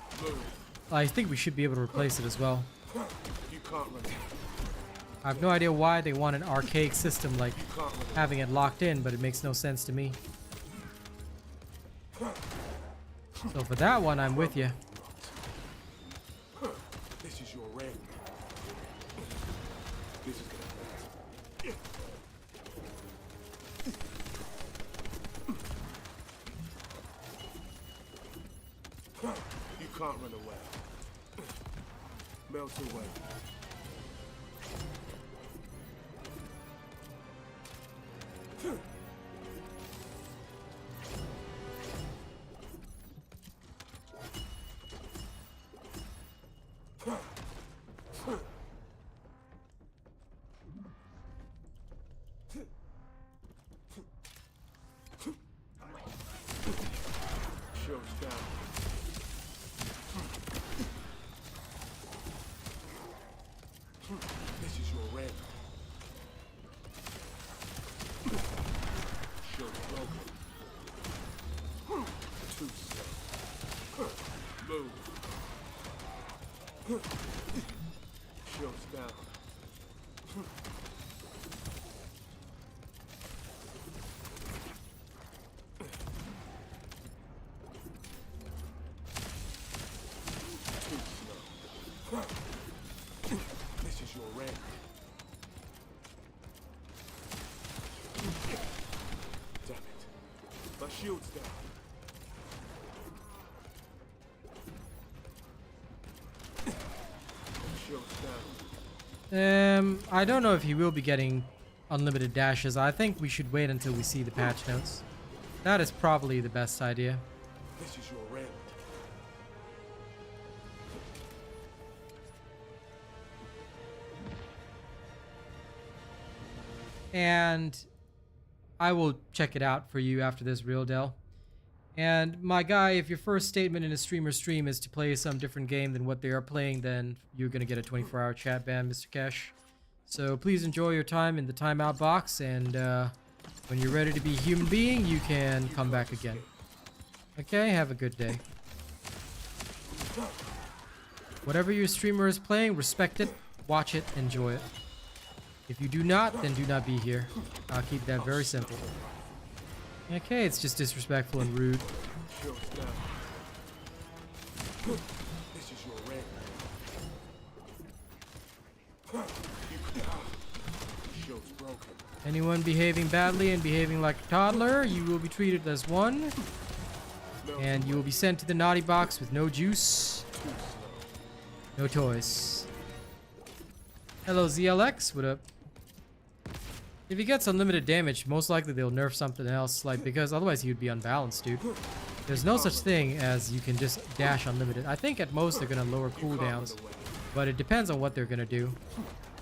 I think we should be able to replace it as well. You can't run. I have no idea why they want an archaic system like You can't run. having it locked in, but it makes no sense to me. So for that one, I'm with you. This is your end. This is gonna hurt. You can't run away. Melt away. Show's down. This is your end. Show's broken. Too slow. Move. Show's down. Too slow. This is your end. Damn it. My shield's down. Shield's down. I don't know if he will be getting unlimited dashes. I think we should wait until we see the patch notes. That is probably the best idea. This is your end. And I will check it out for you after this, Real Del. And my guy, if your first statement in a streamer's stream is to play some different game than what they are playing, then you're gonna get a 24-hour chat ban, Mr. Cash. So please enjoy your time in the timeout box, and when you're ready to be a human being, you can come back again. Okay, have a good day. Whatever your streamer is playing, respect it, watch it, enjoy it. If you do not, then do not be here. I'll keep that very simple. Okay, it's just disrespectful and rude. Shield's down. This is your end. Shield's broken. Anyone behaving badly and behaving like a toddler, you will be treated as one. And you will be sent to the naughty box with no juice, no toys. Hello, ZLX. What up? If he gets unlimited damage, most likely they'll nerf something else, like, because otherwise he would be unbalanced, dude. There's no such thing as you can just dash unlimited. I think at most they're gonna lower cooldowns, but it depends on what they're gonna do.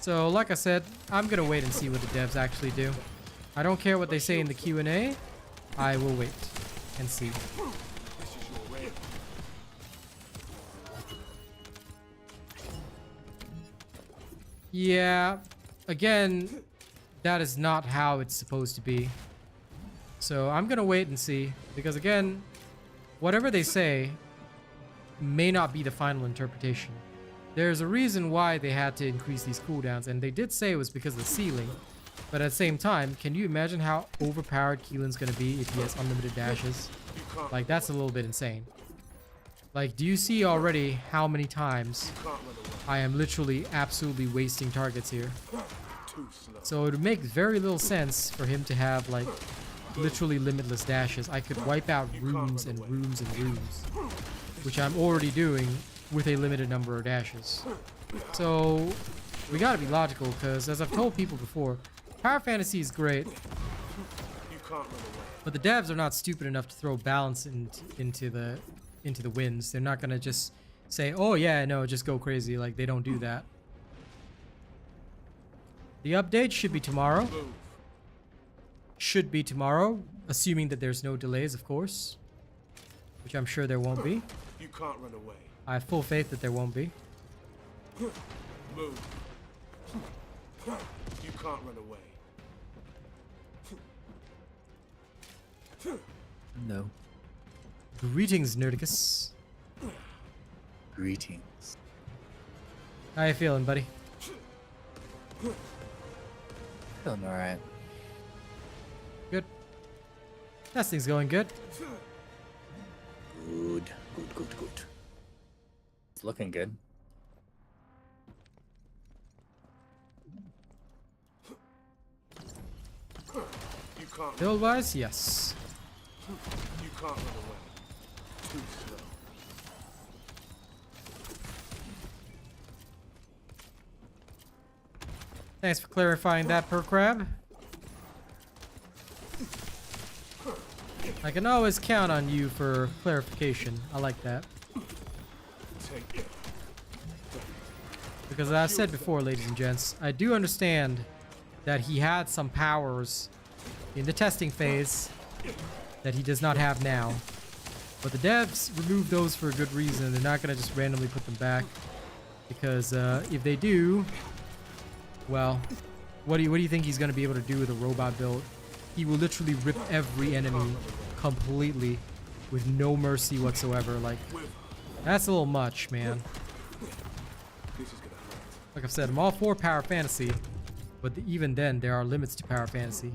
So, like I said, I'm gonna wait and see what the devs actually do. I don't care what they say in the Q&A. I will wait and see. This is your end. Yeah, again, that is not how it's supposed to be. So I'm gonna wait and see, because again, whatever they say may not be the final interpretation. There's a reason why they had to increase these cooldowns, and they did say it was because of the ceiling. But at the same time, can you imagine how overpowered Keelan's gonna be if he has unlimited dashes? Like, that's a little bit insane. Like, do you see already how many times I am literally absolutely wasting targets here? Too slow. So it would make very little sense for him to have, like, literally limitless dashes. I could wipe out rooms and rooms and rooms, which I'm already doing with a limited number of dashes. So we gotta be logical, because as I've told people before, Power Fantasy is great, You can't run away. but the devs are not stupid enough to throw balance into the wins. They're not gonna just say, oh yeah, no, just go crazy. Like, they don't do that. The update should be tomorrow. Move. Should be tomorrow, assuming that there's no delays, of course, which I'm sure there won't be. You can't run away. I have full faith that there won't be. Move. You can't run away. No. Greetings, Nerdicus. Greetings. How you feeling, buddy? Feeling alright. Good. Testing's going good. Good. It's looking good. You can't. Build-wise, yes. You can't run away. Too slow. Thanks for clarifying that, per crab. I can always count on you for clarification. I like that. Take it. Because as I said before, ladies and gents, I do understand that he had some powers in the testing phase that he does not have now. But the devs removed those for a good reason. They're not going to just randomly put them back. Because if they do, well, what do you think he's going to be able to do with a robot build? He will literally rip every enemy completely with no mercy whatsoever. Like, that's a little much, man. This is gonna hurt. Like I've said, I'm all for power fantasy, but even then, there are limits to power fantasy.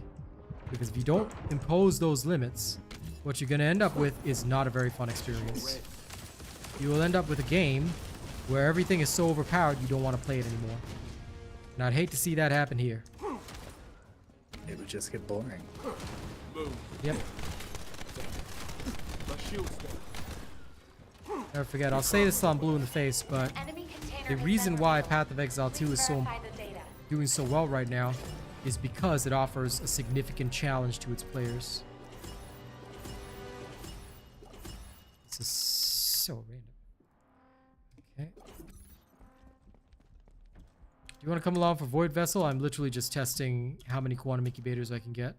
Because if you don't impose those limits, what you're going to end up with is not a very fun experience. You will end up with a game where everything is so overpowered you don't want to play it anymore. And I'd hate to see that happen here. It would just get boring. Move. Yep. My shield's down. Never forget, I'll say this till I'm blue in the face, but Enemy container the has reason been why revealed. Path of Exile 2 is so Verify the data. doing so well right now is because it offers a significant challenge to its players. This is so random. Okay. Do you want to come along for Void Vessel? I'm literally just testing how many quantum incubators I can get.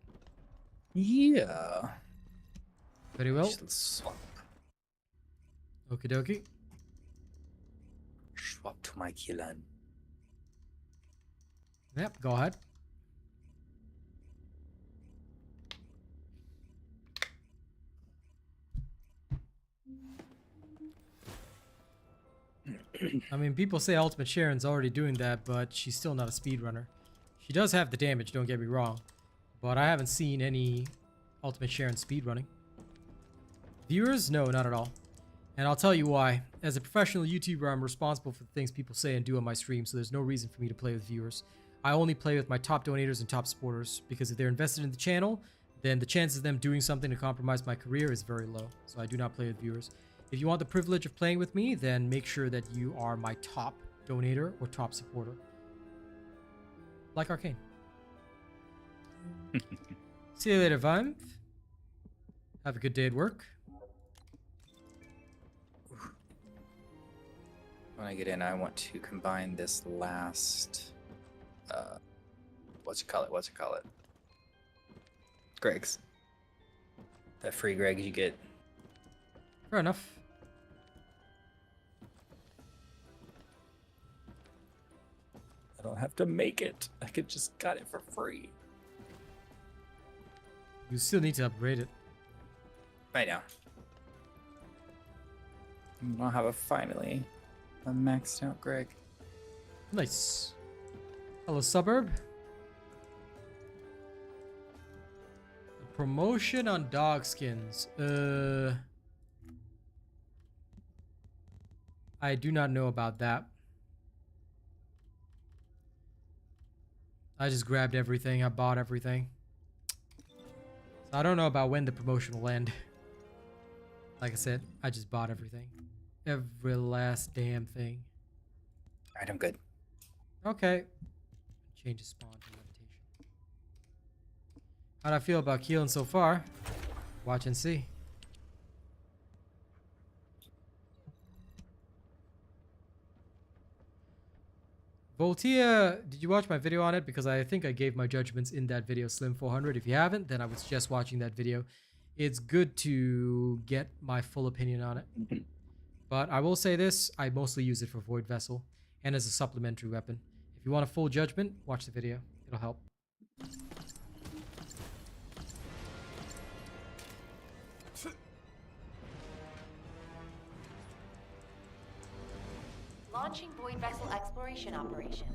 Yeah. Very well. Just swap. Okie dokie. Swap to my Keelan. Yep, go ahead. I mean, people say Ultimate Sharon's already doing that, but she's still not a speedrunner. She does have the damage, don't get me wrong. But I haven't seen any Ultimate Sharon speedrunning. Viewers? No, not at all. And I'll tell you why. As a professional YouTuber, I'm responsible for the things people say and do on my stream, so there's no reason for me to play with viewers. I only play with my top donators and top supporters, because if they're invested in the channel, then the chances of them doing something to compromise my career is very low. So I do not play with viewers. If you want the privilege of playing with me, then make sure that you are my top donator or top supporter. Like Arcane. See you later, Vimes. Have a good day at work. When I get in, I want to combine this last... What's it call it? Greg's. That free Greg's you get. Fair enough. I don't have to make it. I could just got it for free. You still need to upgrade it. Right now. I'll have finally a maxed out Greg. Nice. Hello, suburb. A promotion on dog skins. I do not know about that. I just grabbed everything. I bought everything. So I don't know about when the promotion will end. Like I said, I just bought everything. Every last damn thing. Alright, I'm good. Okay. Change the spawn to meditation. How'd I feel about Keelan so far? Watch and see. Voltia, did you watch my video on it? Because I think I gave my judgments in that video, Slim400. If you haven't, then I would suggest watching that video. It's good to get my full opinion on it. But I will say this, I mostly use it for Void Vessel and as a supplementary weapon. If you want a full judgment, watch the video. It'll help. Launching void vessel exploration operation.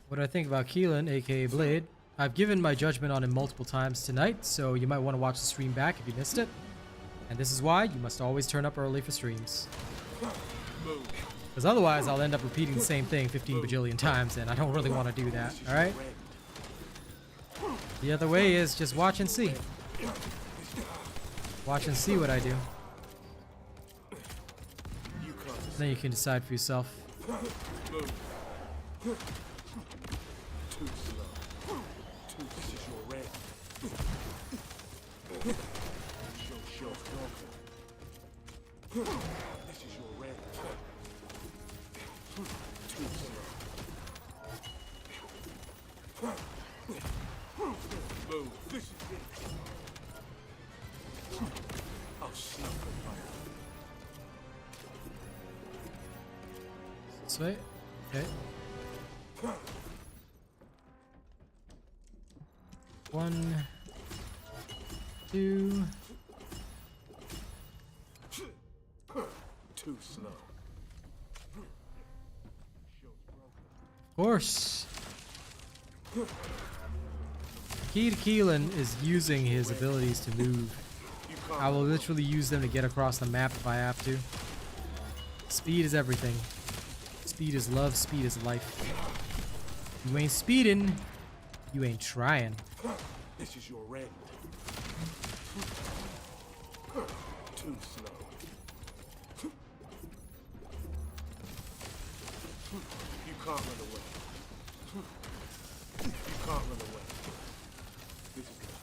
What do I think about Keelan, aka Blade? I've given my judgment on him multiple times tonight, so you might want to watch the stream back if you missed it. And this is why you must always turn up early for streams. Because otherwise I'll end up repeating the same thing 15 bajillion times, and I don't really want to do that, alright? The other way is just watch and see. Watch and see what I do. Then you can decide for yourself. Too slow. This is your red. Show's broken. This is your red. Too slow. Move. This is it. I'll snuff the fire. This way? Okay. 1, 2. Too slow. Of course. Key to Keelan is using his abilities to move. I will literally use them to get across the map if I have to. Speed is everything. Speed is love, speed is life. You ain't speeding, you ain't trying. This is your end. Too slow. You can't run away. You can't run away. This is gonna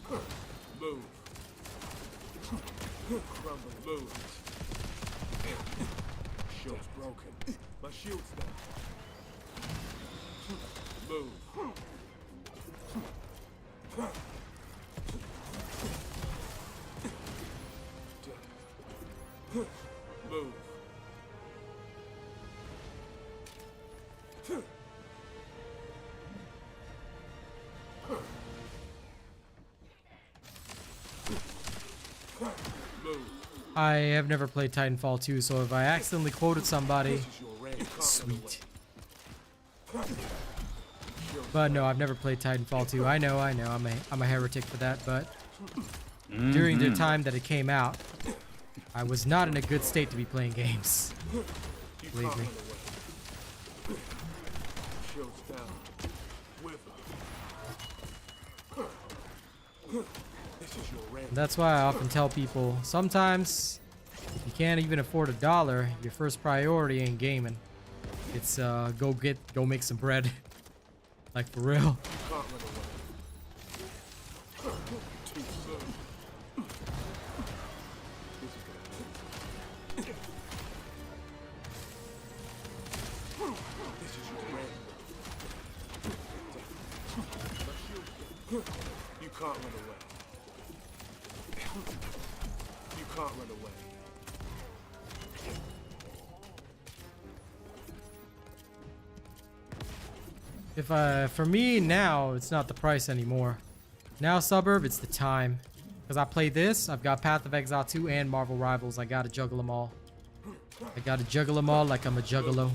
hurt. Move. Crumble, move. Shield's broken. My shield's down. Move. Move. I have never played Titanfall 2, so if I accidentally quoted somebody, sweet. But no, I've never played Titanfall 2. I know, I'm a heretic for that, but during the time that it came out, I was not in a good state to be playing games. Believe me. And that's why I often tell people, sometimes if you can't even afford $1, your first priority ain't gaming. It's go make some bread. Like for real. You can't run away. You can't run away. For me now, it's not the price anymore. Now Suburb, it's the time. Because I play this, I've got Path of Exile 2 and Marvel Rivals. I gotta juggle them all. I gotta juggle them all like I'm a juggalo.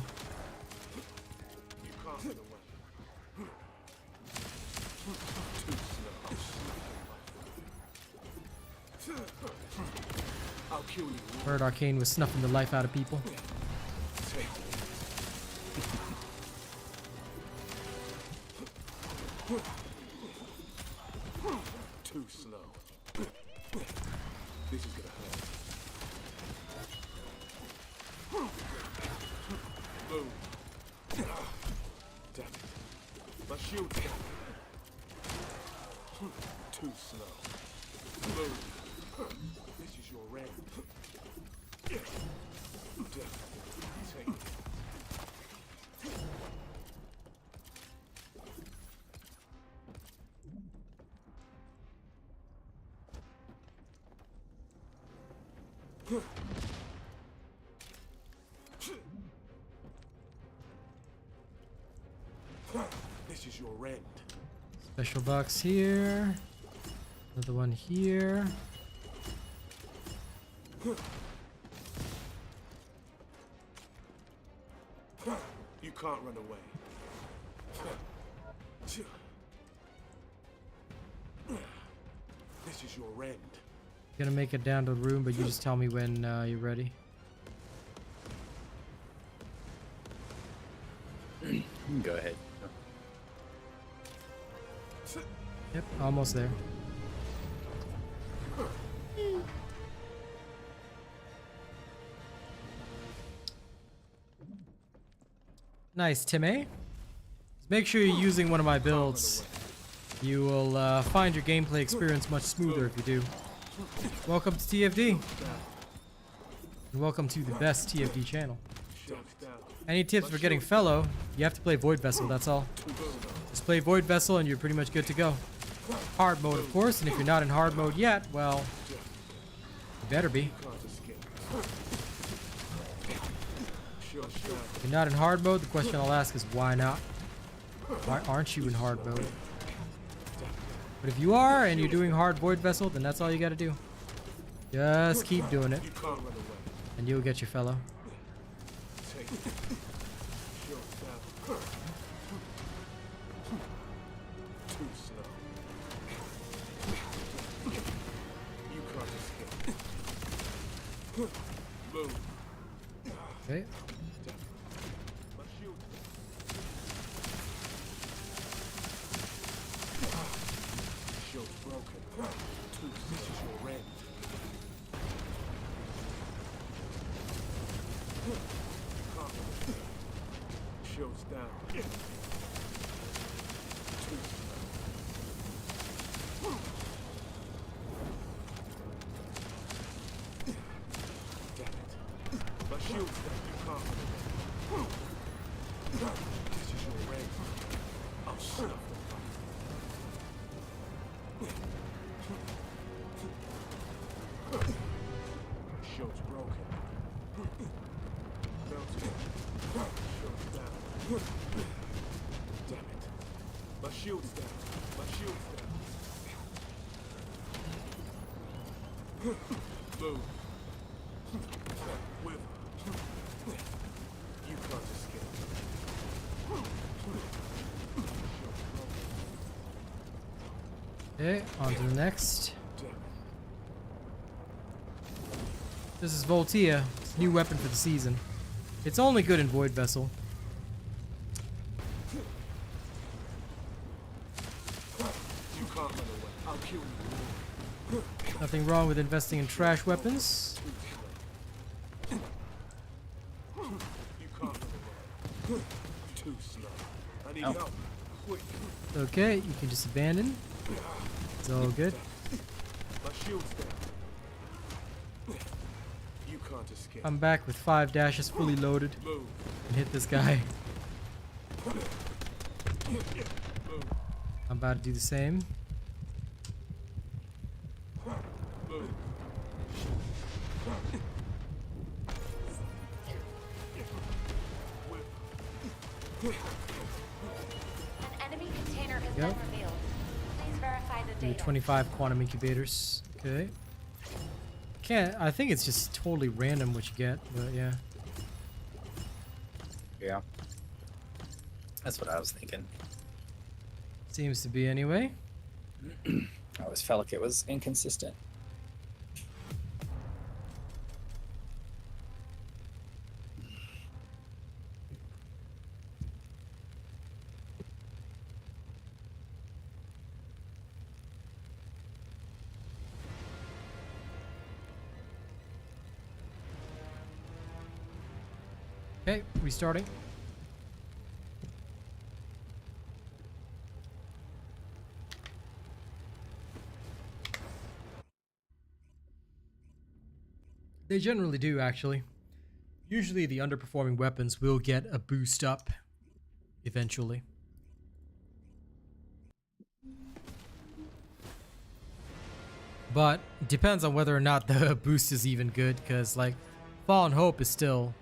Heard Arcane was snuffing the life out of people. Too slow. This is gonna hurt. Boom. Damn it. My shield's down. Too slow. Boom. This is your end. Take it. This is your end. Special box here. Another one here. You can't run away. This is your end. Gonna make it down to the room, but you just tell me when you're ready. You can go ahead. Yep, almost there. Nice, Timmy. Make sure you're using one of my builds. You will find your gameplay experience much smoother if you do. Welcome to TFD. And welcome to the best TFD channel. Any tips for getting fellow? You have to play Void Vessel, that's all. Just play Void Vessel and you're pretty much good to go. Hard mode, of course, and if you're not in hard mode yet, well, you better be. If you're not in hard mode, the question I'll ask is why not? Why aren't you in hard mode? But if you are and you're doing hard Void Vessel, then that's all you gotta do. Just keep doing it. And you'll get your fellow. Okay. Shield's broken. This is your end. Shield's down. My shield's down. You can't run away. This is your end. I'll snuff them. Shield's broken. Melted. Shield's down. Damn it. My shield's down. My shield's down. Move. Whip. You can't escape. Okay, on to the next. Damn it. This is Voltia. It's a new weapon for the season. It's only good in Void Vessel. You can't run away. I'll kill you. Nothing wrong with investing in trash weapons. You can't run away. Too slow. I need help. Quick. Okay, you can just abandon. It's all good. My shield's down. You can't escape. I'm back with 5 dashes fully loaded Move. and hit this guy. Move. I'm about to do the same. Move. An enemy container has Yep. been revealed. Please verify the Do data. 25 quantum incubators. Okay. I think it's just totally random what you get, but yeah. Yeah. That's what I was thinking. Seems to be anyway. I always felt like it was inconsistent. Okay, restarting. They generally do, actually. Usually the underperforming weapons will get a boost up eventually. But it depends on whether or not the boost is even good, because like Fallen Hope is still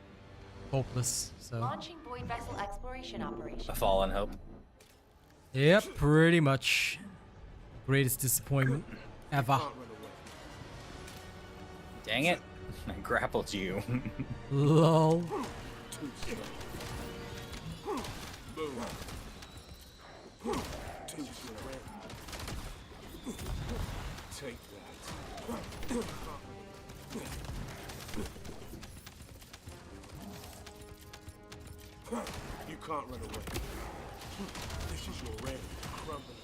hopeless. So Launching Void Vessel exploration operation. A fallen hope. yep, pretty much. Greatest disappointment ever. Can't run away. Dang it. I grappled you. Lol. Too slow. Move. Too slow. Take that. You can't run away. This is your reign. Crumble.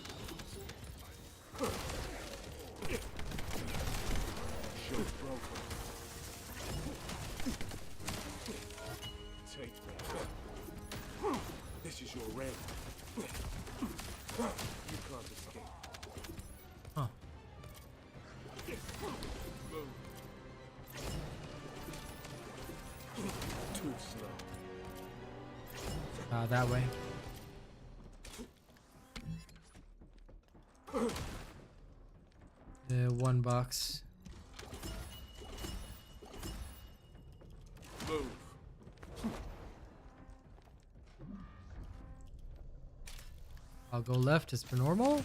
Show's broken. Take that. This is your reign. You can't escape. Huh. Move. Too slow. That way. One box. Move. I'll go left as per normal.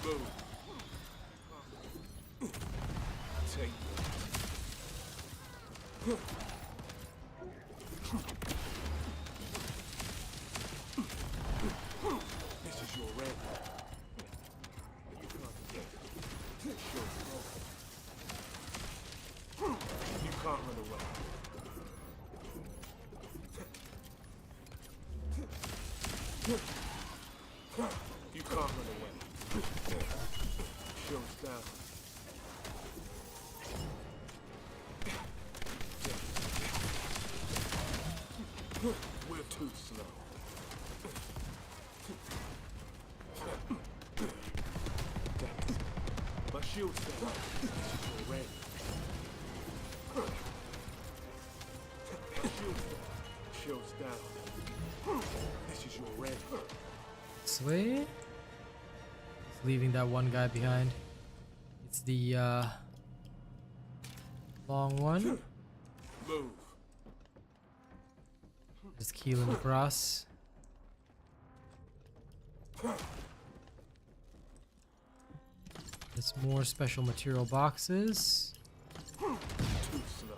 Move. Take that. This is your red. You can't escape. Show's broken. You can't run away. You can't run away. Show's down. We're too slow. Damn it. My shield's down. This is your ready. Shield's down. Shield's down. This is your ready. This way. Just leaving that one guy behind. It's the long one. Move. Just Keelan across. There's more special material boxes. Too slow.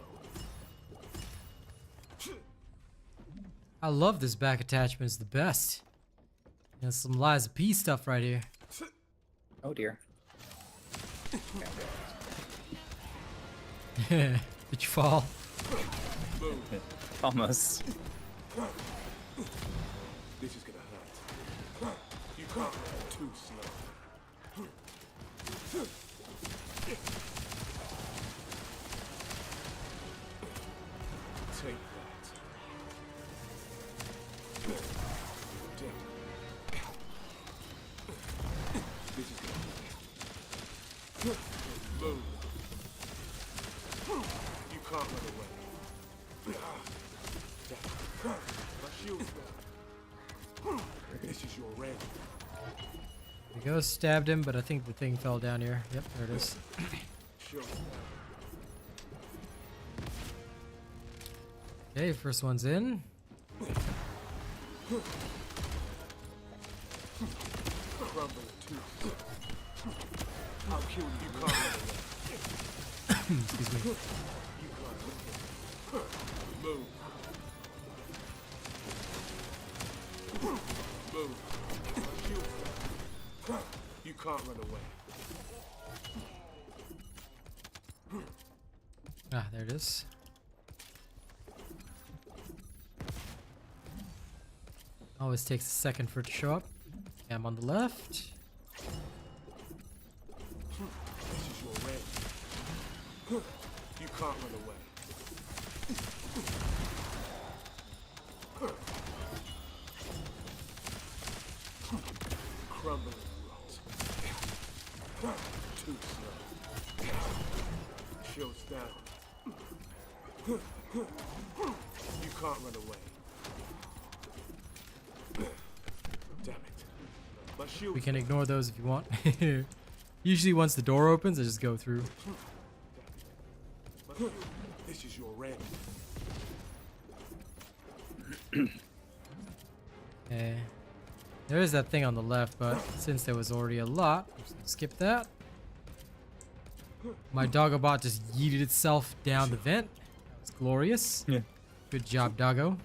I love this back attachment. It's the best. There's some Lies of P stuff right here. Oh dear. Did you fall? Almost. This is gonna hurt. You can't run too slow. Take that. Damn. This is gonna hurt. Move. You can't run away. Damn. My shield's down. This is your red. There we go. Stabbed him, but I think the thing fell down here. Yep, there it is. Shield's down. Okay, first one's in. Crumbling too. I'll kill you. You can't run away. Excuse me. You can't run away. Move. Move. Shield. You can't run away. Ah, there it is. Always takes a second for it to show up. I'm on the left. This is your red. You can't run away. Crumbling rot. Too slow. Shield's down. You can't run away. Damn it. My shield. We can ignore those if you want. Usually once the door opens, I just go through. This is your red. Okay. There is that thing on the left, but since there was already a lot, I'm just gonna skip that. My Doggobot just yeeted itself down the vent. That was glorious. Yeah. Good job, Doggo.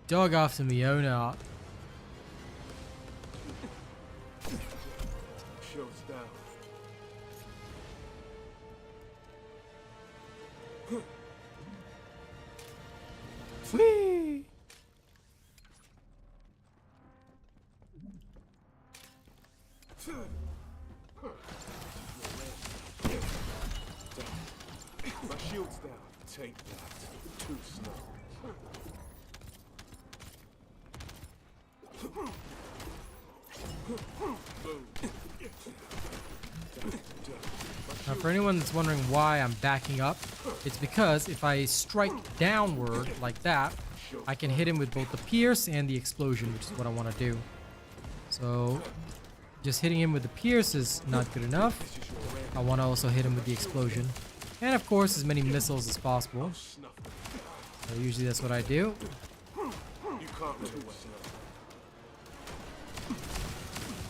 Dog off to Miona. Shields down. Whee! My shield's down. Take that. Too slow. Now, for anyone that's wondering why I'm backing up, it's because if I strike downward like that, I can hit him with both the pierce and the explosion, which is what I want to do. So, just hitting him with the pierce is not good enough. I want to also hit him with the explosion. And of course, as many missiles as possible. So usually that's what I do. You can't run away.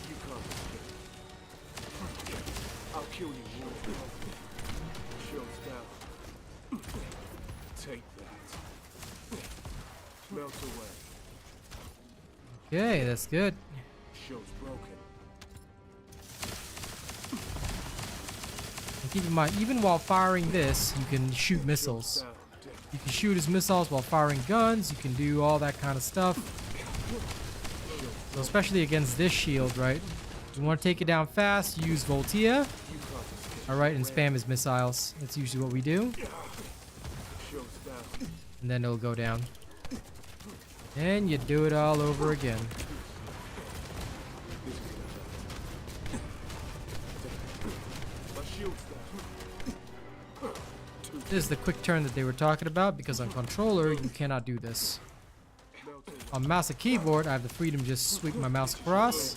You can't escape. I'll kill you. Shields down. Take that. Melt away. Okay, that's good. Shield's broken. And keep in mind, even while firing this, you can shoot missiles. Down. You can shoot his missiles while firing guns. You can do all that kind of stuff. So especially against this shield, right? If you want to take it down fast, use Voltia. Alright, and spam his missiles. That's usually what we do. Shields down. And then it'll go down. And you do it all over again. My shield's down. This is the quick turn that they were talking about, because on controller, you cannot do this. On mouse and keyboard, I have the freedom to just sweep my mouse across,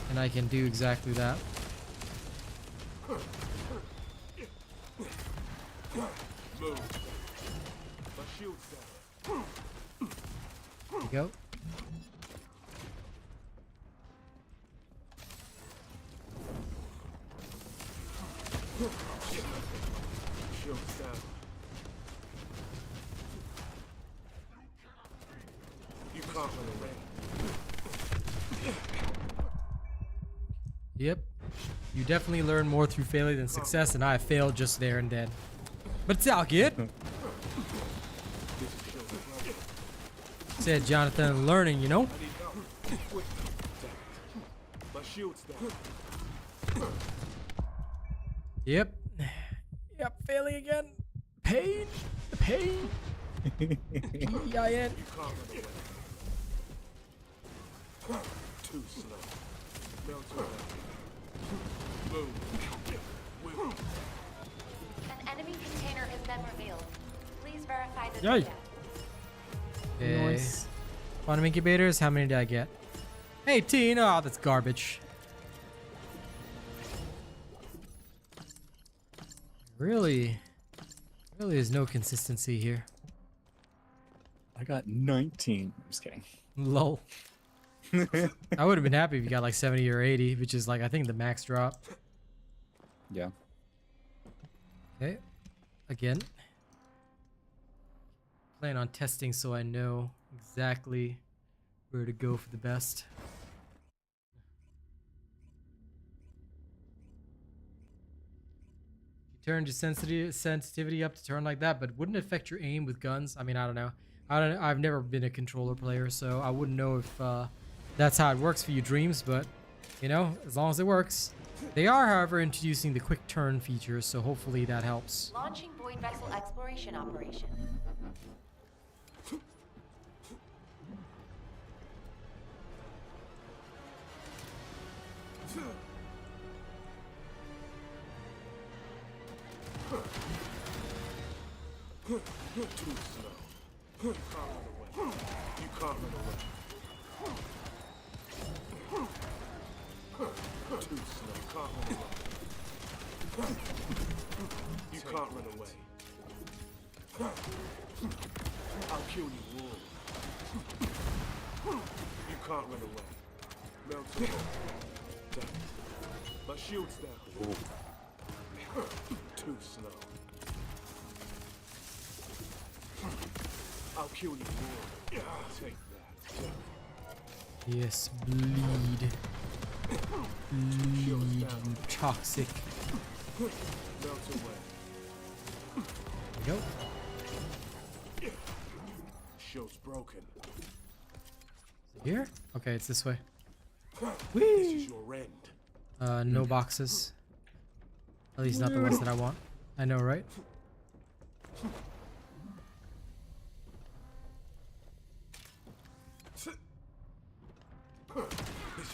and I can do exactly that. Move. My shield's down. There you go. Shield's down. You can't run away. Yep. You definitely learn more through failure than success, and I failed just there and then. But it's all good. Said Jonathan, learning, you know? I need help. Quick. My shield's down. Yep. Yep, failing again. Pain. The pain. P-E-I-N. You can't run away. Too slow. Melt away. Move. Move. An enemy container has been revealed. Please verify the Yay. data. Okay. Nice. Quantum incubators, how many did I get? 18. Oh, that's garbage. Really is no consistency here. I got 19. I'm just kidding. Lol. I would have been happy if you got like 70 or 80, which is like, I think the max drop. Yeah. Okay. Again. Plan on testing so I know exactly where to go for the best. You turn your sensitivity up to turn like that, but wouldn't it affect your aim with guns? I mean, I don't know. I've never been a controller player, so I wouldn't know if that's how it works for you dreams, but you know, as long as it works. They are, however, introducing the quick turn feature, so hopefully that helps. Launching void vessel exploration operation. Too slow. You can't run away. You can't run away. Too slow. You can't run away. I'll kill you all. You can't run away. Melt away. Damn it. My shield's down. Too slow. I'll kill you more. Take that. Yes, bleed. Bleed, you toxic. Melt away. There we go. Shield's broken. Here? Okay, it's this way. This is your end. No boxes. At least not the ones that I want. I know, right?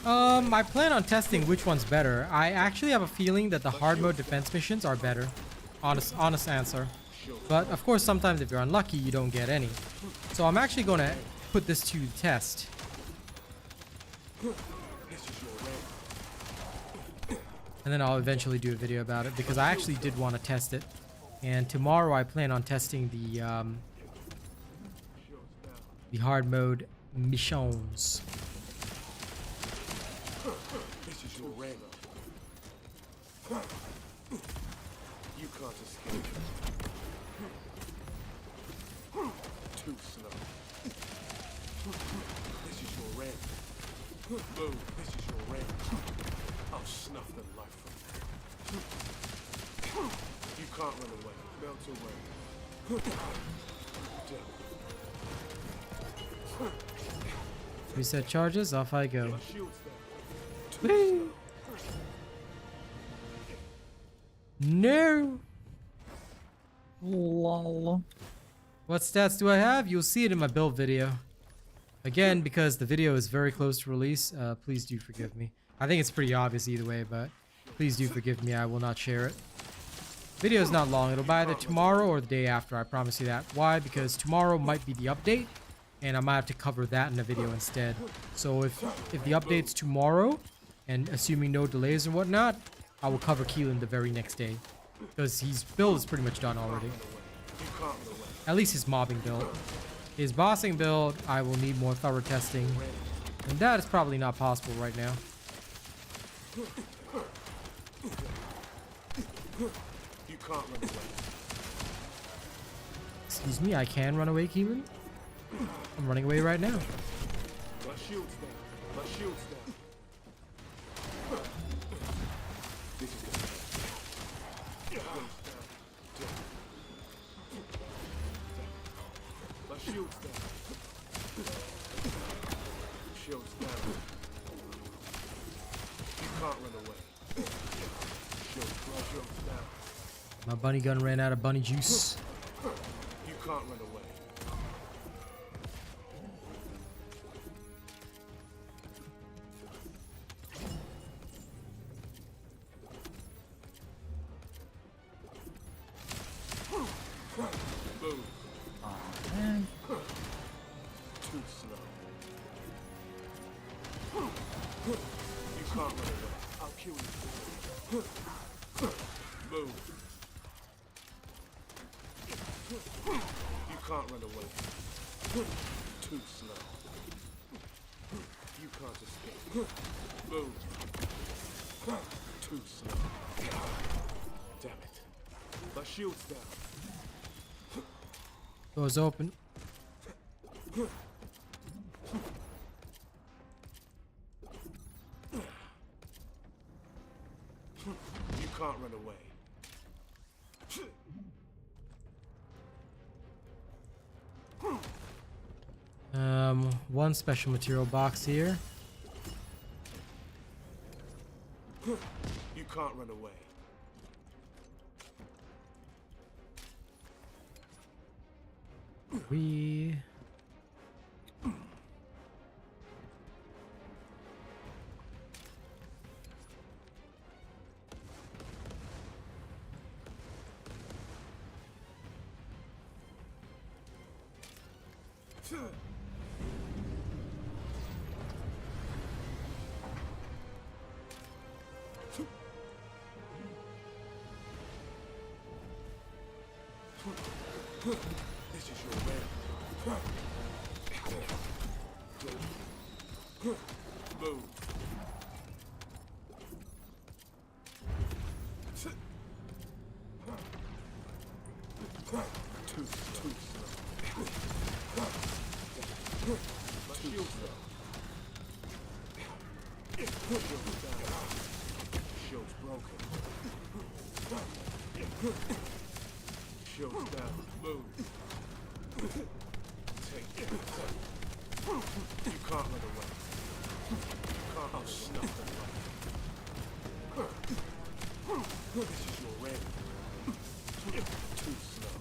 I plan on testing which one's better. I actually have a feeling that the hard mode defense missions are better. Honest answer. But of course, sometimes if you're unlucky, you don't get any. So I'm actually going to put this to the test. And then I'll eventually do a video about it because I actually did want to test it. And tomorrow I plan on testing the hard mode missions. This is your end. You can't escape. Too slow. This is your end. Move. This is your end. I'll snuff the life from you. You can't run away. Melt away. Reset charges, off I go. My shield's down. Too slow. No! Lol. What stats do I have? You'll see it in my build video. Again, because the video is very close to release, please do forgive me. I think it's pretty obvious either way, but please do forgive me. I will not share it. Video is not long. It'll be either tomorrow or the day after. I promise you that. Why? Because tomorrow might be the update, and I might have to cover that in a video instead. So if the update's tomorrow, and assuming no delays and whatnot, I will cover Keelan the very next day, because his build is pretty much done already. At least his mobbing build. His bossing build, I will need more thorough testing, and that is probably not possible right now. You can't run away. Excuse me, I can run away, Keelan? I'm running away right now. My shield's down. My shield's down. This is the My shield's down. Shield's down. You can't run away. Shield's down. My bunny gun ran out of bunny juice. You can't run away. Move. Man. Too slow. You can't run away. I'll kill you. Move. You can't run away. Too slow. You can't escape. Move. Too slow. Damn it. My shield's down. Doors open. You can't run away. One special material box here. You can't run away. We... This is your way. Move. Shield's down. Shield's broken. Shield's down. Move. Take it. You can't run away. You can't snuff the light. This is your ready. Too slow.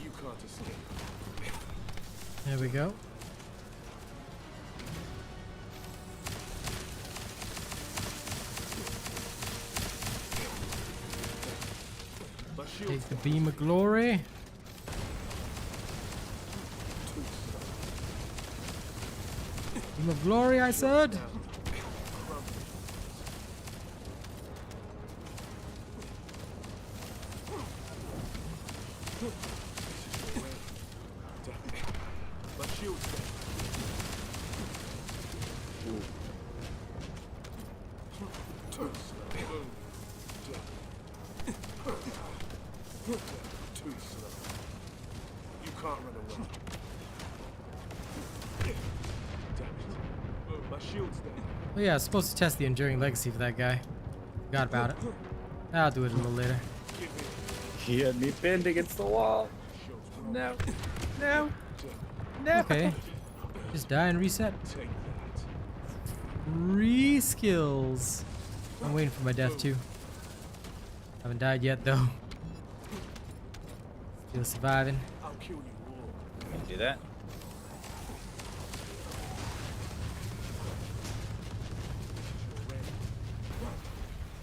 You can't escape. There we go. My shield's Take the beam of glory. Beam of glory, I said. down. My shield's down. Too slow. Too slow. You can't run away. Damn it. My shield's down. Oh yeah, I was supposed to test the enduring legacy for that guy. Forgot about it. I'll do it a little later. Give in. He had me pinned against the wall. Shield's broken. No. No. No. Okay. Just die and reset. Take that. 3 skills. I'm waiting for my death too. Haven't died yet though. Still surviving. I'll kill you all. Can you do that?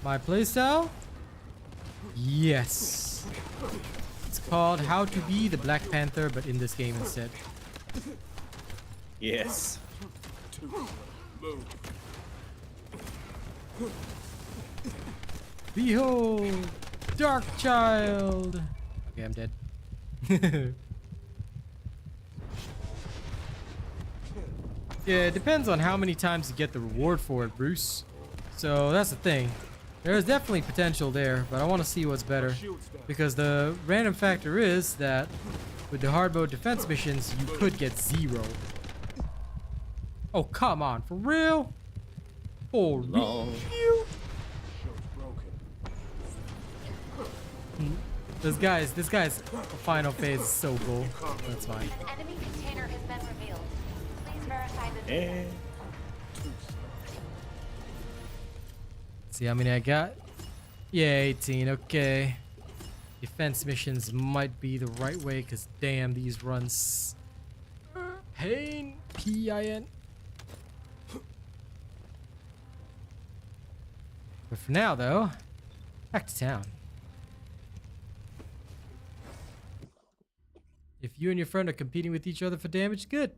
My playstyle? Yes. It's called How to Be the Black Panther, but in this game instead. Yes. Too slow. Move. Behold, Dark Child. Okay, I'm dead. Yeah, it depends on how many times you get the reward for it, Bruce. So that's the thing. There is definitely potential there, but I want to see what's better. Shield's down. Because the random factor is that with the hard mode defense missions, you could get 0. Oh, come on. For real? For No. real? Shield's broken. This guy's final phase is so cool. That's fine. An enemy container has been revealed. Please verify the Eh. Too slow. See how many I got? Yeah, 18. Okay. Defense missions might be the right way, because damn, these runs. Pain. P-I-N. But for now, though, back to town. If you and your friend are competing with each other for damage, good.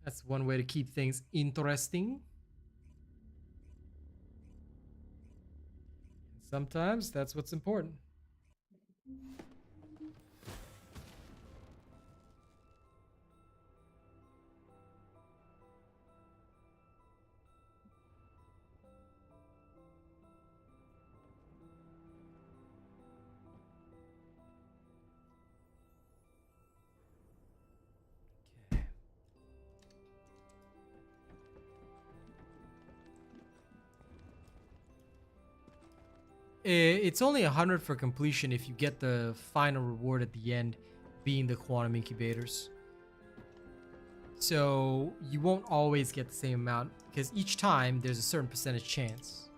That's one way to keep things interesting. Sometimes that's what's important. Okay. It's only 100 for completion if you get the final reward at the end being the quantum incubators. So you won't always get the same amount because each time there's a certain percentage chance.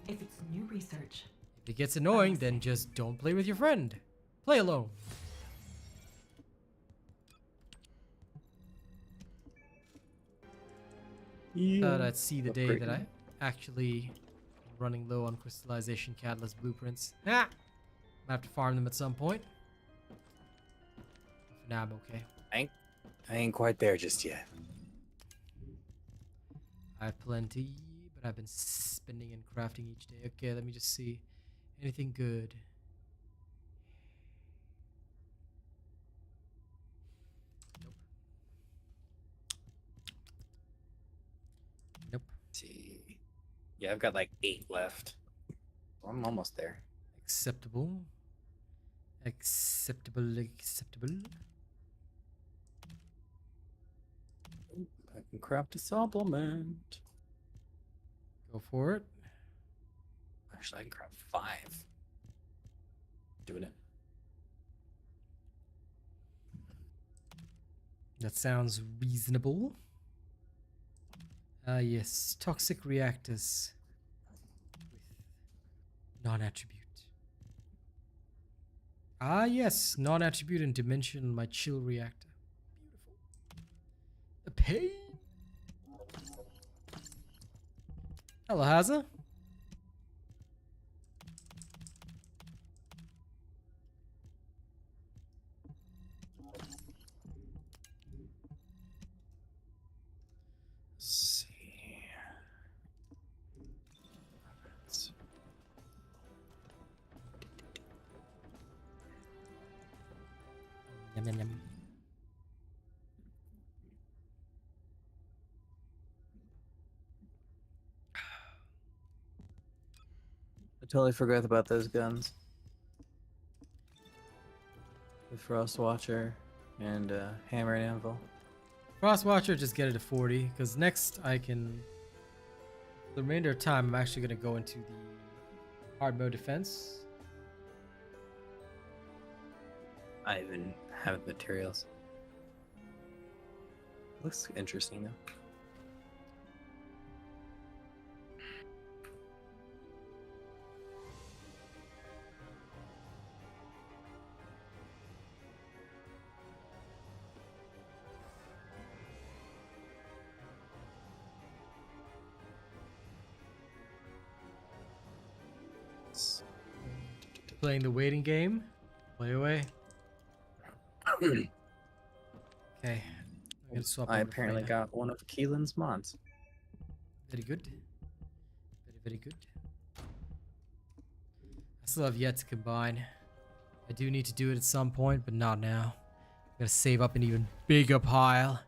If it's new research, If it gets annoying, then just don't play with your friend. Play alone. Thought I'd see the day that I actually running low on crystallization catalyst blueprints. Ah! Might have to farm them at some point. For now, I'm okay. I ain't quite there just yet. I have plenty, but I've been spending and crafting each day. Okay, let me just see. Anything good? Nope. Nope. See. Yeah, I've got like 8 left. I'm almost there. Acceptable. Acceptable. Acceptable. I can craft a supplement. Go for it. Actually, I can craft 5. Doing it. That sounds reasonable. Yes, toxic reactors with non-attribute. Ah, yes, non-attribute and dimension my chill reactor. Beautiful. The pain. Hello, Haza. Let's see. Yum, yum, yum. I totally forgot about those guns. The Frost Watcher and Hammer and Anvil. Frostwatcher, just get it to 40, because next I can... The remainder of time, I'm actually going to go into the hard mode defense. I even have materials. Looks interesting though. Playing the waiting game. Play away. Okay. I'm gonna swap I over to apparently Freyna. got one of Keelan's mods. Very good. Very, very good. I still have yet to combine. I do need to do it at some point, but not now. I'm gonna save up an even bigger pile.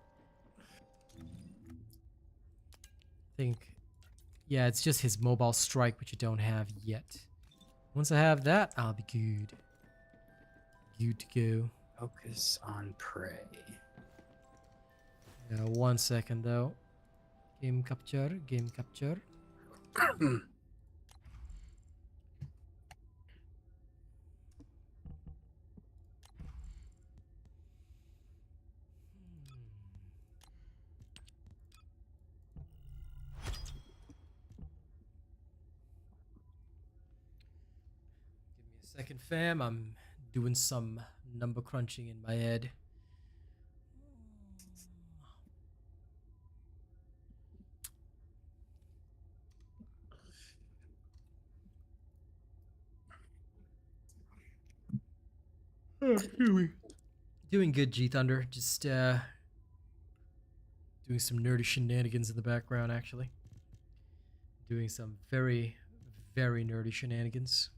I think... Yeah, it's just his mobile strike, which you don't have yet. Once I have that, I'll be good. Good to go. Focus on prey. 1 second though. Game capture, game capture. Give me a second, fam. I'm doing some number crunching in my head. Doing good, G Thunder. Just doing some nerdy shenanigans in the background, actually. Doing some very, very nerdy shenanigans.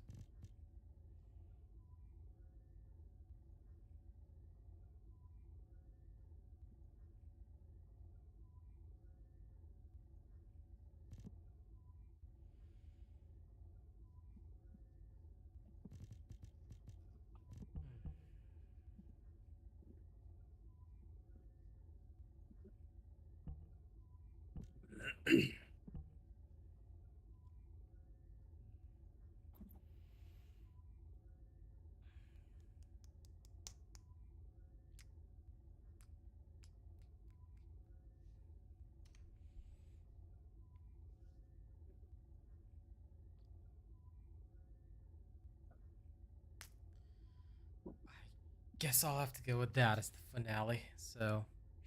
Guess I'll have to go with that as the finale. So,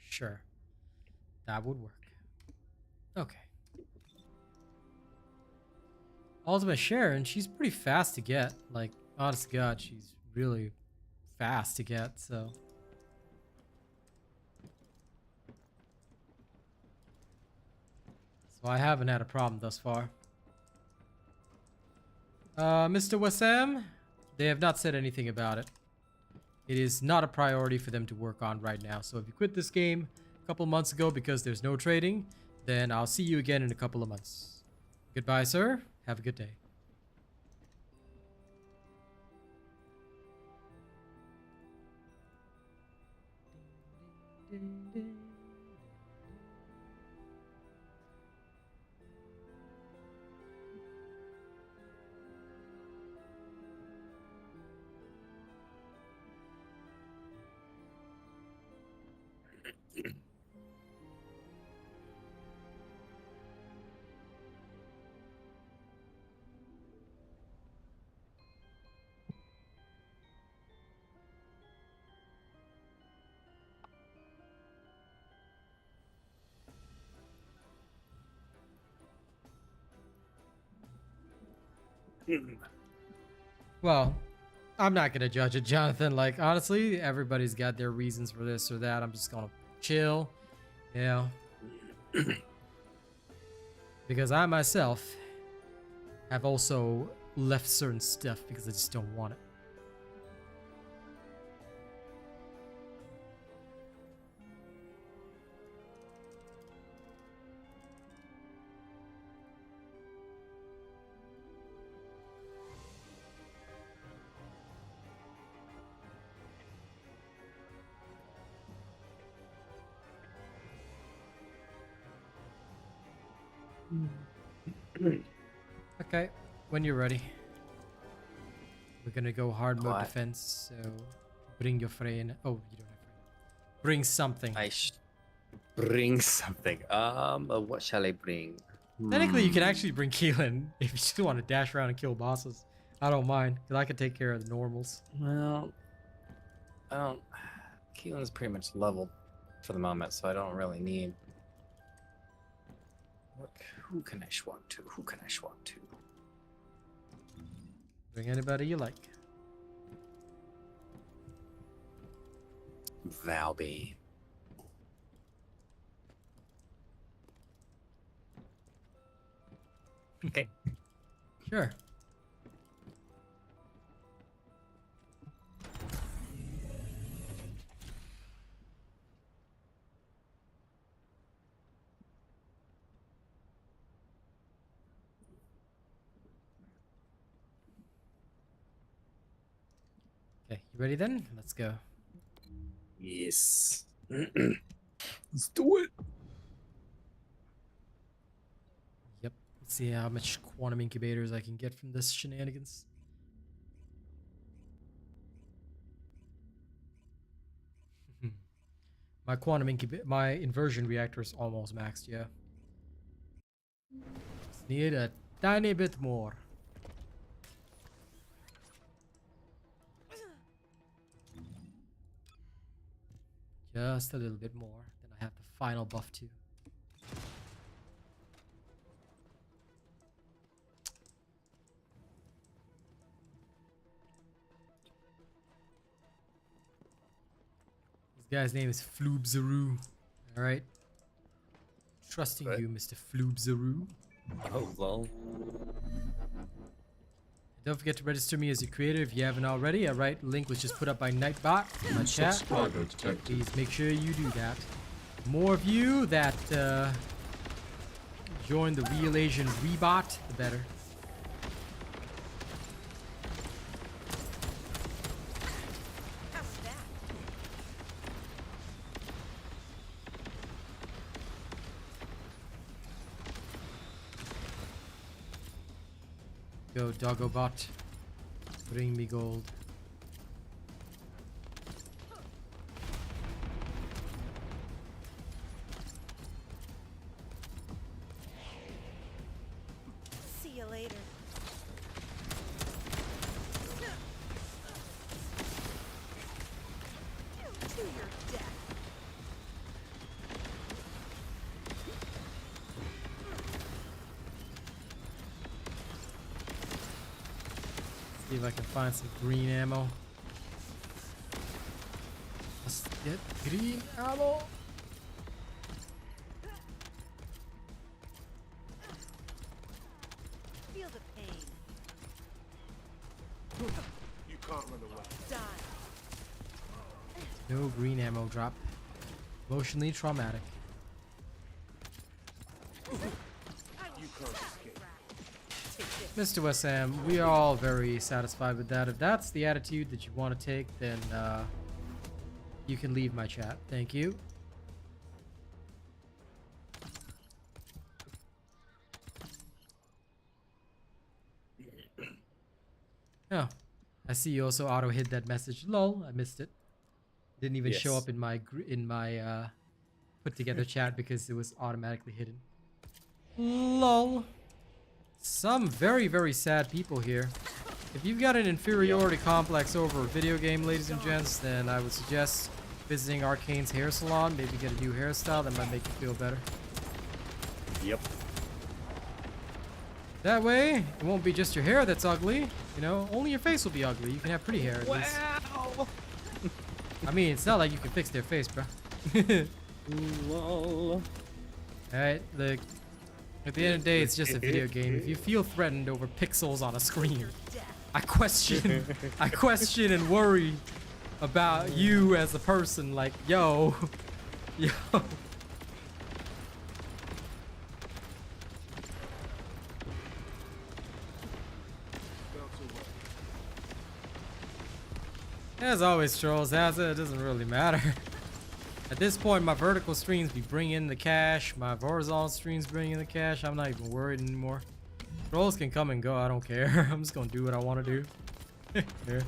sure. That would work. Okay. Ultimate Sharen, she's pretty fast to get. Like, honest to God, she's really fast to get, so. So I haven't had a problem thus far. Mr. Wassam, they have not said anything about it. It is not a priority for them to work on right now. So if you quit this game a couple months ago because there's no trading, then I'll see you again in a couple of months. Goodbye, sir. Have a good day. Well, I'm not gonna judge it, Jonathan. Like, honestly, everybody's got their reasons for this or that. I'm just gonna chill, you know. Because I myself have also left certain stuff because I just don't want it. Okay, when you're ready. We're gonna go hard mode What? defense, so bring your friend. Oh, you don't have friend. Bring something. Bring something. What shall I bring? Technically, you can actually bring Keelan if you just want to dash around and kill bosses. I don't mind, because I can take care of the normals. Well, I don't. Keelan's pretty much leveled for the moment, so I don't really need. Who can I swap to? Who can I swap to? Bring anybody you like. Valby. Okay. Sure. Okay, you ready then? Let's go. Yes. Let's do it. Yep. Let's see how much quantum incubators I can get from this shenanigans. My inversion reactor is almost maxed, yeah. Just need a tiny bit more. Just a little bit more. Then I have the final buff too. This guy's name is Floobzaroo. Alright. Trusting Right. you, Mr. Floobzaroo. Oh, well. Don't forget to register me as your creator if you haven't already. Alright, link was just put up by Nightbot in my chat. Subscriber detected. Please make sure you do that. More of you that join the RealAsianRobot, the better. Go, Doggobot. Bring me gold. See you later. To your death. See if I can find some green ammo. Let's get green ammo. Feel the pain. You can't run away. Die. No green ammo drop. Emotionally traumatic. You can't escape. Mr. Wessam, we are all very satisfied with that. If that's the attitude that you want to take, then you can leave my chat. Thank you. Oh, I see you also auto hid that message. Lol, I missed it. Didn't even show Yes. up in my put together chat because it was automatically hidden. Lol. Some very, very sad people here. If you've got an inferiority complex over a video game, ladies and gents, then I would suggest visiting Arcane's hair salon. Maybe get a new hairstyle that might make you feel better. Yep. That way, it won't be just your hair that's ugly. You know, only your face will be ugly. You can have pretty hair at least. Wow. I mean, it's not like you can fix their face, bro. Lol. Alright, look. At the end of the day, it's just a video game. If you feel threatened over pixels on a screen, I question and worry about you as a person. Like, yo. As always, trolls, it doesn't really matter. At this point, my vertical streams be bringing in the cash. My horizontal streams bring in the cash. I'm not even worried anymore. Trolls can come and go. I don't care. I'm just gonna do what I want to do. Yeah.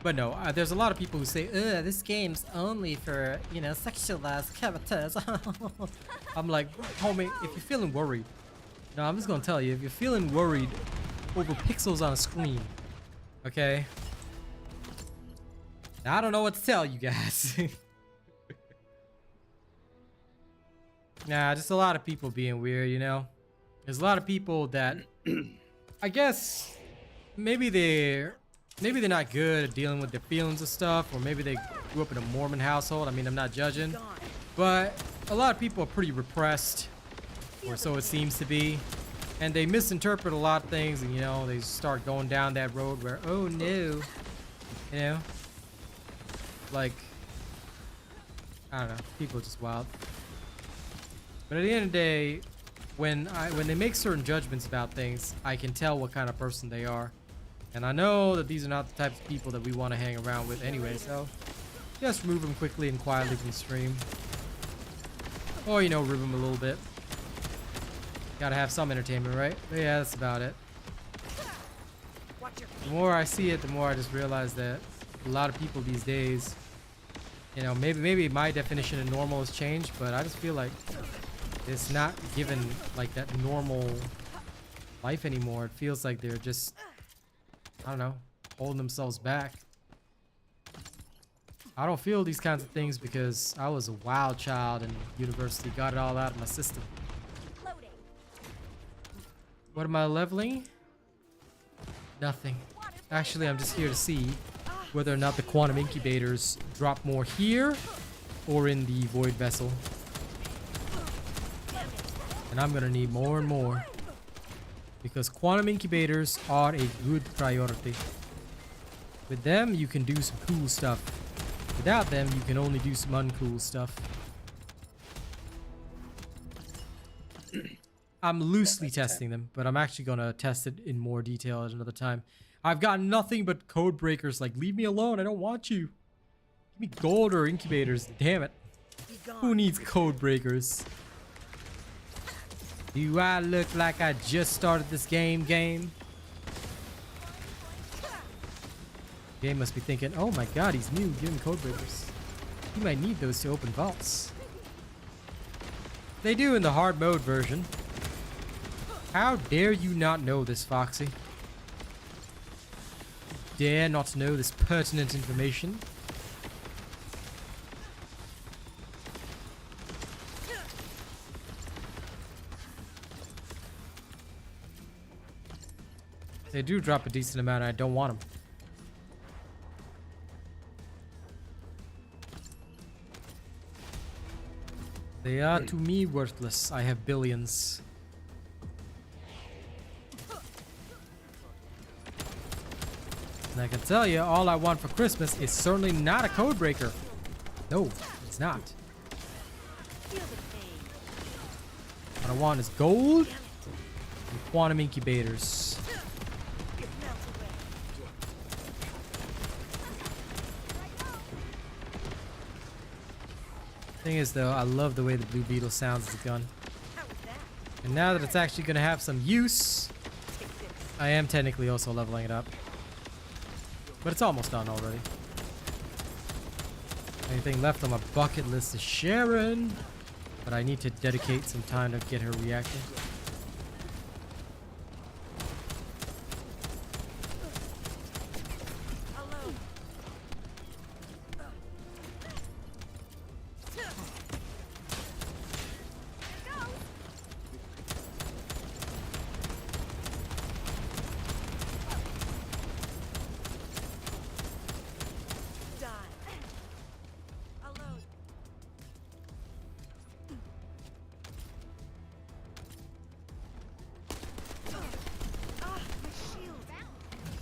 But no, there's a lot of people who say, this game's only for, you know, sexualized characters. I'm like, homie, if you're feeling worried, no, I'm just gonna tell you, if you're feeling worried over pixels on a screen, okay? Now, I don't know what to tell you guys. Nah, just a lot of people being weird, you know? There's a lot of people that, I guess, maybe they're not good at dealing with their feelings and stuff, or maybe they grew up in a Mormon household. I mean, I'm not judging, but a lot of people are pretty repressed, or so it seems to be, and they misinterpret a lot of things, and you know, they start going down that road where, oh no, you know, like, I don't know, people are just wild. But at the end of the day, when they make certain judgments about things, I can tell what kind of person they are. And I know that these are not the types of people that we want to hang around with anyway, so just remove them quickly and quietly from the stream. Or, you know, rib them a little bit. Gotta have some entertainment, right? But yeah, that's about it. The more I see it, the more I just realize that a lot of people these days, you know, maybe my definition of normal has changed, but I just feel like it's not given like that normal life anymore. It feels like they're just, I don't know, holding themselves back. I don't feel these kinds of things because I was a wild child in university, got it all out of my system. What am I leveling? Nothing. Actually, I'm just here to see whether or not the quantum incubators drop more here or in the void vessel. And I'm gonna need more and more, because quantum incubators are a good priority. With them, you can do some cool stuff. Without them, you can only do some uncool stuff. I'm loosely testing them, but I'm actually gonna test it in more detail at another time. I've got nothing but code breakers. Like, leave me alone. I don't want you. Give me gold or incubators. Damn it. Who needs code breakers? Do I look like I just started this game? Game must be thinking, oh my god, he's new. Give him code breakers. He might need those to open vaults. They do in the hard mode version. How dare you not know this, Foxy? Dare not know this pertinent information? They do drop a decent amount, and I don't want them. They are to me worthless. I have billions. And I can tell you, all I want for Christmas is certainly not a code breaker. No, it's not. What I want is gold and quantum incubators. Thing is though, I love the way the Blue Beetle sounds as a gun. And now that it's actually going to have some use, I am technically also leveling it up. But it's almost done already. Anything left on my bucket list is Sharen, but I need to dedicate some time to get her reactor.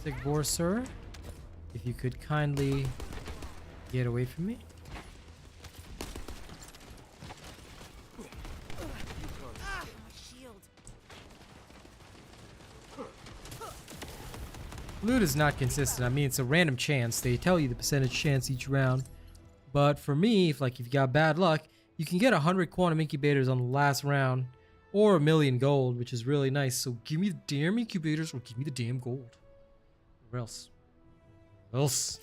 Plastic boar, sir. If you could kindly get away from me. Ah, my shield. Loot is not consistent. I mean, it's a random chance. They tell you the percentage chance each round. But for me, if you got bad luck, you can get 100 quantum incubators on the last round. Or 1,000,000 gold, which is really nice. So give me the damn incubators or give me the damn gold. Or else. Else.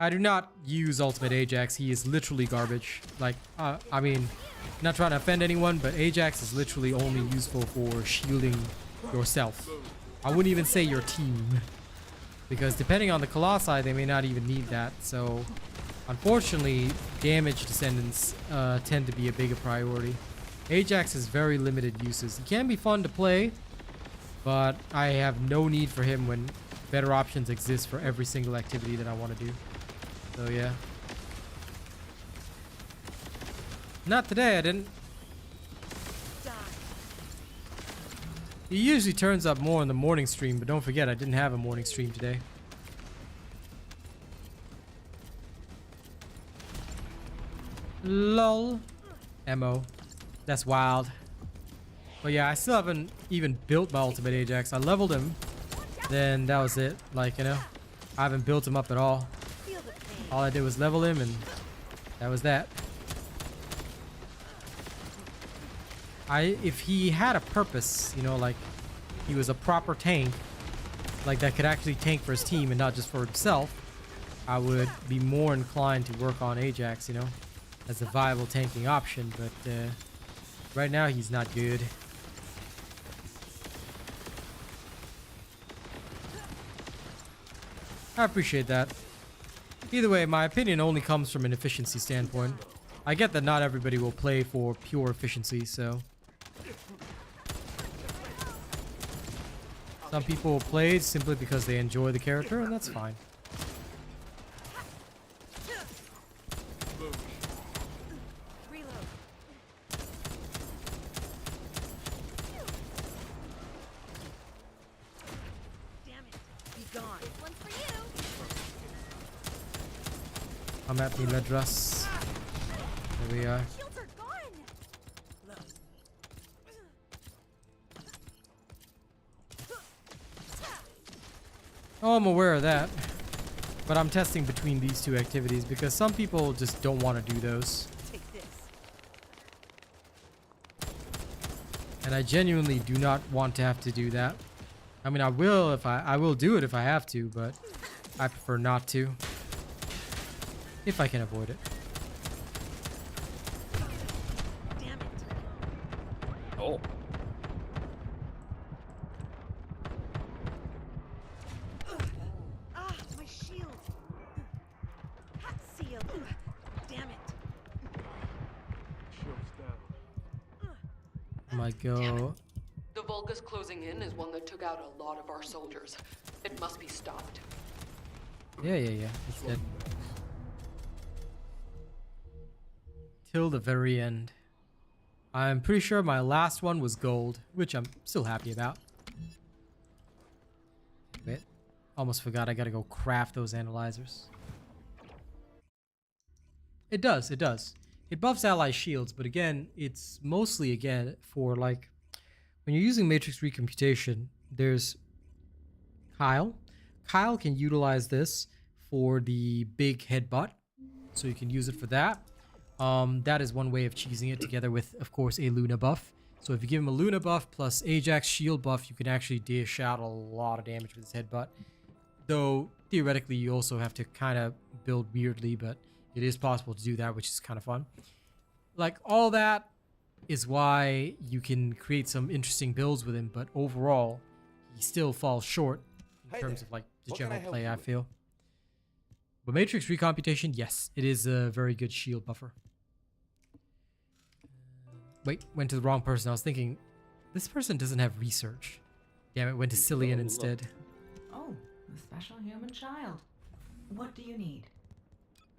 I do not use Ultimate Ajax. He is literally garbage. I mean, not trying to offend anyone, but Ajax is literally only useful for shielding yourself. I wouldn't even say your team. Because depending on the Colossi, they may not even need that. So, unfortunately, damage Descendants tend to be a bigger priority. Ajax has very limited uses. He can be fun to play, but I have no need for him when better options exist for every single activity that I want to do. So yeah. Not today, I didn't. He usually turns up more in the morning stream, but don't forget I didn't have a morning stream today. LOL. MO. That's wild. But yeah, I still haven't even built my Ultimate Ajax. I leveled him, then that was it. I haven't built him up at all. All I did was level him, and that was that. If he had a purpose, he was a proper tank, that could actually tank for his team and not just for himself, I would be more inclined to work on Ajax, as a viable tanking option. But right now, he's not good. I appreciate that. Either way, my opinion only comes from an efficiency standpoint. I get that not everybody will play for pure efficiency, so... Some people will play simply because they enjoy the character, and that's fine. Reload. Damn it. Be gone. One's for you. I'm at the Medras. There we are. Shields are gone. Oh, I'm aware of that. But I'm testing between these two activities because some people just don't want to do those. Take this. And I genuinely do not want to have to do that. I mean, I will do it if I have to, but I prefer not to. If I can avoid it. Damn it. Oh. Ah, my shield. Hot seal. Damn it. Shield's down. My go. The Volga's closing in is one that took out a lot of our soldiers. It must be stopped. Yeah. It's dead. Till the very end. I'm pretty sure my last one was gold, which I'm still happy about. Wait, almost forgot I gotta go craft those analyzers. It does. It buffs ally shields, but again, it's mostly for when you're using matrix recomputation, there's Kyle. Kyle can utilize this for the big headbutt, so you can use it for that. That is one way of cheesing it together with, of course, a Luna buff. So if you give him a Luna buff plus Ajax shield buff, you can actually dish out a lot of damage with his headbutt. Though, theoretically, you also have to kind of build weirdly, but it is possible to do that, which is kind of fun. All that is why you can create some interesting builds with him, but overall, he still falls short in terms of, the general play, I feel. But Matrix Recomputation, yes, it is a very good shield buffer. Wait, went to the wrong person. I was thinking, this person doesn't have research. Damn it, went to Cillian instead. Oh, the special human child. What do you need?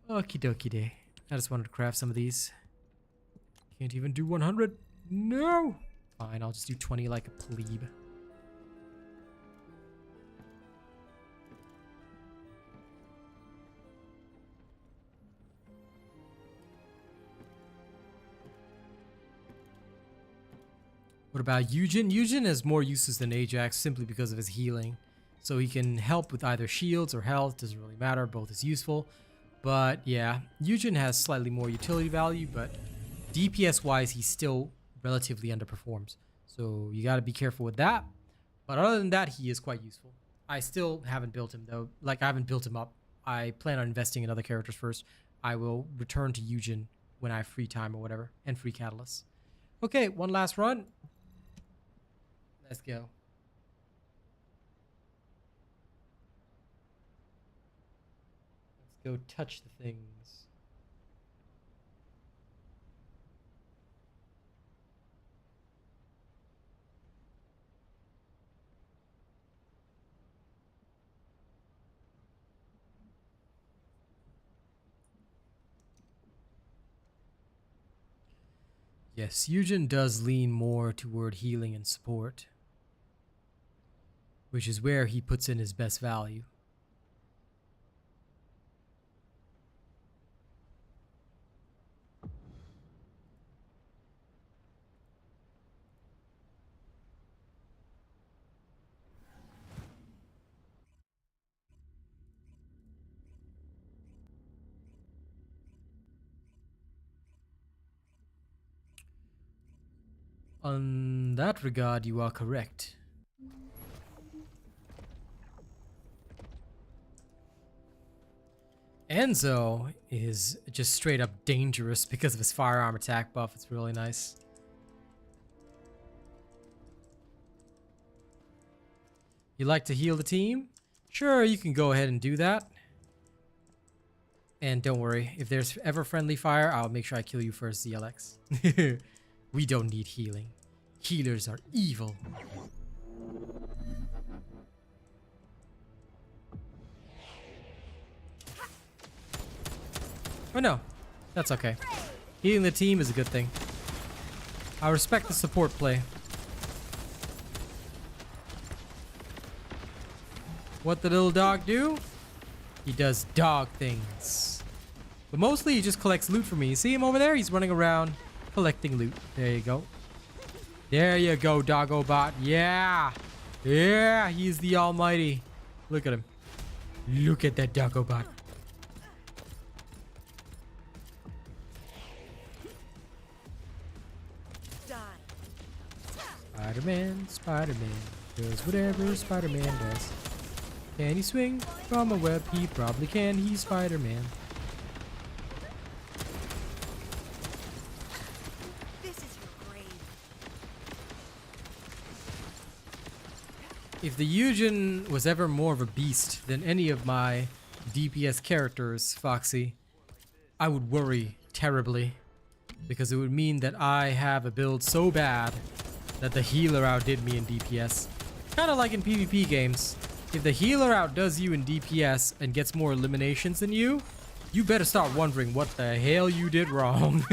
Okie dokie day. I just wanted to craft some of these. Can't even do 100. No! Fine, I'll just do 20 like a plebe. What about Eugen? Eugen has more uses than Ajax simply because of his healing. So he can help with either shields or health, doesn't really matter, both is useful. But yeah, Eugen has slightly more utility value, but DPS wise he still relatively underperforms. So you gotta be careful with that. But other than that, he is quite useful. I still haven't built him though. Like, I haven't built him up. I plan on investing in other characters first. I will return to Eugen when I have free time or whatever, and free catalysts. Okay, one last run. Let's go. Let's go touch the things. Yes, Eugen does lean more toward healing and support, which is where he puts in his best value. On that regard, you are correct. Enzo is just straight up dangerous because of his firearm attack buff. It's really nice. You like to heal the team? Sure, you can go ahead and do that. And don't worry, if there's ever friendly fire, I'll make sure I kill you first, ZLX. We don't need healing. Healers are evil. Oh no, that's okay. Healing the team is a good thing. I respect the support play. What the little dog do? He does dog things. But mostly he just collects loot for me. You see him over there? He's running around collecting loot. There you go. There you go, doggo bot. Yeah. Yeah, he's the almighty. Look at him. Look at that doggo bot. Spider-Man, Spider-Man does whatever Spider-Man does. Can he swing from a web? He probably can. He's Spider-Man. This is your grave. If the Eugen was ever more of a beast than any of my DPS characters, Foxy, I would worry terribly. Because it would mean that I have a build so bad that the healer outdid me in DPS. Kind of like in PvP games. If the healer outdoes you in DPS and gets more eliminations than you, you better start wondering what the hell you did wrong.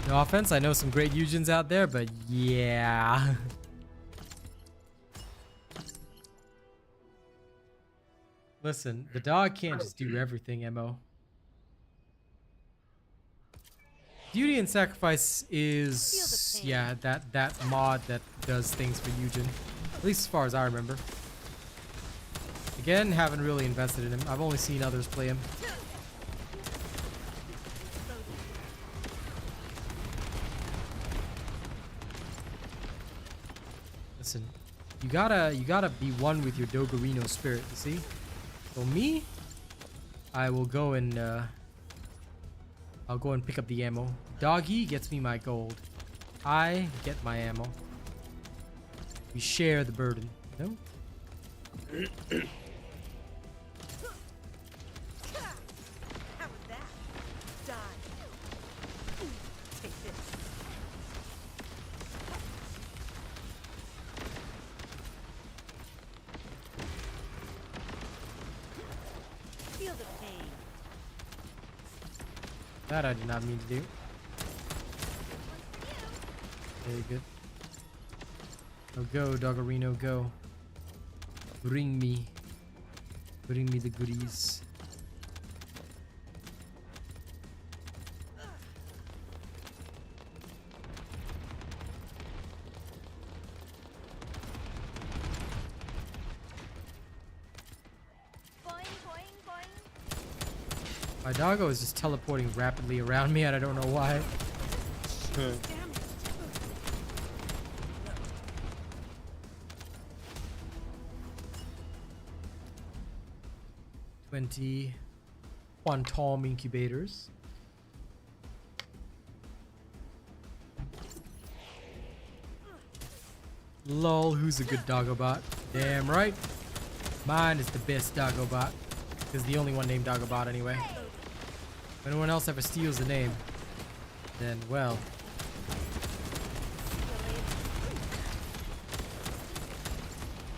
No offense, I know some great Eugens out there, but yeah. Listen, the dog can't just do everything, MO. Duty and Sacrifice is, yeah, that mod that does things for Eugen. At least as far as I remember. Again, haven't really invested in him. I've only seen others play him. Listen, you gotta be one with your Doggerino spirit, you see? So me, I will go and I'll go and pick up the ammo. Doggy gets me my gold. I get my ammo. We share the burden. No? How was that? Die. Take this. Feel the pain. That I did not mean to do. Very good. Oh, go, Doggerino, go. Bring me the goodies. My doggo is just teleporting rapidly around me, and I don't know why. Damn it. 20 quantum incubators. Lol, who's a good doggo bot? Damn right. Mine is the best doggo bot. Because the only one named doggo bot anyway. If anyone else ever steals the name, then well.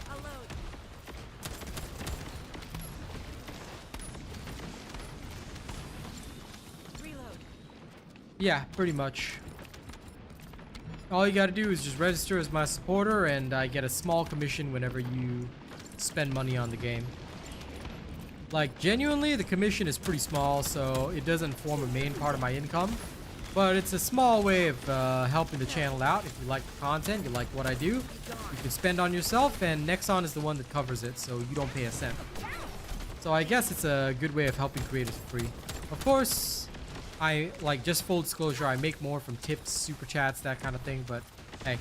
I'll load. Reload. Yeah, pretty much. All you gotta do is just register as my supporter, and I get a small commission whenever you spend money on the game. Like, genuinely, the commission is pretty small, so it doesn't form a main part of my income. But it's a small way of helping the channel out. If you like the content, you like what I do, you can spend on yourself, and Nexon is the one that covers it, so you don't pay a cent. So I guess it's a good way of helping creators for free. Of course, just full disclosure, I make more from tips, super chats, that kind of thing, but hey,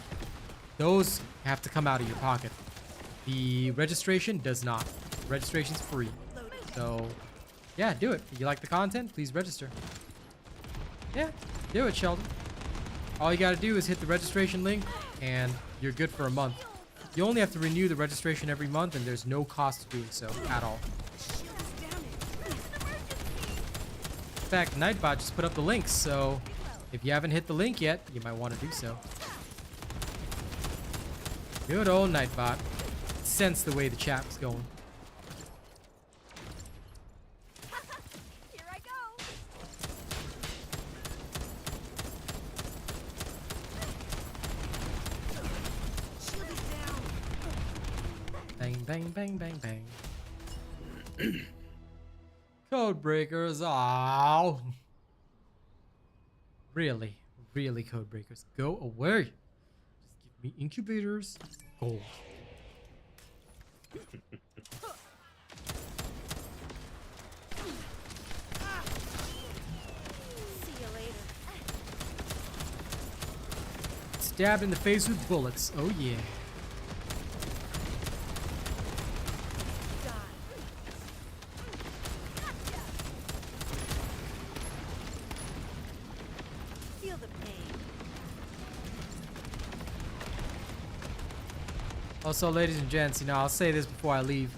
those have to come out of your pocket. The registration does not. Registration's free. So, yeah, do it. If you like the content, please register. Yeah, do it, Sheldon. All you gotta do is hit the registration link, and you're good for a month. You only have to renew the registration every month, and there's no cost to doing so at all. In fact, Nightbot just put up the links, so if you haven't hit the link yet, you might want to do so. Good old Nightbot. Sense the way the chat was going. Here I go. Shield is down. Bang, bang, bang, bang, bang. Code breakers. Ow. Really, really, code breakers. Go away. Just give me incubators. Gold. See you later. Stabbed in the face with bullets. Oh yeah. Die. Feel the pain. Also, ladies and gents, you know, I'll say this before I leave.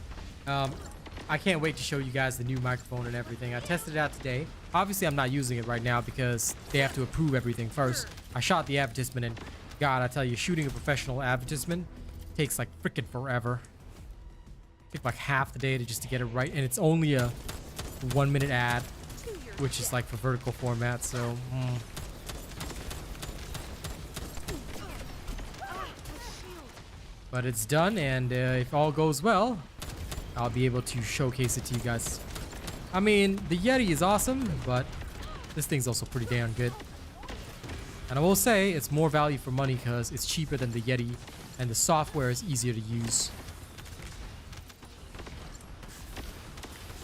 I can't wait to show you guys the new microphone and everything. I tested it out today. Obviously, I'm not using it right now because they have to approve everything first. I shot the advertisement, and God, I tell you, shooting a professional advertisement takes like freaking forever. It took like half the day to get it right, and it's only a 1-minute ad, which is like for vertical format. So. But it's done, and if all goes well, I'll be able to showcase it to you guys. I mean, the Yeti is awesome, but this thing's also pretty damn good. And I will say, it's more value for money because it's cheaper than the Yeti, and the software is easier to use.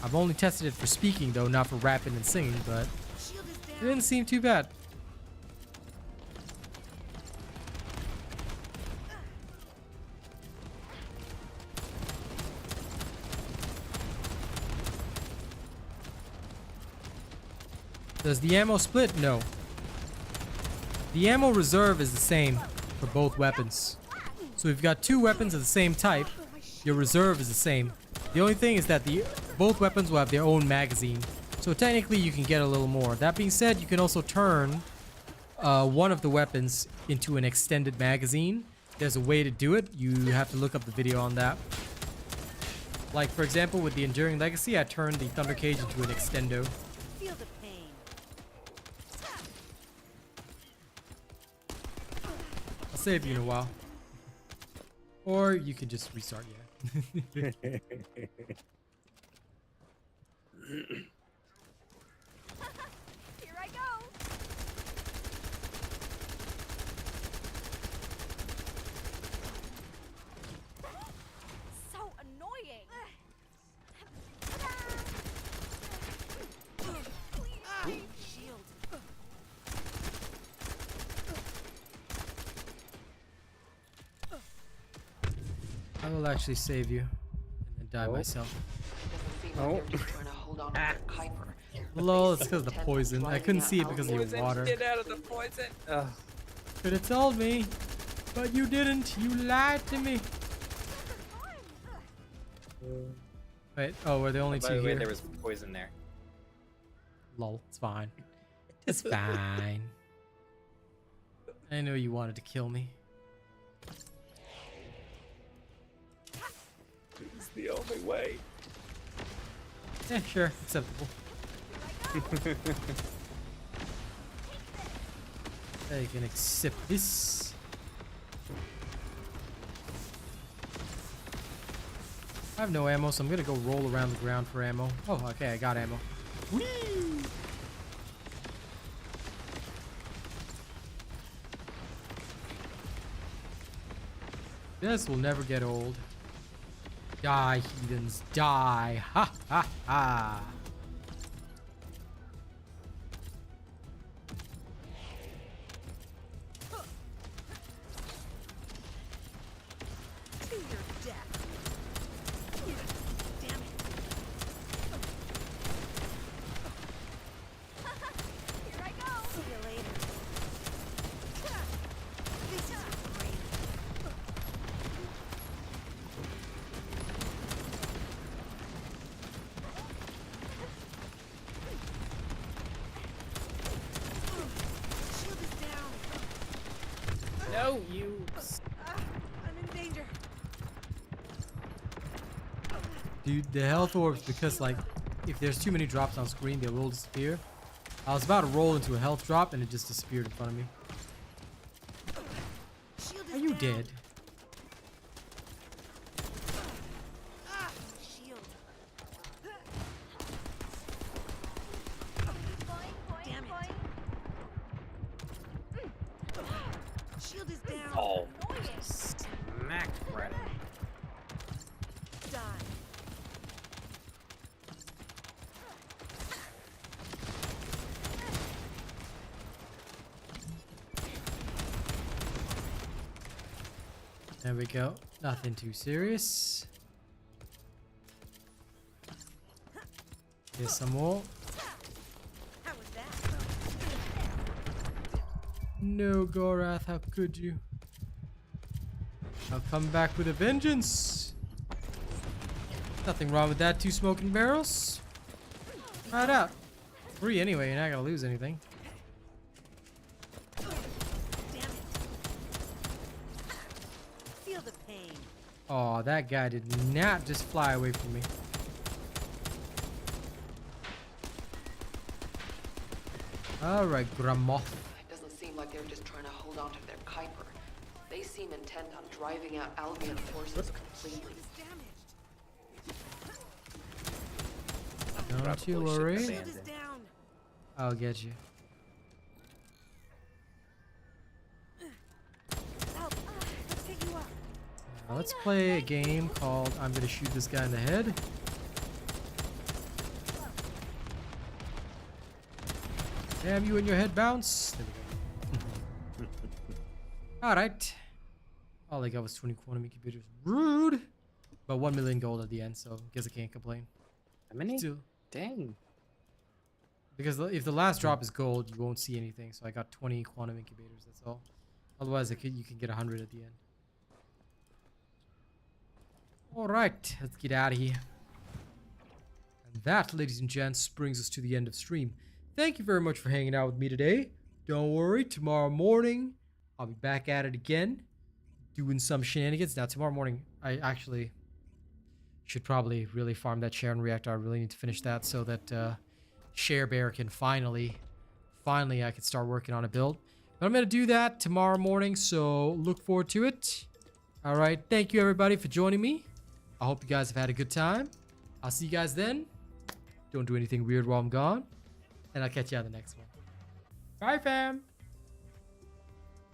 I've only tested it for speaking, though, not for rapping and singing, but it didn't seem too bad. Does the ammo split? No. The ammo reserve is the same for both weapons. So if you've got two weapons of the same type, your reserve is the same. The only thing is that both weapons will have their own magazine. So technically you can get a little more. That being said, you can also turn one of the weapons into an extended magazine. There's a way to do it. You have to look up the video on that. Like, for example, with the Enduring Legacy, I turned the Thunder Cage into an extendo. Feel the pain. I'll save you in a while. Or you can just restart, yeah. Here I go. So annoying. will actually save you and then die myself. Doesn't seem like they're just trying to hold on to their Kuiper. Lol, it's because of the poison. I couldn't see it because of your water. Get out of the poison. Could have told me, but you didn't. You lied to me. Wait, oh, we're the only By two the way, here. there was poison there. Lol, it's fine. It's fine. I know you wanted to kill me. It's the only way. Yeah, sure, acceptable. I can accept this. I have no ammo, so I'm gonna go roll around the ground for ammo. Oh, okay, I got ammo. Whee! This will never get old. Die, heathens, die! Ha ha ha! To your death. Damn it. Here I go. See you later. This is great. Shield is down. No, you. I'm in danger. Dude, the health orbs, because like, if there's too many drops on screen, they will disappear. I was about to roll into a health drop and it just disappeared in front of me. Shield is Are you down. dead? Shield. Damn it. Shield is down. Oh, smack right in. Die. There we go. Nothing too serious. Here's some more. How was that? No, Gorath, how could you? I'll come back with a vengeance. Nothing wrong with that. 2 smoking barrels. Right out. 3 anyway, you're not gonna lose anything. Damn it. Feel the pain. Oh, that guy did not just fly away from me. Alright, Grandma. It doesn't seem like they're just trying to hold on to their Kuiper. They seem intent on driving out Albion forces completely. Don't you Probably worry. shouldn't Shield have is banned it. down. I'll get you. Help. Let's get you up. Now let's play a game called I'm gonna shoot this guy in the head. Damn you and your head bounce. There we go. Alright. All I got was 20 quantum incubators. Rude! But 1 million gold at the end, so guess I can't complain. How many? Still. Dang. Because if the last drop is gold, you won't see anything. So I got 20 quantum incubators, that's all. Otherwise, you can get 100 at the end. Alright, let's get out of here. And that, ladies and gents, brings us to the end of stream. Thank you very much for hanging out with me today. Don't worry, tomorrow morning, I'll be back at it again, doing some shenanigans. Now, tomorrow morning, I actually should probably really farm that Sharen reactor. I really need to finish that so that Share Bear can finally I can start working on a build. But I'm going to do that tomorrow morning, so look forward to it. All right, thank you everybody for joining me. I hope you guys have had a good time. I'll see you guys then. Don't do anything weird while I'm gone. And I'll catch you on the next one. Bye, fam.